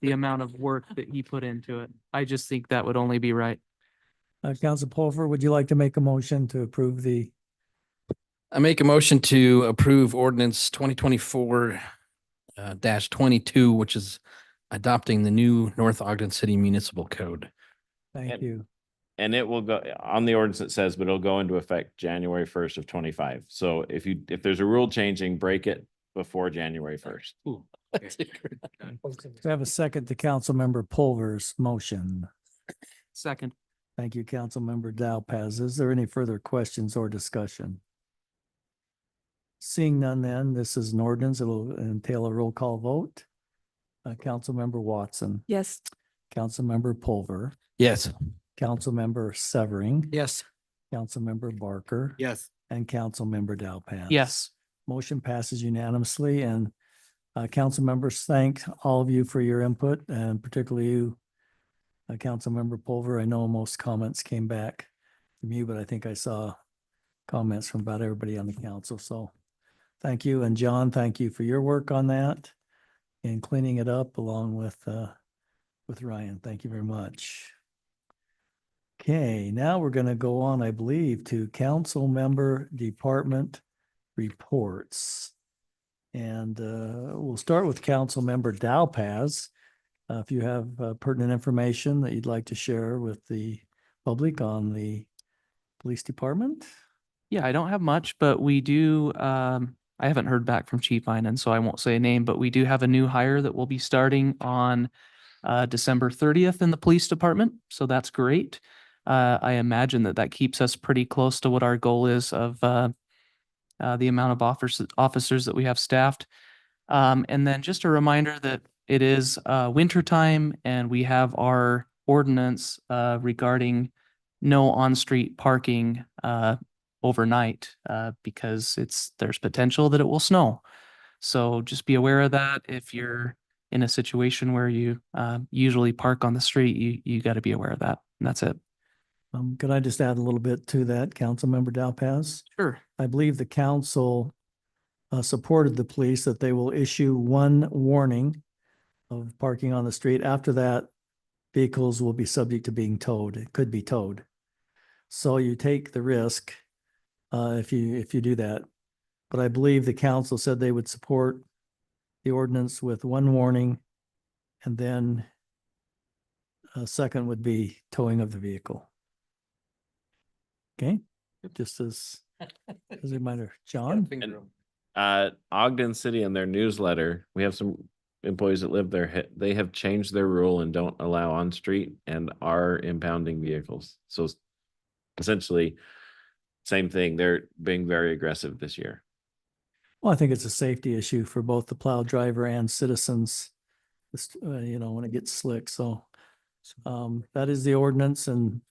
the amount of work that he put into it. I just think that would only be right. Council Pulver, would you like to make a motion to approve the? I make a motion to approve ordinance 2024 -22, which is adopting the new North Ogden City Municipal Code. Thank you. And it will go on the ordinance, it says, but it'll go into effect January 1st of 25. So if there's a rule changing, break it before January 1st. We have a second to Councilmember Pulver's motion. Second. Thank you, Councilmember Dowpaz. Is there any further questions or discussion? Seeing none then, this is an ordinance. It'll entail a roll call vote. Councilmember Watson. Yes. Councilmember Pulver. Yes. Councilmember Severing. Yes. Councilmember Barker. Yes. And Councilmember Dowpaz. Yes. Motion passes unanimously, and council members, thank all of you for your input, and particularly you, Councilmember Pulver. I know most comments came back from you, but I think I saw comments from about everybody on the council. So thank you. And John, thank you for your work on that and cleaning it up along with Ryan. Thank you very much. Okay, now we're going to go on, I believe, to council member department reports. And we'll start with Councilmember Dowpaz. If you have pertinent information that you'd like to share with the public on the police department. Yeah, I don't have much, but we do, I haven't heard back from Chief Inan, so I won't say a name, but we do have a new hire that will be starting on December 30th in the police department. So that's great. I imagine that keeps us pretty close to what our goal is of the amount of officers that we have staffed. And then just a reminder that it is winter time and we have our ordinance regarding no on-street parking overnight because there's potential that it will snow. So just be aware of that. If you're in a situation where you usually park on the street, you got to be aware of that. And that's it. Could I just add a little bit to that, Councilmember Dowpaz? Sure. I believe the council supported the police that they will issue one warning of parking on the street. After that, vehicles will be subject to being towed. It could be towed. So you take the risk if you do that. But I believe the council said they would support the ordinance with one warning, and then a second would be towing of the vehicle. Okay, just as As a reminder, John? Ogden City in their newsletter, we have some employees that live there. They have changed their rule and don't allow on street and are impounding vehicles. So essentially, same thing. They're being very aggressive this year. Well, I think it's a safety issue for both the plow driver and citizens. You know, when it gets slick. So that is the ordinance and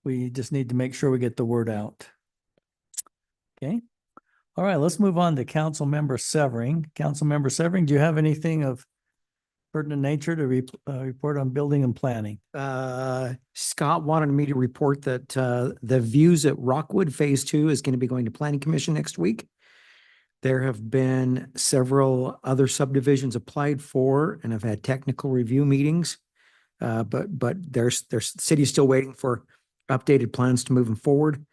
we just need to make sure we get the word out. Okay. All right, let's move on to Councilmember Severing. Councilmember Severing, do you have anything of pertinent nature to report on building and planning? Scott wanted me to report that the views at Rockwood Phase 2 is going to be going to Planning Commission next week. There have been several other subdivisions applied for and have had technical review meetings. But there's city's still waiting for updated plans to moving forward.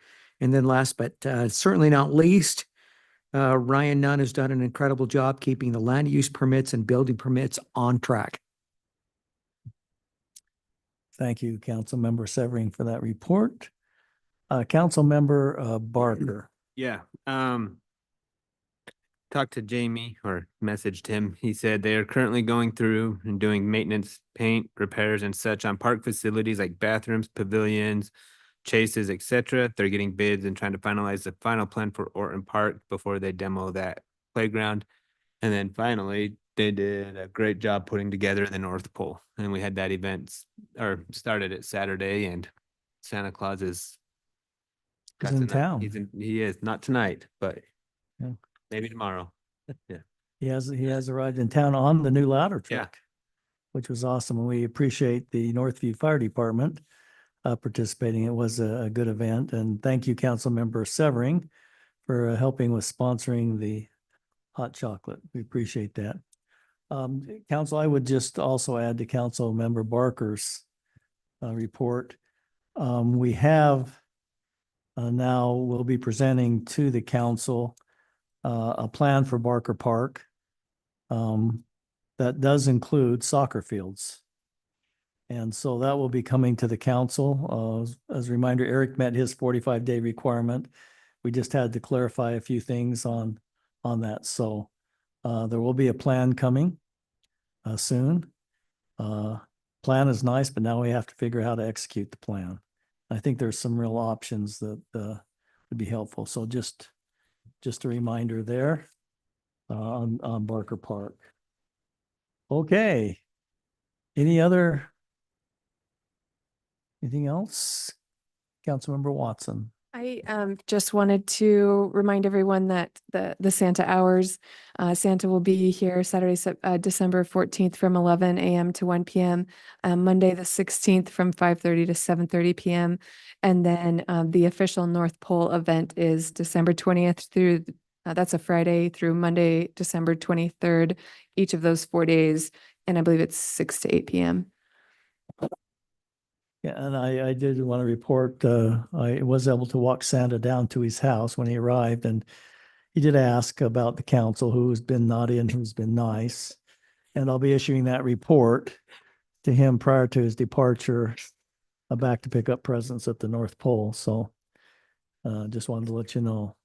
And then last but certainly not least, Ryan Nunn has done an incredible job keeping the land use permits and building permits on track. Thank you, Councilmember Severing, for that report. Councilmember Barker. Yeah, talked to Jamie or messaged him. He said they are currently going through and doing maintenance, paint, repairs and such on park facilities like bathrooms, pavilions, chases, etc. They're getting bids and trying to finalize the final plan for Orton Park before they demo that playground. And then finally, they did a great job putting together the North Pole. And we had that event started it Saturday, and Santa Claus is He's in town. He is not tonight, but Yeah. maybe tomorrow. Yeah. He has arrived in town on the new ladder Yeah. truck, which was awesome. And we appreciate the Northview Fire Department participating. It was a good event. And thank you, Councilmember Severing, for helping with sponsoring the hot chocolate. We appreciate that. Council, I would just also add to Councilmember Barker's report. We have now we'll be presenting to the council a plan for Barker Park that does include soccer fields. And so that will be coming to the council. As a reminder, Eric met his 45-day requirement. We just had to clarify a few things on that. So there will be a plan coming soon. Plan is nice, but now we have to figure out how to execute the plan. I think there's some real options that would be helpful. So just a reminder there on Barker Park. Okay. Anything else? Councilmember Watson. I just wanted to remind everyone that the Santa hours, Santa will be here Saturday, December 14th from 11 a.m. to 1 p.m. Monday, the 16th from 5:30 to 7:30 p.m. And then the official North Pole event is December 20th through, that's a Friday, through Monday, December 23rd, each of those 4 days. And I believe it's 6 to 8 p.m. Yeah, and I did want to report, I was able to walk Santa down to his house when he arrived, and he did ask about the council, who's been naughty and who's been nice. And I'll be issuing that report to him prior to his departure back to pick up presents at the North Pole. So just wanted to let you know.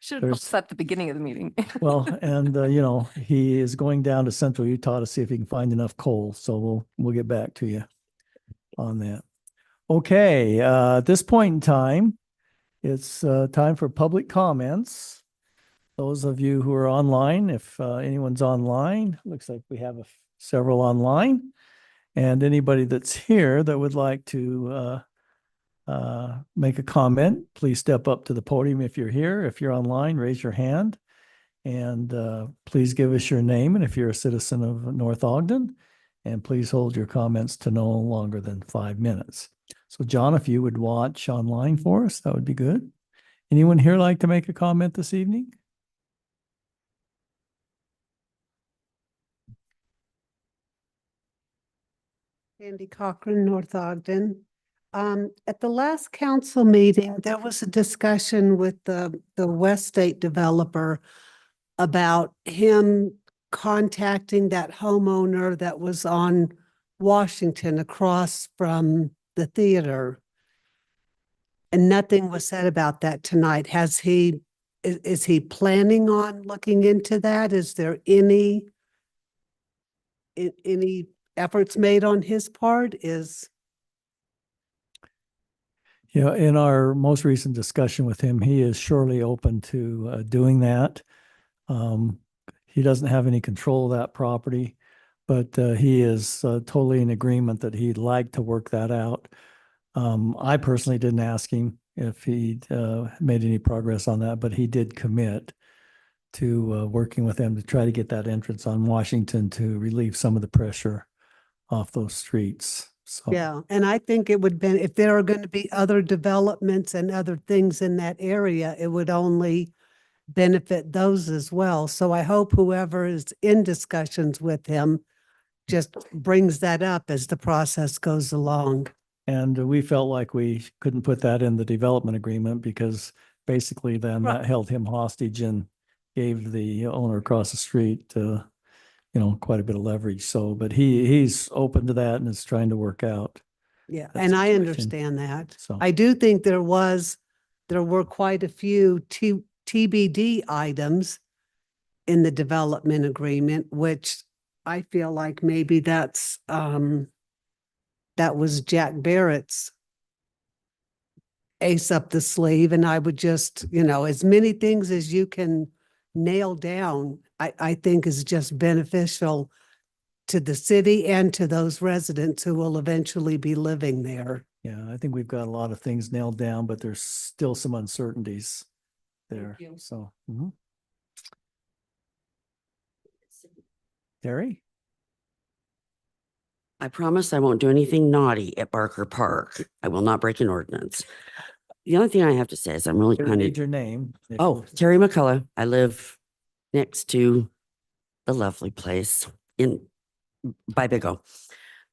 Should have There's- told us at the beginning of the meeting. Well, and he is going down to Central Utah to see if he can find enough coal. So we'll get back to you on that. Okay, at this point in time, it's time for public comments. Those of you who are online, if anyone's online, looks like we have several online. And anybody that's here that would like to make a comment, please step up to the podium if you're here. If you're online, raise your hand. And please give us your name, and if you're a citizen of North Ogden. And please hold your comments to no longer than 5 minutes. So John, if you would watch online for us, that would be good. Anyone here like to make a comment this evening? Andy Cochran, North Ogden. At the last council meeting, there was a discussion with the West State developer about him contacting that homeowner that was on Washington across from the theater. And nothing was said about that tonight. Has he, is he planning on looking into that? Is there any any efforts made on his part? Is, You know, in our most recent discussion with him, he is surely open to doing that. He doesn't have any control of that property, but he is totally in agreement that he'd like to work that out. I personally didn't ask him if he'd made any progress on that, but he did commit to working with them to try to get that entrance on Washington to relieve some of the pressure off those streets. So. yeah, and I think it would be, if there are going to be other developments and other things in that area, it would only benefit those as well. So I hope whoever is in discussions with him just brings that up as the process goes along. And we felt like we couldn't put that in the development agreement because basically then Right. that held him hostage and gave the owner across the street, quite a bit of leverage. So, but he's open to that and is trying to work out. Yeah, that and I situation. understand that. So. I do think there were quite a few TBD items in the development agreement, which I feel like maybe that was Jack Barrett's ace up the sleeve. And I would just, as many things as you can nail down, I think is just beneficial to the city and to those residents who will eventually be living there. Yeah, I think we've got a lot of things nailed down, but there's still some uncertainties there. you. So. Terry? I promise I won't do anything naughty at Barker Park. I will not break an ordinance. The only thing I have to say is I'm really kind Need of, your name. oh, Terry McCullough. I live next to the lovely place by Big O.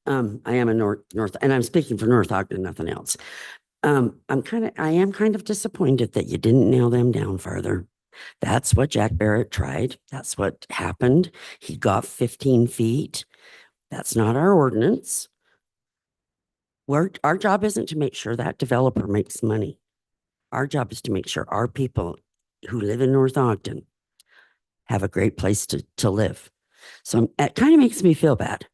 I am a North, and I'm speaking for North Ogden, nothing else. I am kind of disappointed that you didn't nail them down further. That's what Jack Barrett tried. That's what happened. He got 15 feet. That's not our ordinance. Our job isn't to make sure that developer makes money. Our job is to make sure our people who live in North Ogden have a great place to live. So it kind of makes me feel bad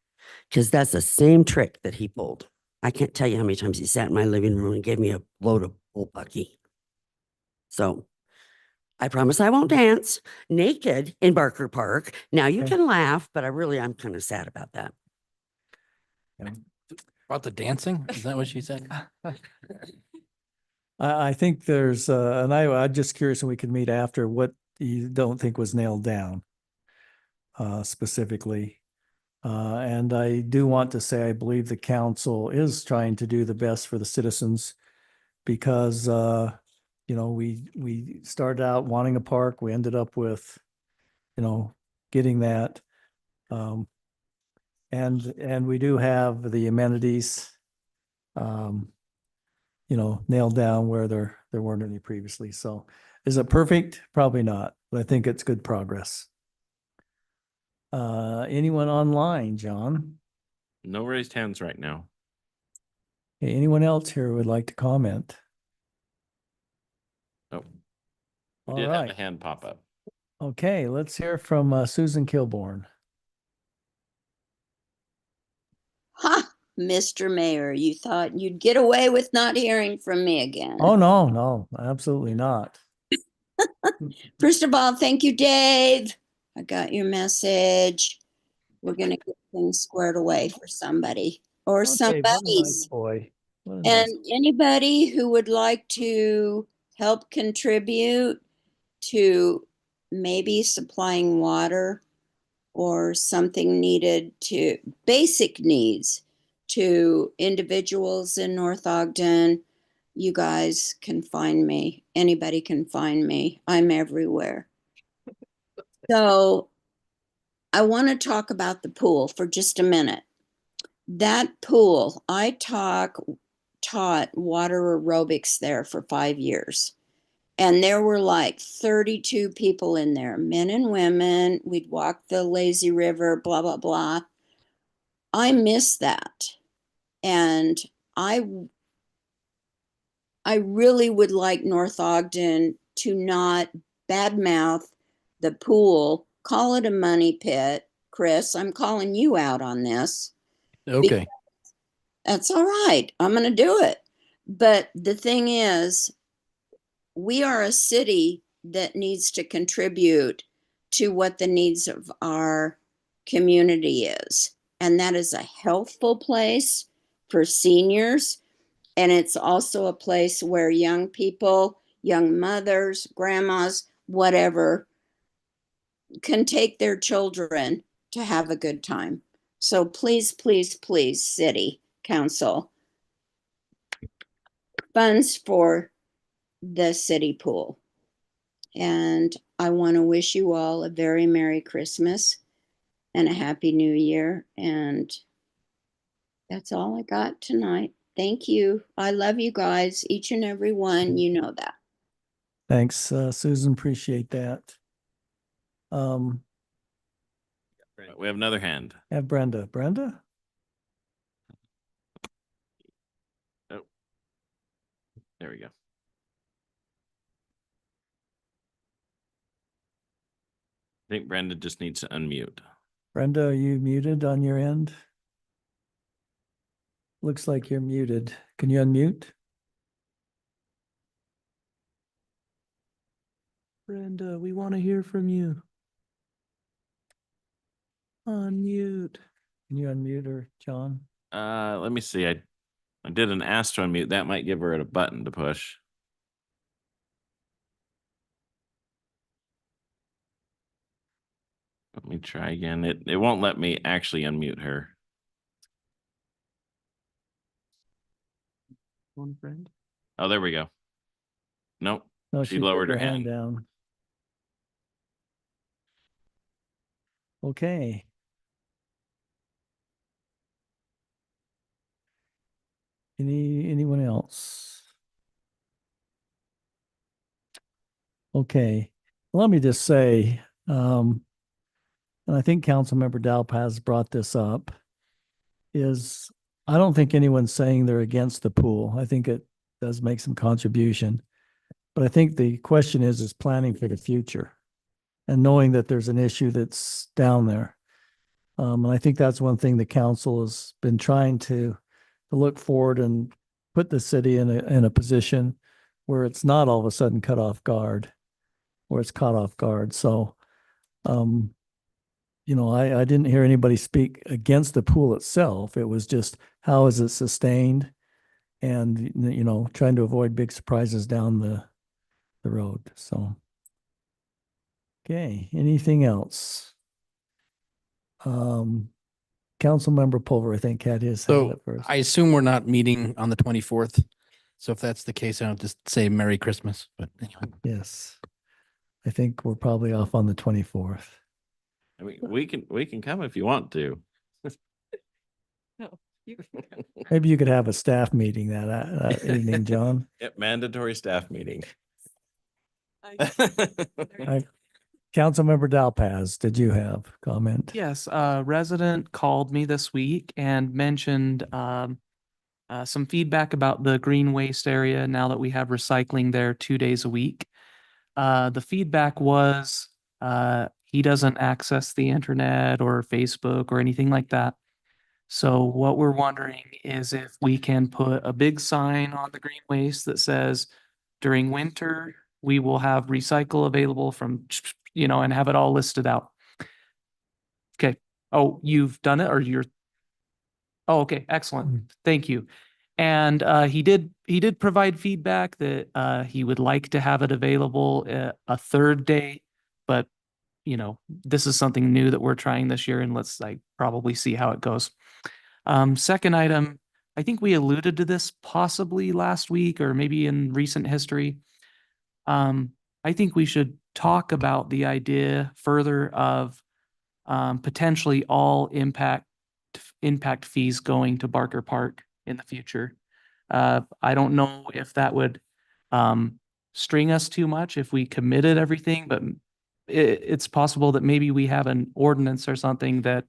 because that's the same trick that he pulled. I can't tell you how many times he sat in my living room and gave me a load of bull bucky. So I promise I won't dance naked in Barker Park. Now you can laugh, but I'm kind of sad about that. About the dancing? Is that what she said? I think there's, and I'm just curious, and we could meet after, what you don't think was nailed down specifically. And I do want to say, I believe the council is trying to do the best for the citizens because, we started out wanting a park. We ended up with, getting that. And we do have the amenities, nailed down where there weren't any previously. So is it perfect? Probably not, but I think it's good progress. Anyone online, John? No raised hands right now. Okay, anyone else here who would like to comment? Oh, we All did have right. a hand pop up. Okay, let's hear from Susan Kilborn. Ha, Mr. Mayor, you thought you'd get away with not hearing from me again. Oh, no, absolutely not. First of all, thank you, Dave. I got your message. We're gonna get things squared away for somebody or Oh, Dave, what a nice somebody's. boy. What a And nice- anybody who would like to help contribute to maybe supplying water or something needed to basic needs to individuals in North Ogden, you guys can find me. Anybody can find me. I'm everywhere. So I want to talk about the pool for just a minute. That pool, I taught water aerobics there for 5 years. And there were like 32 people in there, men and women. We'd walk the lazy river, blah, blah, blah. I miss that. And I I really would like North Ogden to not badmouth the pool, call it a money pit. Chris, I'm calling you out on this. Okay. That's all right. I'm going to do it. But the thing is, we are a city that needs to contribute to what the needs of our community is. And that is a healthful place for seniors. And it's also a place where young people, young mothers, grandmas, whatever, can take their children to have a good time. So please, please, please, city council, funds for the city pool. And I want to wish you all a very Merry Christmas and a Happy New Year. And that's all I got tonight. Thank you. I love you guys, each and every one. You know that. Thanks, Susan. Appreciate that. We have another hand. Have Brenda. Brenda? Oh, there we go. I think Brenda just needs to unmute. Brenda, are you muted on your end? Looks like you're muted. Can you unmute? Brenda, we want to hear from you. Unmute. Can you unmute her, John? Let me see. I did an ask to unmute. That might give her a button to push. Let me try again. It won't let me actually unmute her. One friend. Oh, there we go. Nope. No, She put lowered her hand. down. Okay. Anyone else? Okay. Let me just say, and I think Councilmember Dalpaz brought this up, is I don't think anyone's saying they're against the pool. I think it does make some contribution. But I think the question is planning for the future and knowing that there's an issue that's down there. And I think that's one thing the council has been trying to look forward and put the city in a position where it's not all of a sudden caught off guard. So, you know, I didn't hear anybody speak against the pool itself. It was just, how is it sustained? And, you know, trying to avoid big surprises down the road. So, okay, anything else? Councilmember Pulver, I think, had his hand So up first. I assume we're not meeting on the 24th. So if that's the case, I don't just say Merry Christmas, but anyway. Yes. I think we're probably off on the 24th. I mean, we can come if you want to. No, you Maybe you could have a staff meeting that evening, John. Yep, mandatory staff meeting. Councilmember Dalpaz, did you have comment? Yes, a resident called me this week and mentioned some feedback about the green waste area now that we have recycling there 2 days a week. The feedback was he doesn't access the internet or Facebook or anything like that. So what we're wondering is if we can put a big sign on the green waste that says during winter, we will have recycle available from, you know, and have it all listed out. Okay. Oh, you've done it or you're, oh, okay. Excellent. Thank you. And he did provide feedback that he would like to have it available a third day, but you know, this is something new that we're trying this year, and let's like probably see how it goes. Second item, I think we alluded to this possibly last week or maybe in recent history. I think we should talk about the idea further of potentially all impact fees going to Barker Park in the future. I don't know if that would string us too much if we committed everything, but it's possible that maybe we have an ordinance or something that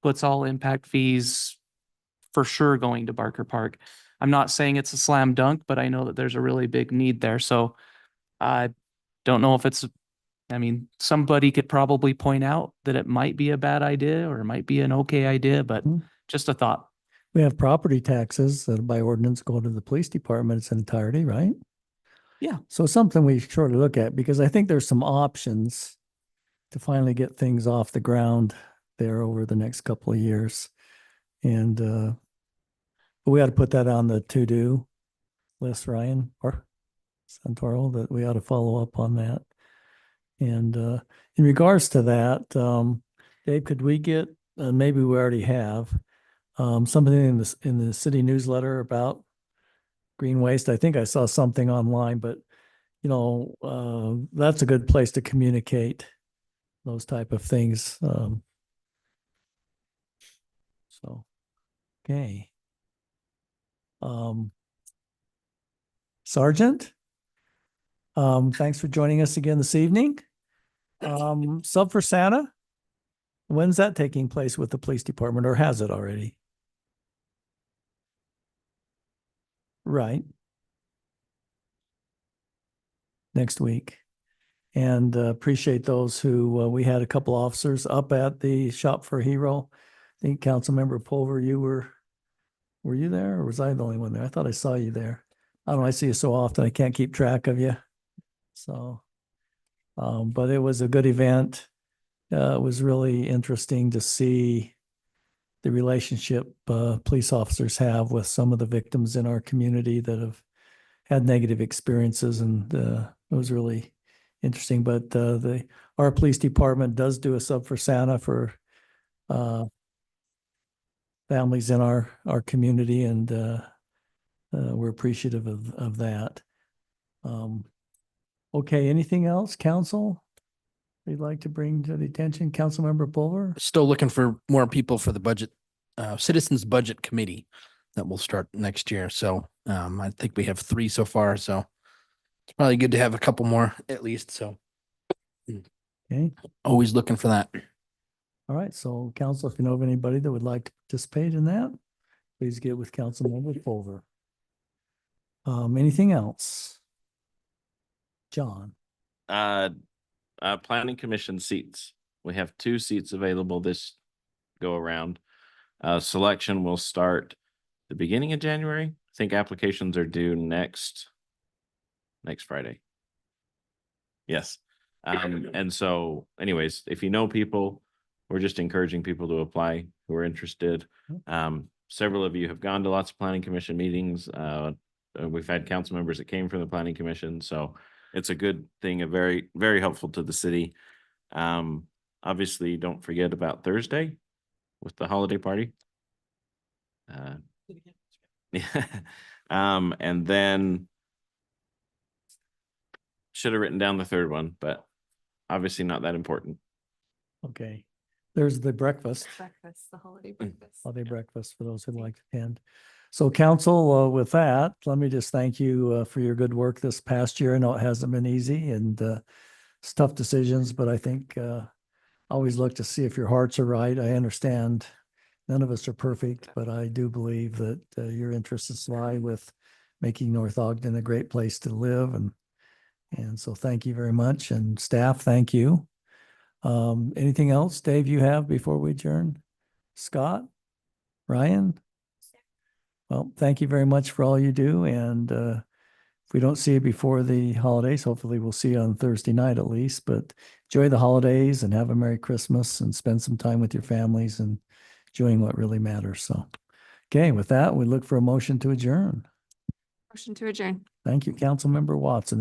puts all impact fees for sure going to Barker Park. I'm not saying it's a slam dunk, but I know that there's a really big need there. So I don't know if I mean, somebody could probably point out that it might be a bad idea or it might be an okay idea, but just a thought. We have property taxes that by ordinance go to the police department its entirety, right? Yeah. So something we surely look at, because I think there's some options to finally get things off the ground there over the next couple of years. And but we ought to put that on the to-do list, Ryan or Santoro, that we ought to follow up on that. And in regards to that, Dave, could we get, maybe we already have, something in the city newsletter about green waste? I think I saw something online, but you know, that's a good place to communicate those type of things. So, okay. Sergeant, thanks for joining us again this evening. Sub for Santa, when's that taking place with the police department, or has it already? Right. Next week. And appreciate those who, we had a couple officers up at the Shop for a Hero. I think Councilmember Pulver, were you there, or was I the only one there? I thought I saw you there. I don't know, I see you so often, I can't keep track of you. So, but it was a good event. It was really interesting to see the relationship police officers have with some of the victims in our community that have had negative experiences, and it was really interesting. But our police department does do a Sub for Santa for families in our community, and we're appreciative of that. Okay, anything else, council? You'd like to bring to the attention, Councilmember Pulver? Still looking for more people for the budget, Citizens Budget Committee that will start next year. So I think we have 3 so far. So it's probably good to have a couple more at least. So Okay. Always looking for that. All right, so council, if you know of anybody that would like to participate in that, please get with Councilmember Pulver. Anything else? John? Planning Commission seats. We have 2 seats available this go around. Selection will start the beginning of January. I think applications are due next Friday. Yes. And so anyways, if you know people, we're just encouraging people to apply who are interested. Several of you have gone to lots of planning commission meetings. We've had council members that came from the planning commission. So it's a good thing, very, very helpful to the city. Obviously, don't forget about Thursday with the holiday party. Yeah. And then should have written down the third one, but obviously not that important. Okay, there's the breakfast. The holiday breakfast. Holiday breakfast for those who'd like to attend. So council, with that, let me just thank you for your good work this past year. I know it hasn't been easy, and it's tough decisions, but I think always look to see if your hearts are right. I understand none of us are perfect, but I do believe that your interests lie with making North Ogden a great place to live. And so thank you very much. And staff, thank you. Anything else, Dave, you have before we adjourn? Scott? Ryan? Well, thank you very much for all you do. And if we don't see you before the holidays, hopefully we'll see you on Thursday night at least. But enjoy the holidays and have a Merry Christmas and spend some time with your families and enjoying what really matters. So, okay, with that, we look for a motion to adjourn. Motion to adjourn. Thank you, Councilmember Watson.